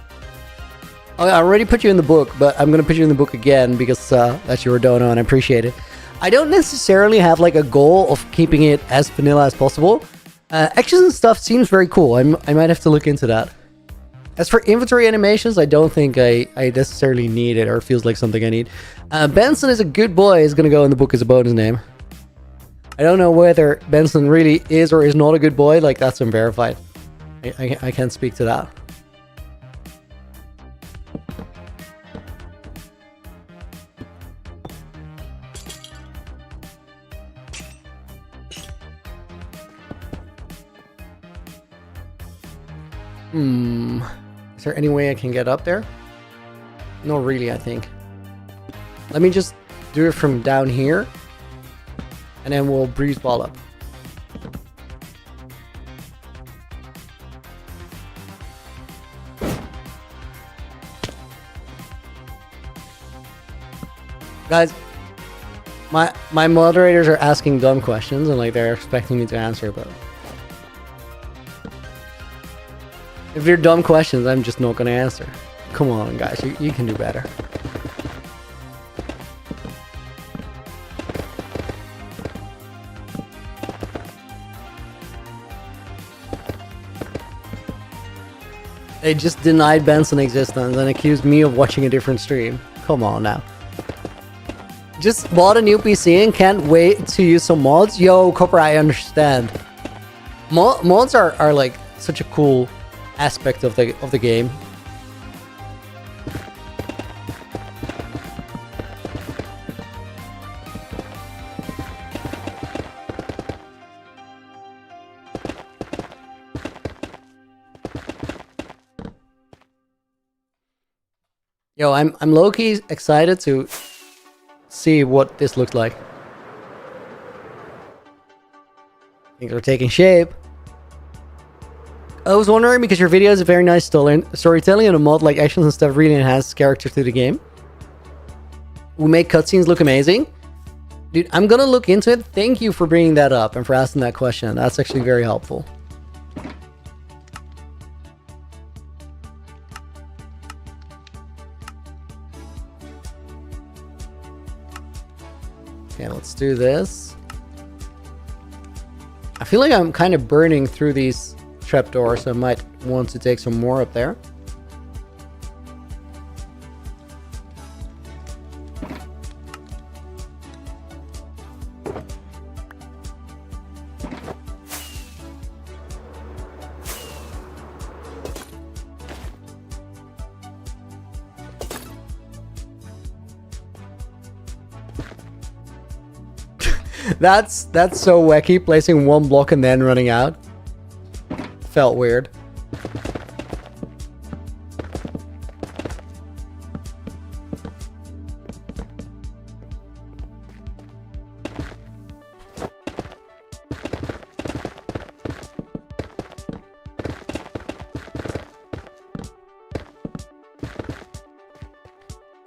Oh, I already put you in the book, but I'm gonna put you in the book again because that's your dono and I appreciate it. I don't necessarily have like a goal of keeping it as vanilla as possible. Actions and stuff seems very cool. I might have to look into that. As for inventory animations, I don't think I necessarily need it or feels like something I need. Benson is a good boy is gonna go in the book as a bonus name. I don't know whether Benson really is or is not a good boy. Like, that's unverified. I can't speak to that. Is there any way I can get up there? Not really, I think. Let me just do it from down here. And then we'll breeze ball up. Guys, my moderators are asking dumb questions and like they're expecting me to answer, but if they're dumb questions, I'm just not gonna answer. Come on, guys, you can do better. They just denied Benson existence and accused me of watching a different stream. Come on now. Just bought a new PC and can't wait to use some mods. Yo, Copper, I understand. Mods are like such a cool aspect of the game. Yo, I'm low-key excited to see what this looks like. Things are taking shape. I was wondering, because your video is a very nice storytelling, and a mod like actions and stuff really enhances character to the game. We make cutscenes look amazing. Dude, I'm gonna look into it. Thank you for bringing that up and for asking that question. That's actually very helpful. Okay, let's do this. I feel like I'm kind of burning through these trapdoors, so I might want to take some more up there. That's so wacky, placing one block and then running out. Felt weird.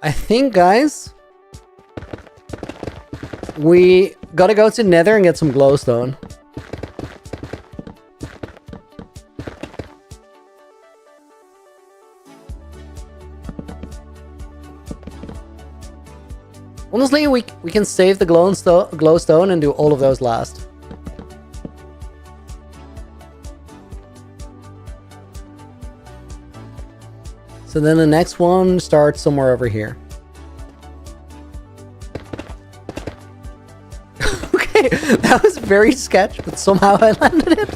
I think, guys, we gotta go to Nether and get some glowstone. Honestly, we can save the glowstone and do all of those last. So then the next one starts somewhere over here. Okay, that was very sketch, but somehow I landed it.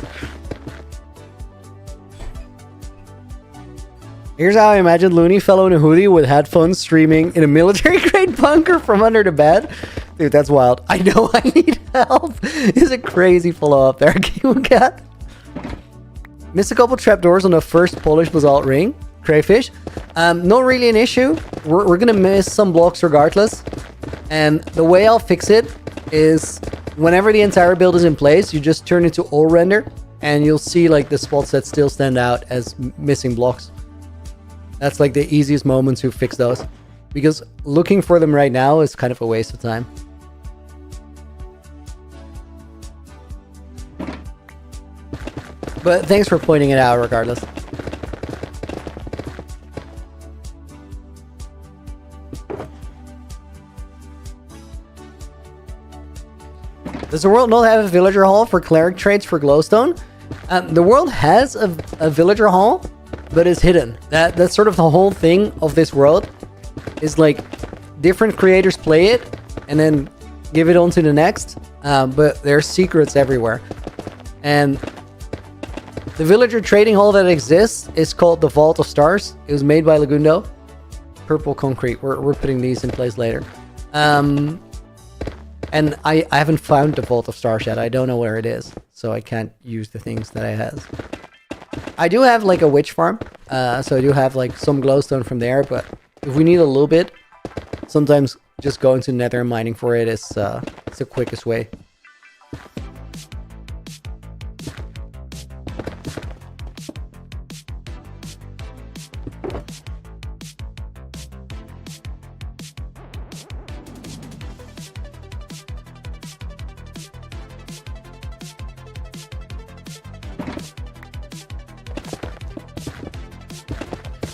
Here's how I imagine Looney fellow in a hoodie with headphones streaming in a military-grade bunker from under the bed. Dude, that's wild. I know I need help. It's a crazy follow-up there, Game Cat. Missed a couple trapdoors on the first polished basalt ring. Crayfish. Not really an issue. We're gonna miss some blocks regardless. And the way I'll fix it is whenever the entire build is in place, you just turn it to all render and you'll see like the spots that still stand out as missing blocks. That's like the easiest moment to fix those, because looking for them right now is kind of a waste of time. But thanks for pointing it out regardless. Does the world not have a villager hall for cleric traits for glowstone? The world has a villager hall, but it's hidden. That's sort of the whole thing of this world. Is like different creators play it and then give it on to the next. But there's secrets everywhere. And the villager trading hall that exists is called the Vault of Stars. It was made by Lagundo. Purple concrete. We're putting these in place later. And I haven't found the Vault of Stars yet. I don't know where it is, so I can't use the things that I have. I do have like a witch farm, so I do have like some glowstone from there, but if we need a little bit, sometimes just going to Nether and mining for it is it's the quickest way.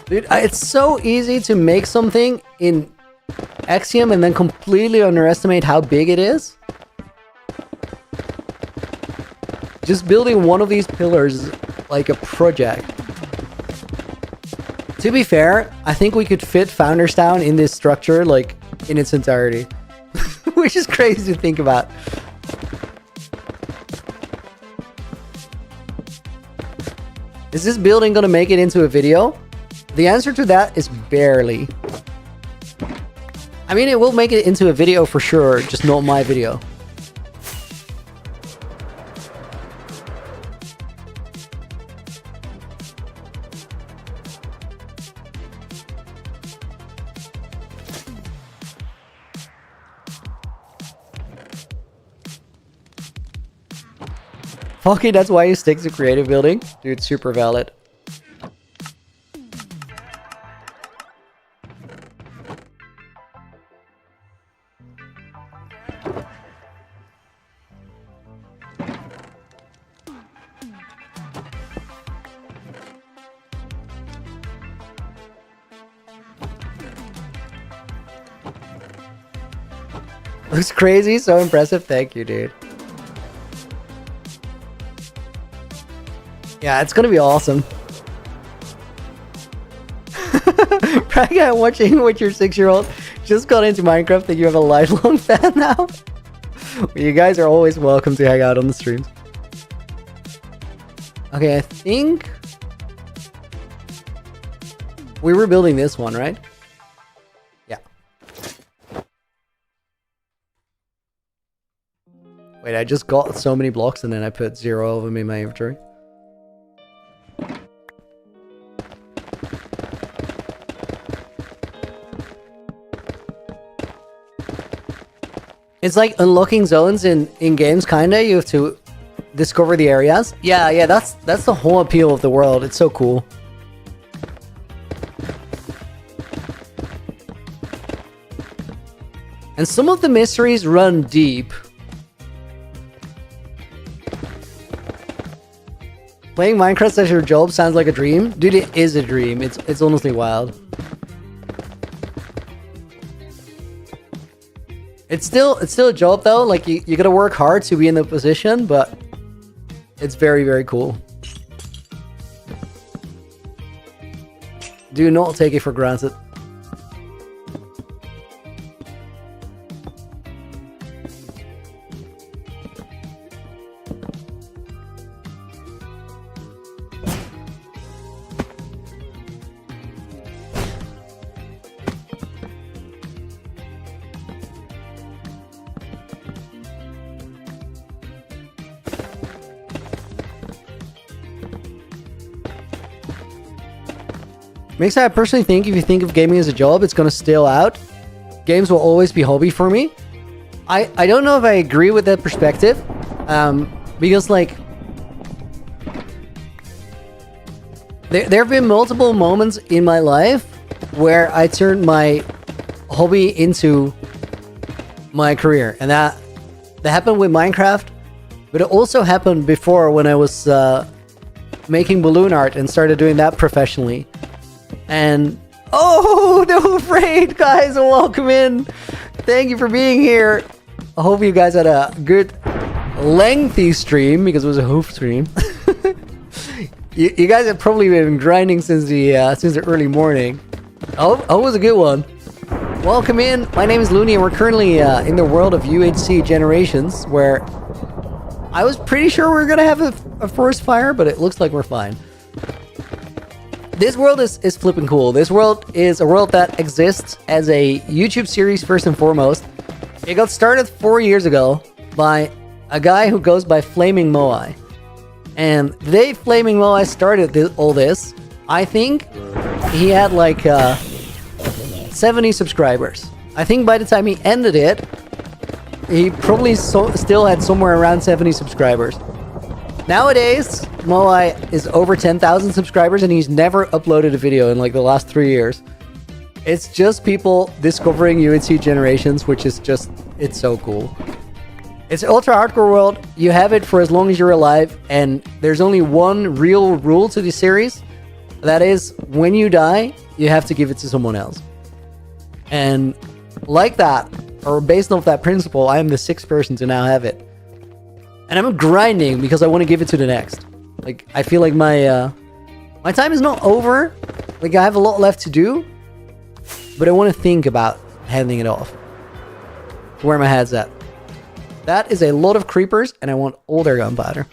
Dude, it's so easy to make something in Axiom and then completely underestimate how big it is. Just building one of these pillars is like a project. To be fair, I think we could fit Founderstown in this structure like in its entirety. Which is crazy to think about. Is this building gonna make it into a video? The answer to that is barely. I mean, it will make it into a video for sure, just not my video. Okay, that's why you stick to creative building? Dude, super valid. Looks crazy, so impressive. Thank you, dude. Yeah, it's gonna be awesome. Praga, watching with your 6-year-old just got into Minecraft that you have a lifelong fan now. Well, you guys are always welcome to hang out on the streams. Okay, I think we were building this one, right? Yeah. Wait, I just got so many blocks and then I put 0 of them in my inventory. It's like unlocking zones in games, kinda. You have to discover the areas. Yeah, that's the whole appeal of the world. It's so cool. And some of the mysteries run deep. Playing Minecraft as your job sounds like a dream. Dude, it is a dream. It's honestly wild. It's still a job though. Like you gotta work hard to be in the position, but it's very, very cool. Do not take it for granted. Makes I personally think if you think of gaming as a job, it's gonna still out. Games will always be hobby for me. I don't know if I agree with that perspective, because like there have been multiple moments in my life where I turned my hobby into my career, and that happened with Minecraft, but it also happened before when I was making balloon art and started doing that professionally. And oh, no afraid guys, welcome in. Thank you for being here. I hope you guys had a good lengthy stream because it was a hoof stream. you guys have probably been grinding since the early morning. Oh, it was a good one. Welcome in. My name is Looney and we're currently in the world of UHCG Generations, where I was pretty sure we were gonna have a forest fire, but it looks like we're fine. This world is flipping cool. This world is a world that exists as a YouTube series first and foremost. It got started 4 years ago by a guy who goes by Flaming Moai. And the day Flaming Moai started all this, I think he had like 70 subscribers. I think by the time he ended it, he probably still had somewhere around 70 subscribers. Nowadays, Moai is over 10,000 subscribers and he's never uploaded a video in like the last 3 years. It's just people discovering UHCG Generations, which is just, it's so cool. It's an ultra hardcore world. You have it for as long as you're alive, and there's only one real rule to the series. That is, when you die, you have to give it to someone else. And like that, or based off that principle, I am the 6th person to now have it. And I'm grinding because I want to give it to the next. Like, I feel like my time is not over. Like, I have a lot left to do. But I want to think about handing it off. Where my head's at. That is a lot of creepers, and I want all their gunpowder.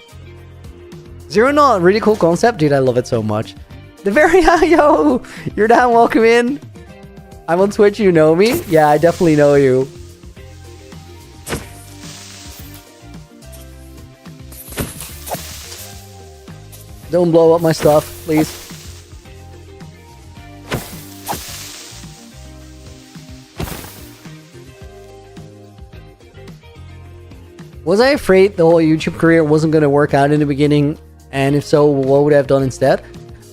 Zero Knot, really cool concept, dude. I love it so much. The very yo, you're down. Welcome in. I'm on Twitch. You know me? Yeah, I definitely know you. Don't blow up my stuff, please. Was I afraid the whole YouTube career wasn't going to work out in the beginning? And if so, what would I have done instead?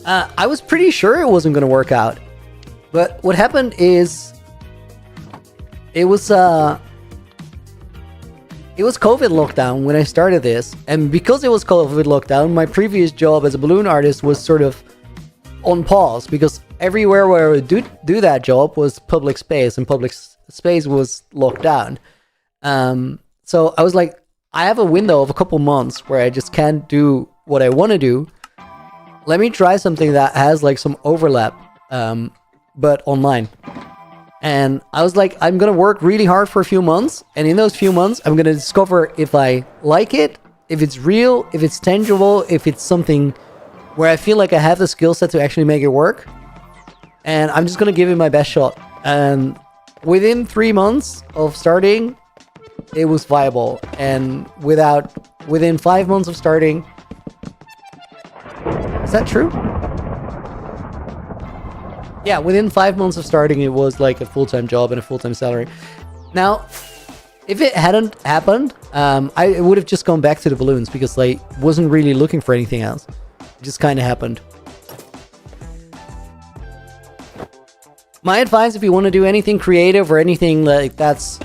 I was pretty sure it wasn't going to work out. But what happened is... It was COVID lockdown when I started this. And because it was COVID lockdown, my previous job as a balloon artist was sort of on pause. Because everywhere where I would do that job was public space. And public space was locked down. So I was like, I have a window of a couple months where I just can't do what I want to do. Let me try something that has like some overlap, but online. And I was like, I'm going to work really hard for a few months. And in those few months, I'm going to discover if I like it, if it's real, if it's tangible, if it's something where I feel like I have the skill set to actually make it work. And I'm just going to give it my best shot. And within 3 months of starting, it was viable. And within 5 months of starting... Is that true? Yeah, within 5 months of starting, it was like a full-time job and a full-time salary. Now, if it hadn't happened, I would have just gone back to the balloons because I wasn't really looking for anything else. It just kind of happened. My advice, if you want to do anything creative or anything like that's...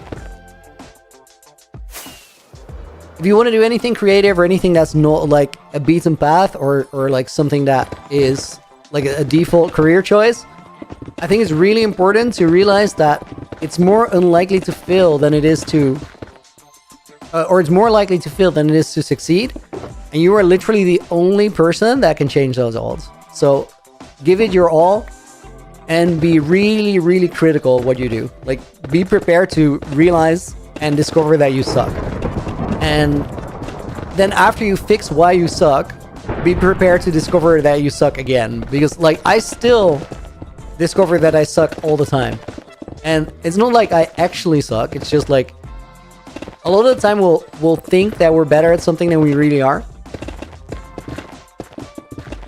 If you want to do anything creative or anything that's not like a beaten path or like something that is like a default career choice, I think it's really important to realize that it's more unlikely to fail than it is to... or it's more likely to fail than it is to succeed. And you are literally the only person that can change those odds. So give it your all and be really, really critical of what you do. Like, be prepared to realize and discover that you suck. And then after you fix why you suck, be prepared to discover that you suck again. Because, like, I still discover that I suck all the time. And it's not like I actually suck. It's just like, a lot of the time we'll think that we're better at something than we really are.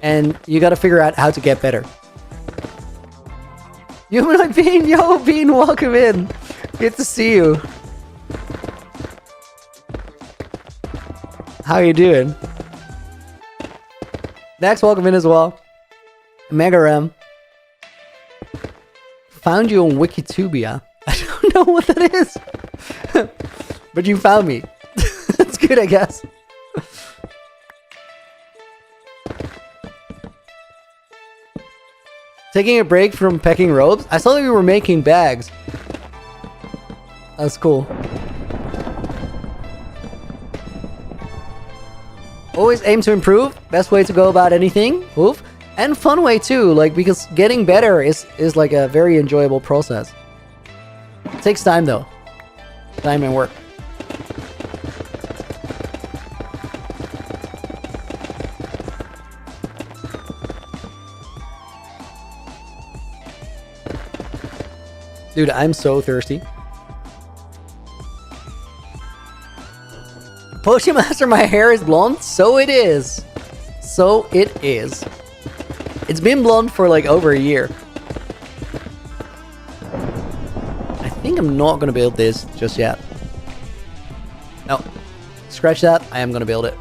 And you gotta figure out how to get better. Human Bean, yo, Bean, welcome in. Good to see you. How you doing? Next, welcome in as well. Mega Ram. Found you on Wikitubia. I don't know what that is. But you found me. That's good, I guess. Taking a break from pecking ropes? I saw that you were making bags. That's cool. Always aim to improve. Best way to go about anything. Oof. And fun way too. Like, because getting better is like a very enjoyable process. It takes time though. Time and work. Dude, I'm so thirsty. Potion Master, my hair is blonde? So it is. So it is. It's been blonde for like over a year. I think I'm not gonna build this just yet. No. Scratch that. I am gonna build it.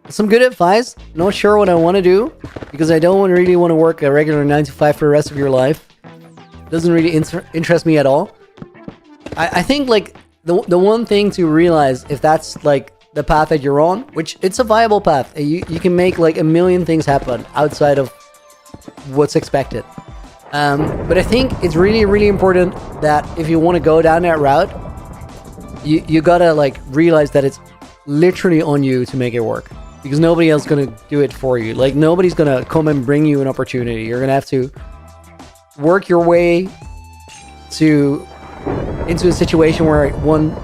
Some good advice. Not sure what I want to do because I don't really want to work a regular 9 to 5 for the rest of your life. Doesn't really interest me at all. I think like the one thing to realize, if that's like the path that you're on, which it's a viable path, you can make like a million things happen outside of what's expected. But I think it's really, really important that if you want to go down that route, you gotta like realize that it's literally on you to make it work. Because nobody else is going to do it for you. Like, nobody's going to come and bring you an opportunity. You're going to have to work your way into a situation where one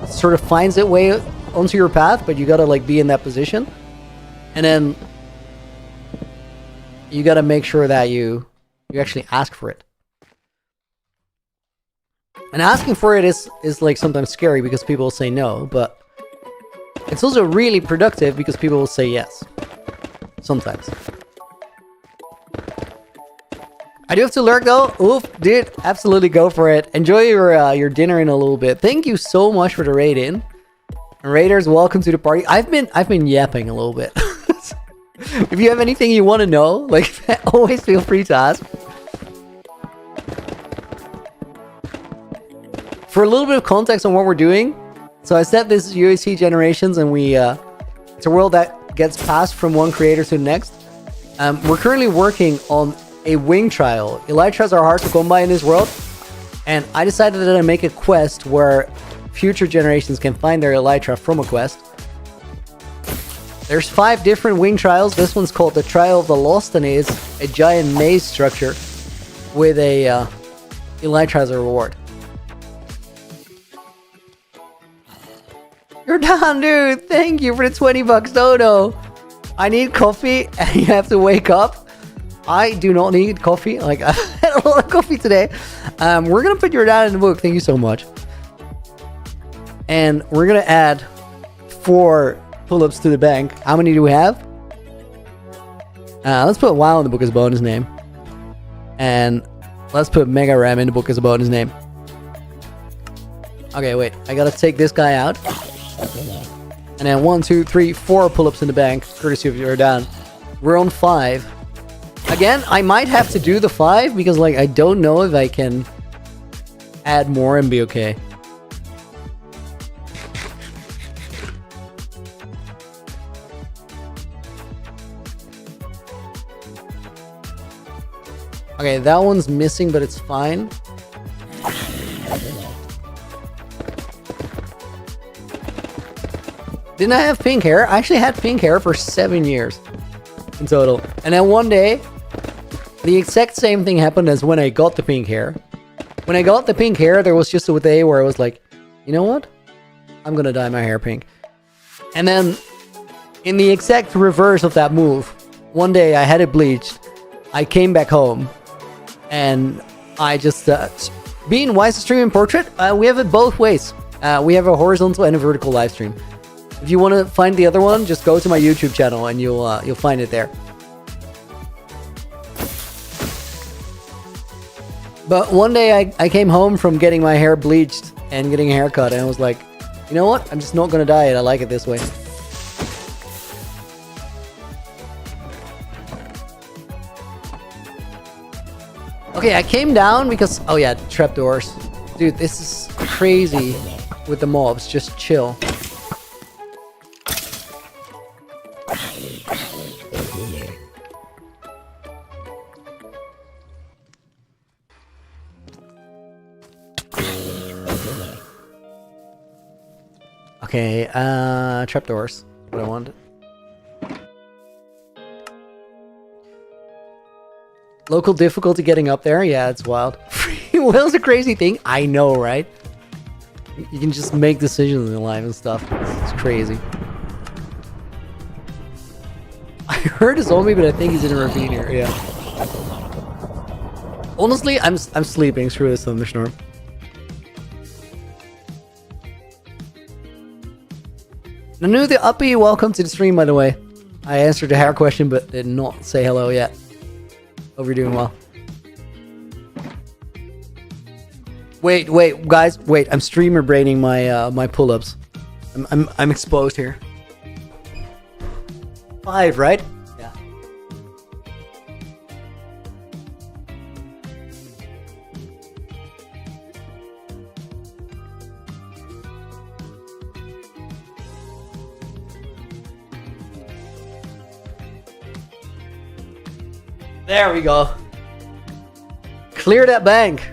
sort of finds its way onto your path, but you gotta like be in that position, and then you gotta make sure that you actually ask for it. And asking for it is like sometimes scary because people will say no, but it's also really productive because people will say yes. Sometimes. I do have to lurk though. Oof, dude, absolutely go for it. Enjoy your dinner in a little bit. Thank you so much for the raid in. And raiders, welcome to the party. I've been yapping a little bit. If you have anything you want to know, like always feel free to ask. For a little bit of context on what we're doing, so I said this is UHCG Generations, and it's a world that gets passed from one creator to the next. We're currently working on a wing trial. Elytras are hard to come by in this world, and I decided that I'd make a quest where future generations can find their Elytra from a quest. There's 5 different wing trials. This one's called the Trial of the Lost, and it is a giant maze structure with a Elytra as a reward. You're down, dude. Thank you for the 20 bucks, Dodo. I need coffee, and you have to wake up. I do not need coffee. Like, I had a lot of coffee today. We're going to put your dad in the book. Thank you so much. And we're going to add 4 pull-ups to the bank. How many do we have? Let's put WoW in the book as a bonus name. And let's put Mega Ram in the book as a bonus name. Okay, wait. I got to take this guy out. And then 1, 2, 3, 4 pull-ups in the bank, courtesy of your dad. We're on 5. Again, I might have to do the 5 because, like, I don't know if I can add more and be okay. Okay, that one's missing, but it's fine. Didn't I have pink hair? I actually had pink hair for 7 years in total. And then one day, the exact same thing happened as when I got the pink hair. When I got the pink hair, there was just a day where I was like, you know what? I'm gonna dye my hair pink. And then, in the exact reverse of that move, one day I had it bleached. I came back home, and I just, being wise to stream in portrait, we have it both ways. We have a horizontal and a vertical live stream. If you want to find the other one, just go to my YouTube channel and you'll find it there. But one day I came home from getting my hair bleached and getting a haircut, and I was like, you know what? I'm just not gonna dye it. I like it this way. Okay, I came down because, oh yeah, trapdoors. Dude, this is crazy with the mobs. Just chill. Okay, trapdoors. What I wanted. Local difficulty getting up there? Yeah, it's wild. Free will's a crazy thing. I know, right? You can just make decisions in life and stuff. It's crazy. I heard a zombie, but I think he's in a ravine here. Yeah. Honestly, I'm sleeping. Screw this thunderstorm. Nanu the Uppy, welcome to the stream, by the way. I answered the hair question, but did not say hello yet. Hope you're doing well. Wait, guys, wait. I'm streamer braining my my pull-ups. I'm exposed here. 5, right? Yeah. There we go. Clear that bank.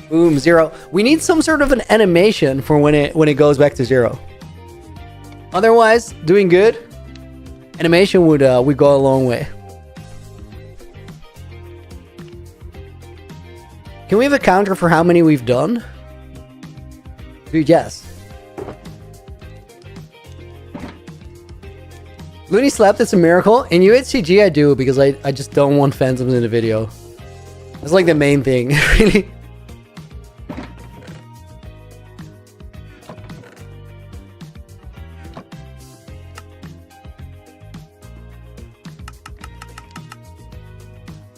Boom, 0. We need some sort of an animation for when it goes back to 0. Otherwise, doing good. Animation would go a long way. Can we have a counter for how many we've done? Dude, yes. Looney slept, it's a miracle. In UHCG I do, because I just don't want phantoms in the video. That's like the main thing, really.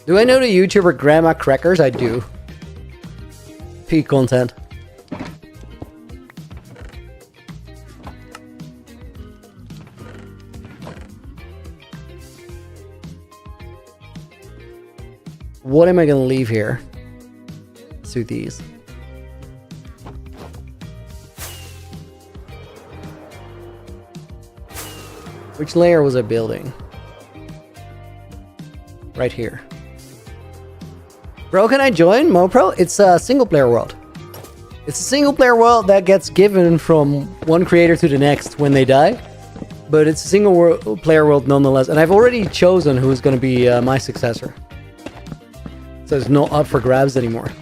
Do I know the YouTuber Grandma Crackers? I do. Peak content. What am I gonna leave here? Let's do these. Which layer was I building? Right here. Bro, can I join MoPro? It's a single player world. It's a single player world that gets given from one creator to the next when they die. But it's a single player world nonetheless. And I've already chosen who's going to be my successor. So it's not up for grabs anymore.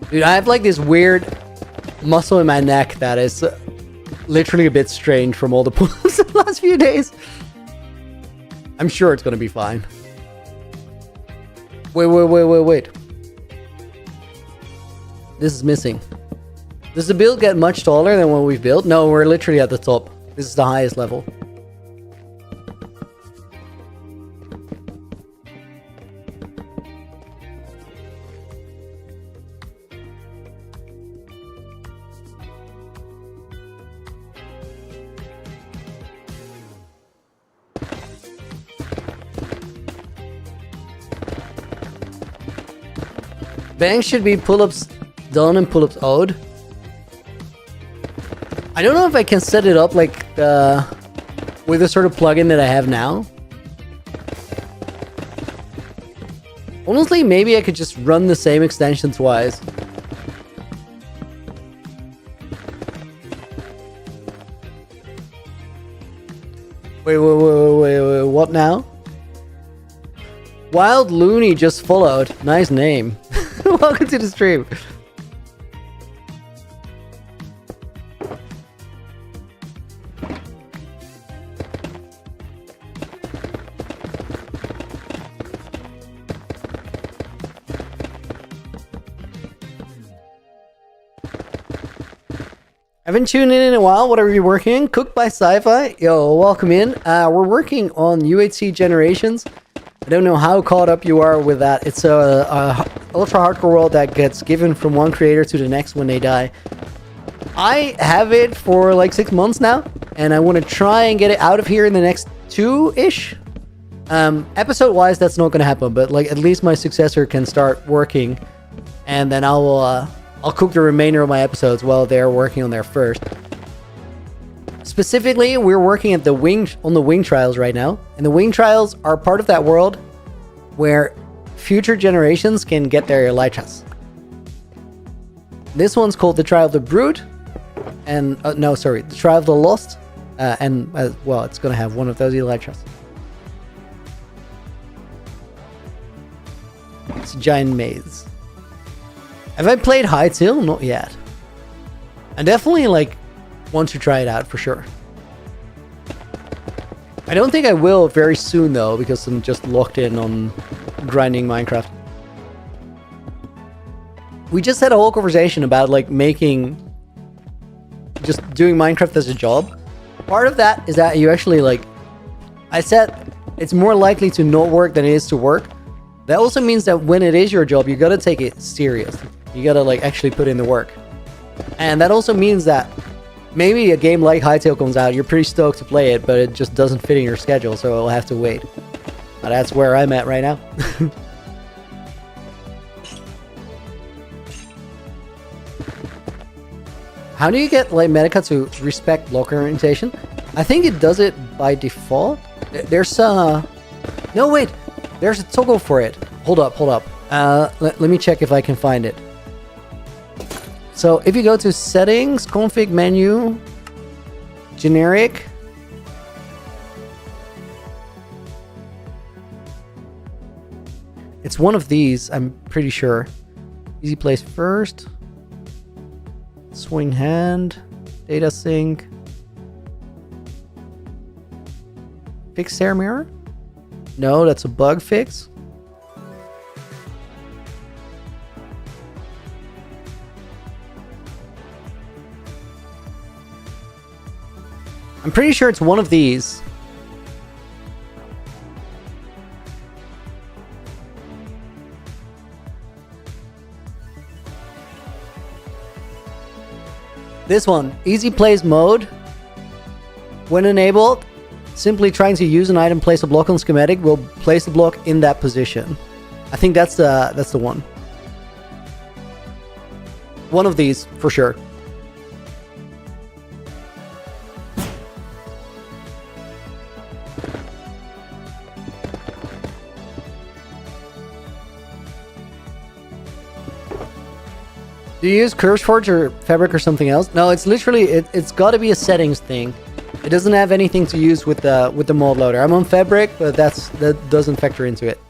Dude, I have like this weird muscle in my neck that is literally a bit strained from all the pull-ups the last few days. I'm sure it's gonna be fine. Wait. This is missing. Does the build get much taller than what we've built? No, we're literally at the top. This is the highest level. Banks should be pull-ups done and pull-ups owed. I don't know if I can set it up like with the sort of plugin that I have now. Honestly, maybe I could just run the same extension twice. Wait, what now? Wild Looney just followed. Nice name. Welcome to the stream. I've been tuning in a while. What are you working in? Cooked by Sci-Fi. Yo, welcome in. We're working on UHCG Generations. I don't know how caught up you are with that. It's a ultra hardcore world that gets given from one creator to the next when they die. I have it for like 6 months now, and I want to try and get it out of here in the next 2-ish. Episode wise, that's not going to happen, but like at least my successor can start working, and then I'll cook the remainder of my episodes while they're working on their first. Specifically, we're working at the wing trials right now, and the wing trials are part of that world where future generations can get their elytras. This one's called the Trial of the Brood, and the Trial of the Lost, and well, it's gonna have one of those elytras. It's a giant maze. Have I played Hytale? Not yet. I definitely want to try it out for sure. I don't think I will very soon though, because I'm just locked in on grinding Minecraft. We just had a whole conversation about just doing Minecraft as a job. Part of that is that you actually I said it's more likely to not work than it is to work. That also means that when it is your job, you gotta take it serious. You gotta actually put in the work. And that also means that maybe a game like Hytale comes out, you're pretty stoked to play it, but it just doesn't fit in your schedule, so it'll have to wait. That's where I'm at right now. How do you get Medica to respect block orientation? I think it does it by default. There's no wait, there's a toggle for it. Hold up. Let me check if I can find it. So if you go to settings, config menu, generic, It's one of these, I'm pretty sure. Easy place first. Swing hand. Data sync. Fix stair mirror? No, that's a bug fix. I'm pretty sure it's one of these. This one, easy place mode. When enabled, simply trying to use an item, place a block on schematic will place the block in that position. I think that's the one. One of these for sure. Do you use CurveForge or Fabric or something else? No, it's literally it's got to be a settings thing. It doesn't have anything to use with the mod loader. I'm on Fabric, but that doesn't factor into it.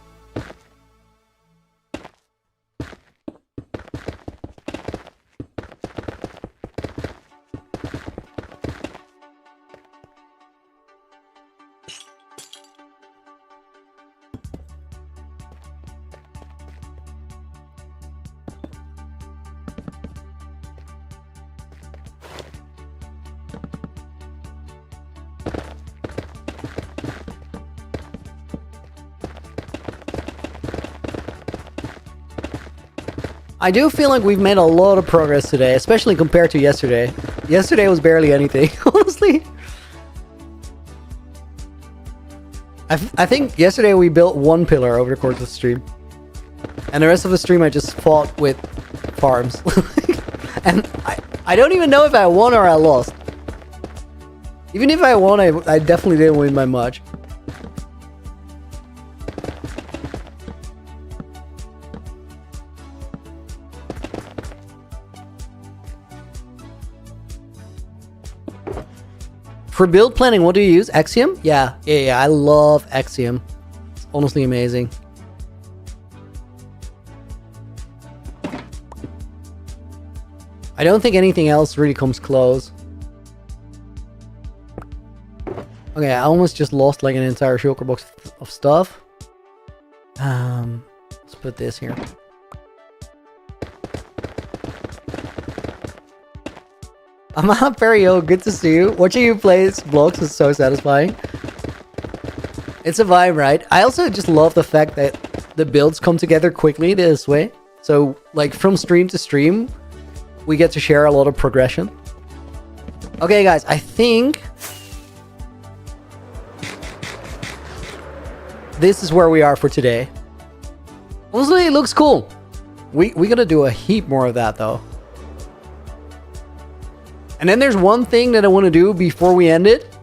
I do feel like we've made a lot of progress today, especially compared to yesterday. Yesterday was barely anything, honestly. I think yesterday we built one pillar over the course of the stream. And the rest of the stream I just fought with farms. And I don't even know if I won or I lost. Even if I won, I definitely didn't win by much. For build planning, what do you use? Axiom? Yeah. I love Axiom. It's honestly amazing. I don't think anything else really comes close. Okay, I almost just lost like an entire shulker box of stuff. Let's put this here. Amala Perio, good to see you. Watching you play blocks is so satisfying. It's a vibe, right? I also just love the fact that the builds come together quickly this way. So, like, from stream to stream, we get to share a lot of progression. Okay, guys, I think this is where we are for today. Honestly, it looks cool. We gotta do a heap more of that, though. And then there's one thing that I want to do before we end it.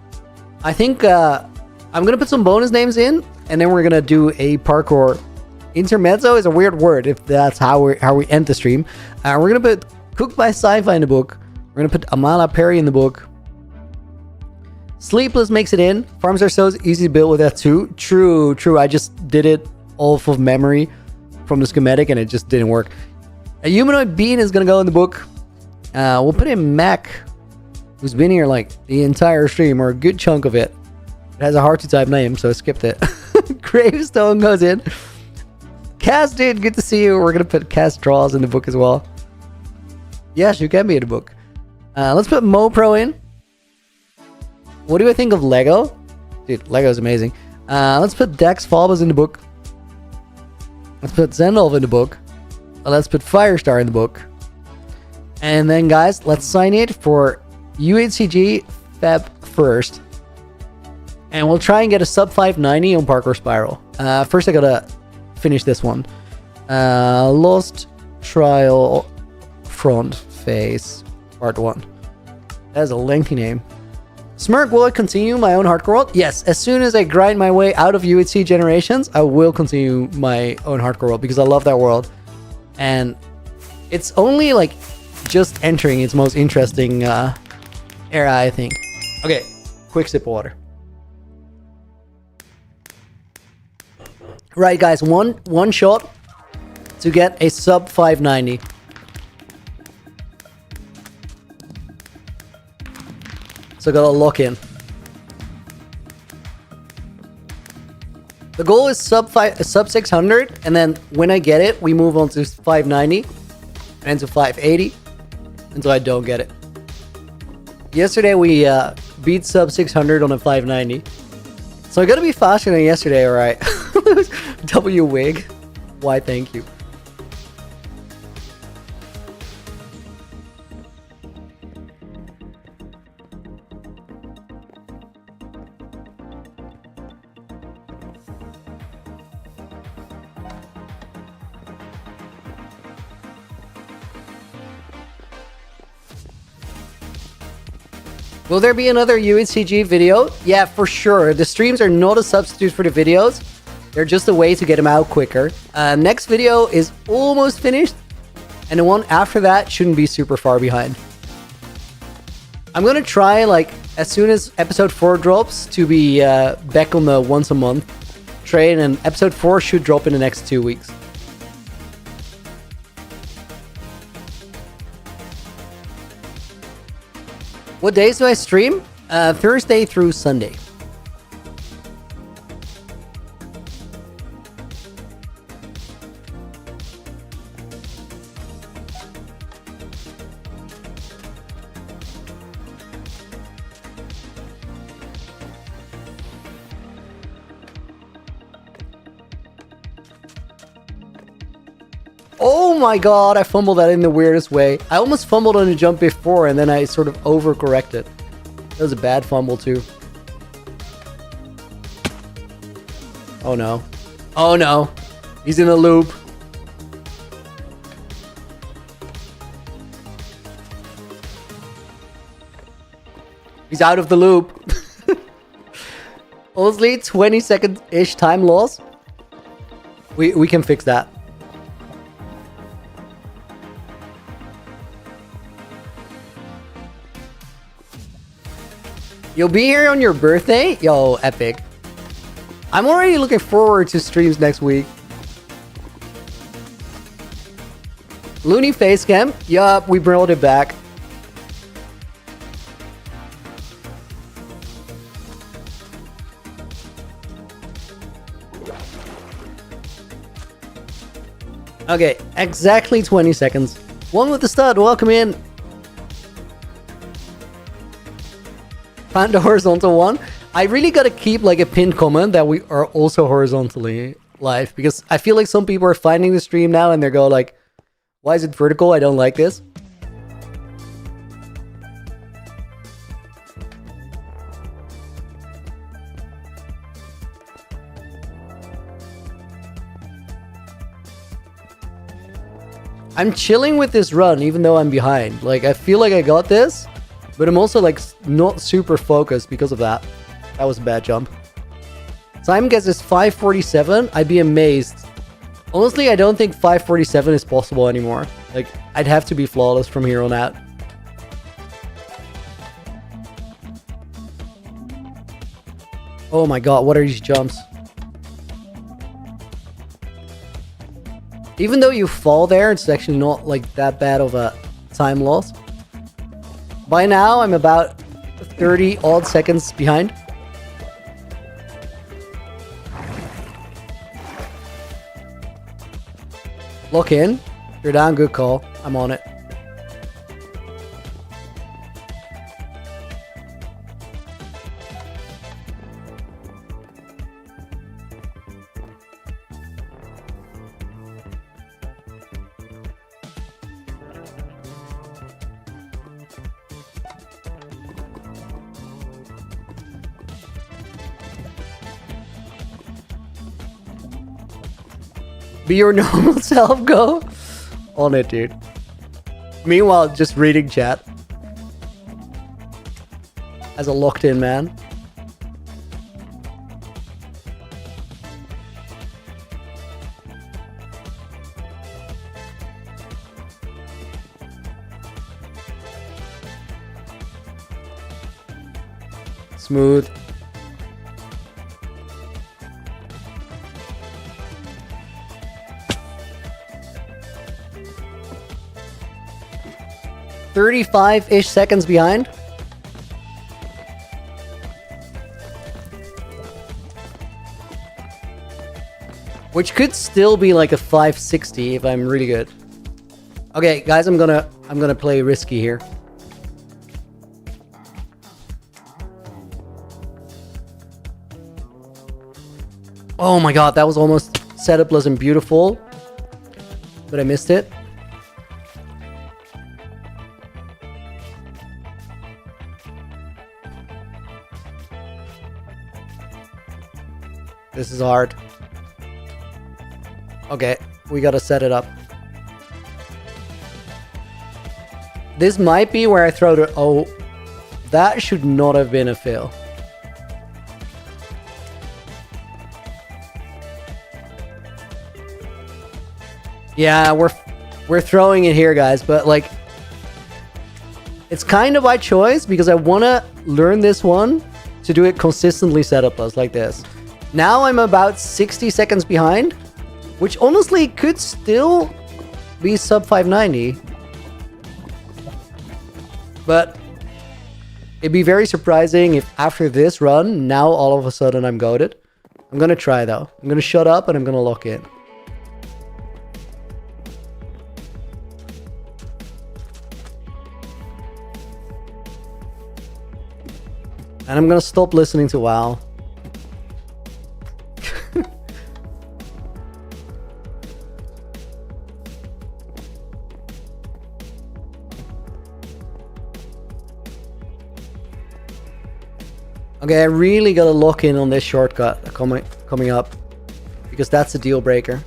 I think I'm going to put some bonus names in, and then we're going to do a parkour. Intermezzo is a weird word if that's how we end the stream. We're going to put Cooked by Sci-Fi in the book. We're going to put Amala Perry in the book. Sleepless makes it in. Farms are so easy to build with that too. True. I just did it off of memory from the schematic, and it just didn't work. A humanoid being is going to go in the book. We'll put in Mac, who's been here like the entire stream, or a good chunk of it. It has a hard to type name, so I skipped it. Gravestone goes in. Cass, dude, good to see you. We're going to put Cass Draws in the book as well. Yes, you can be in the book. Let's put MoPro in. What do I think of Lego? Dude, Lego's amazing. Let's put Dex Falbas in the book. Let's put Zendolf in the book. Let's put Firestar in the book. And then, guys, let's sign it for UHCG Feb 1st. And we'll try and get a sub 590 on Parkour Spiral. First, I gotta finish this one. Lost Trial Front Face Part 1. That is a lengthy name. Smirk, will I continue my own hardcore world? Yes, as soon as I grind my way out of UHCG Generations, I will continue my own hardcore world because I love that world. And it's only like just entering its most interesting era, I think. Okay, quick sip of water. Right, guys, one shot to get a sub 590. So gotta lock in. The goal is sub 600, and then when I get it, we move on to 590 and to 580 until I don't get it. Yesterday we beat sub 600 on a 590, so I gotta be faster than yesterday. All right. W wig. Why? Thank you. Will there be another UHCG video? Yeah, for sure. The streams are not a substitute for the videos. They're just a way to get them out quicker. Next video is almost finished, and the one after that shouldn't be super far behind. I'm gonna try, like, as soon as episode 4 drops, to be back on the once a month train, and episode 4 should drop in the next 2 weeks. What days do I stream? Thursday through Sunday. Oh my god, I fumbled that in the weirdest way. I almost fumbled on a jump before, and then I sort of overcorrected. That was a bad fumble too. Oh no. Oh no. He's in a loop. He's out of the loop. Honestly, 20-second-ish time loss. We can fix that. You'll be here on your birthday? Yo, epic. I'm already looking forward to streams next week. Looney Facecam? Yup, we brought it back. Okay, exactly 20 seconds. One with the stud, welcome in. Found the horizontal one. I really gotta keep like a pinned comment that we are also horizontally live, because I feel like some people are finding the stream now and they're go like, why is it vertical? I don't like this. I'm chilling with this run even though I'm behind. Like, I feel like I got this, but I'm also like not super focused because of that. That was a bad jump. Time guess is 5:47. I'd be amazed. Honestly, I don't think 5:47 is possible anymore. Like, I'd have to be flawless from here on out. Oh my god, what are these jumps? Even though you fall there, it's actually not like that bad of a time loss. By now, I'm about 30 odd seconds behind. Lock in. You're down, good call. I'm on it. Be your normal self, go. On it, dude. Meanwhile, just reading chat. As a locked in man. Smooth. 35-ish seconds behind. Which could still be like a 560 if I'm really good. Okay, guys, I'm gonna play risky here. Oh my god, that was almost setupless and beautiful. But I missed it. This is hard. Okay, we gotta set it up. This might be where I throw the... Oh, that should not have been a fail. Yeah, we're throwing it here, guys, but like... It's kind of by choice because I want to learn this one to do it consistently setupless like this. Now I'm about 60 seconds behind, which honestly could still be sub 590. But it'd be very surprising if after this run, now all of a sudden I'm goated. I'm gonna try though. I'm gonna shut up and I'm gonna lock in. And I'm gonna stop listening to WoW. Okay, I really gotta lock in on this shortcut coming up, because that's a deal breaker.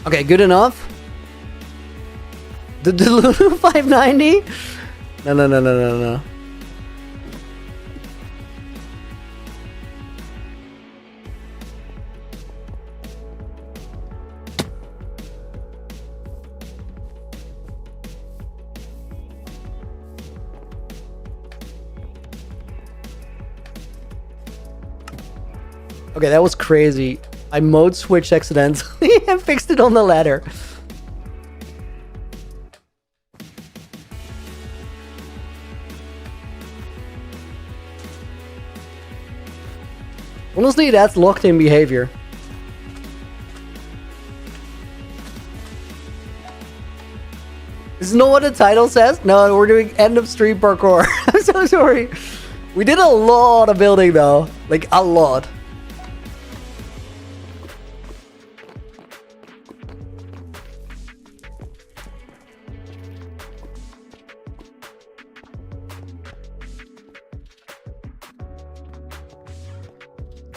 Okay, good enough. The Lulu 590? No. Okay, that was crazy. I mode switched accidentally and fixed it on the ladder. Honestly, that's locked in behavior. This is not what the title says. No, we're doing end of stream parkour. I'm so sorry. We did a lot of building though. Like a lot.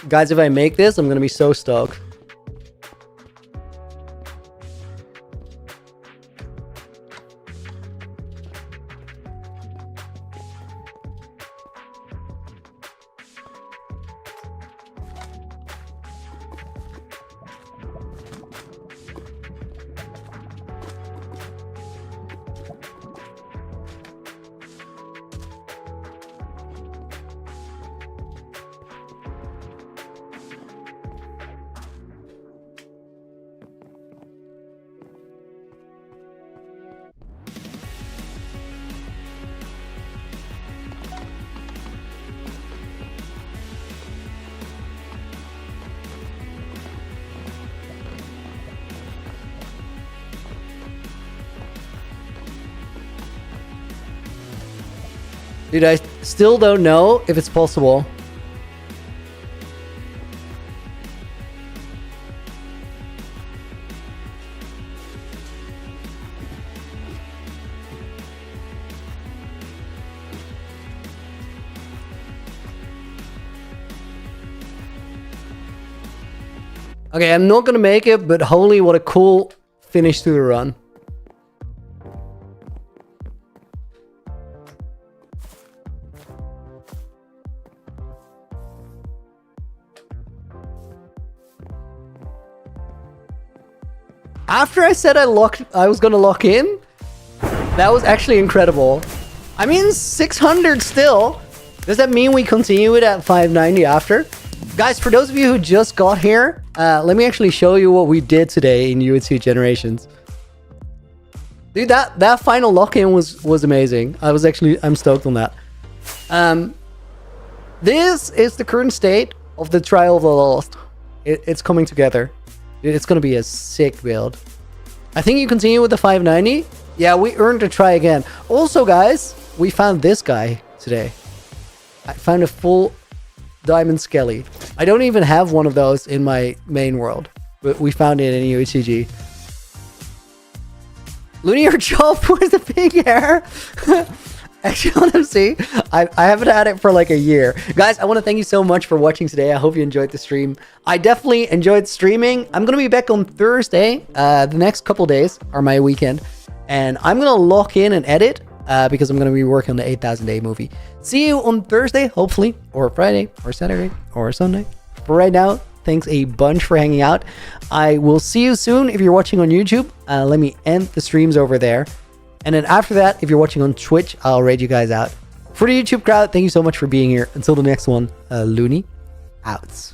Guys, if I make this, I'm gonna be so stoked. Dude, I still don't know if it's possible. Okay, I'm not gonna make it, but holy, what a cool finish to the run. After I said I was gonna lock in, That was actually incredible. I mean, 600 still. Does that mean we continue it at 590 after? Guys, for those of you who just got here, let me actually show you what we did today in UHCG Generations. Dude, that final lock-in was amazing. I'm stoked on that. This is the current state of the Trial of the Lost. It's coming together. It's gonna be a sick build. I think you continue with the 590. Yeah, we earned a try again. Also, guys, we found this guy today. I found a full diamond skelly. I don't even have one of those in my main world, but we found it in UHCG. Looney or Chop with the big hair. Actually, honestly, I haven't had it for like a year. Guys, I want to thank you so much for watching today. I hope you enjoyed the stream. I definitely enjoyed streaming. I'm going to be back on Thursday. The next couple days are my weekend. And I'm going to lock in and edit because I'm going to be working on the 8,000 day movie. See you on Thursday, hopefully, or Friday, or Saturday, or Sunday. For right now, thanks a bunch for hanging out. I will see you soon if you're watching on YouTube. Let me end the streams over there. And then after that, if you're watching on Twitch, I'll raid you guys out. For the YouTube crowd, thank you so much for being here. Until the next one, Looney out.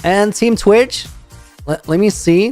And Team Twitch, let me see.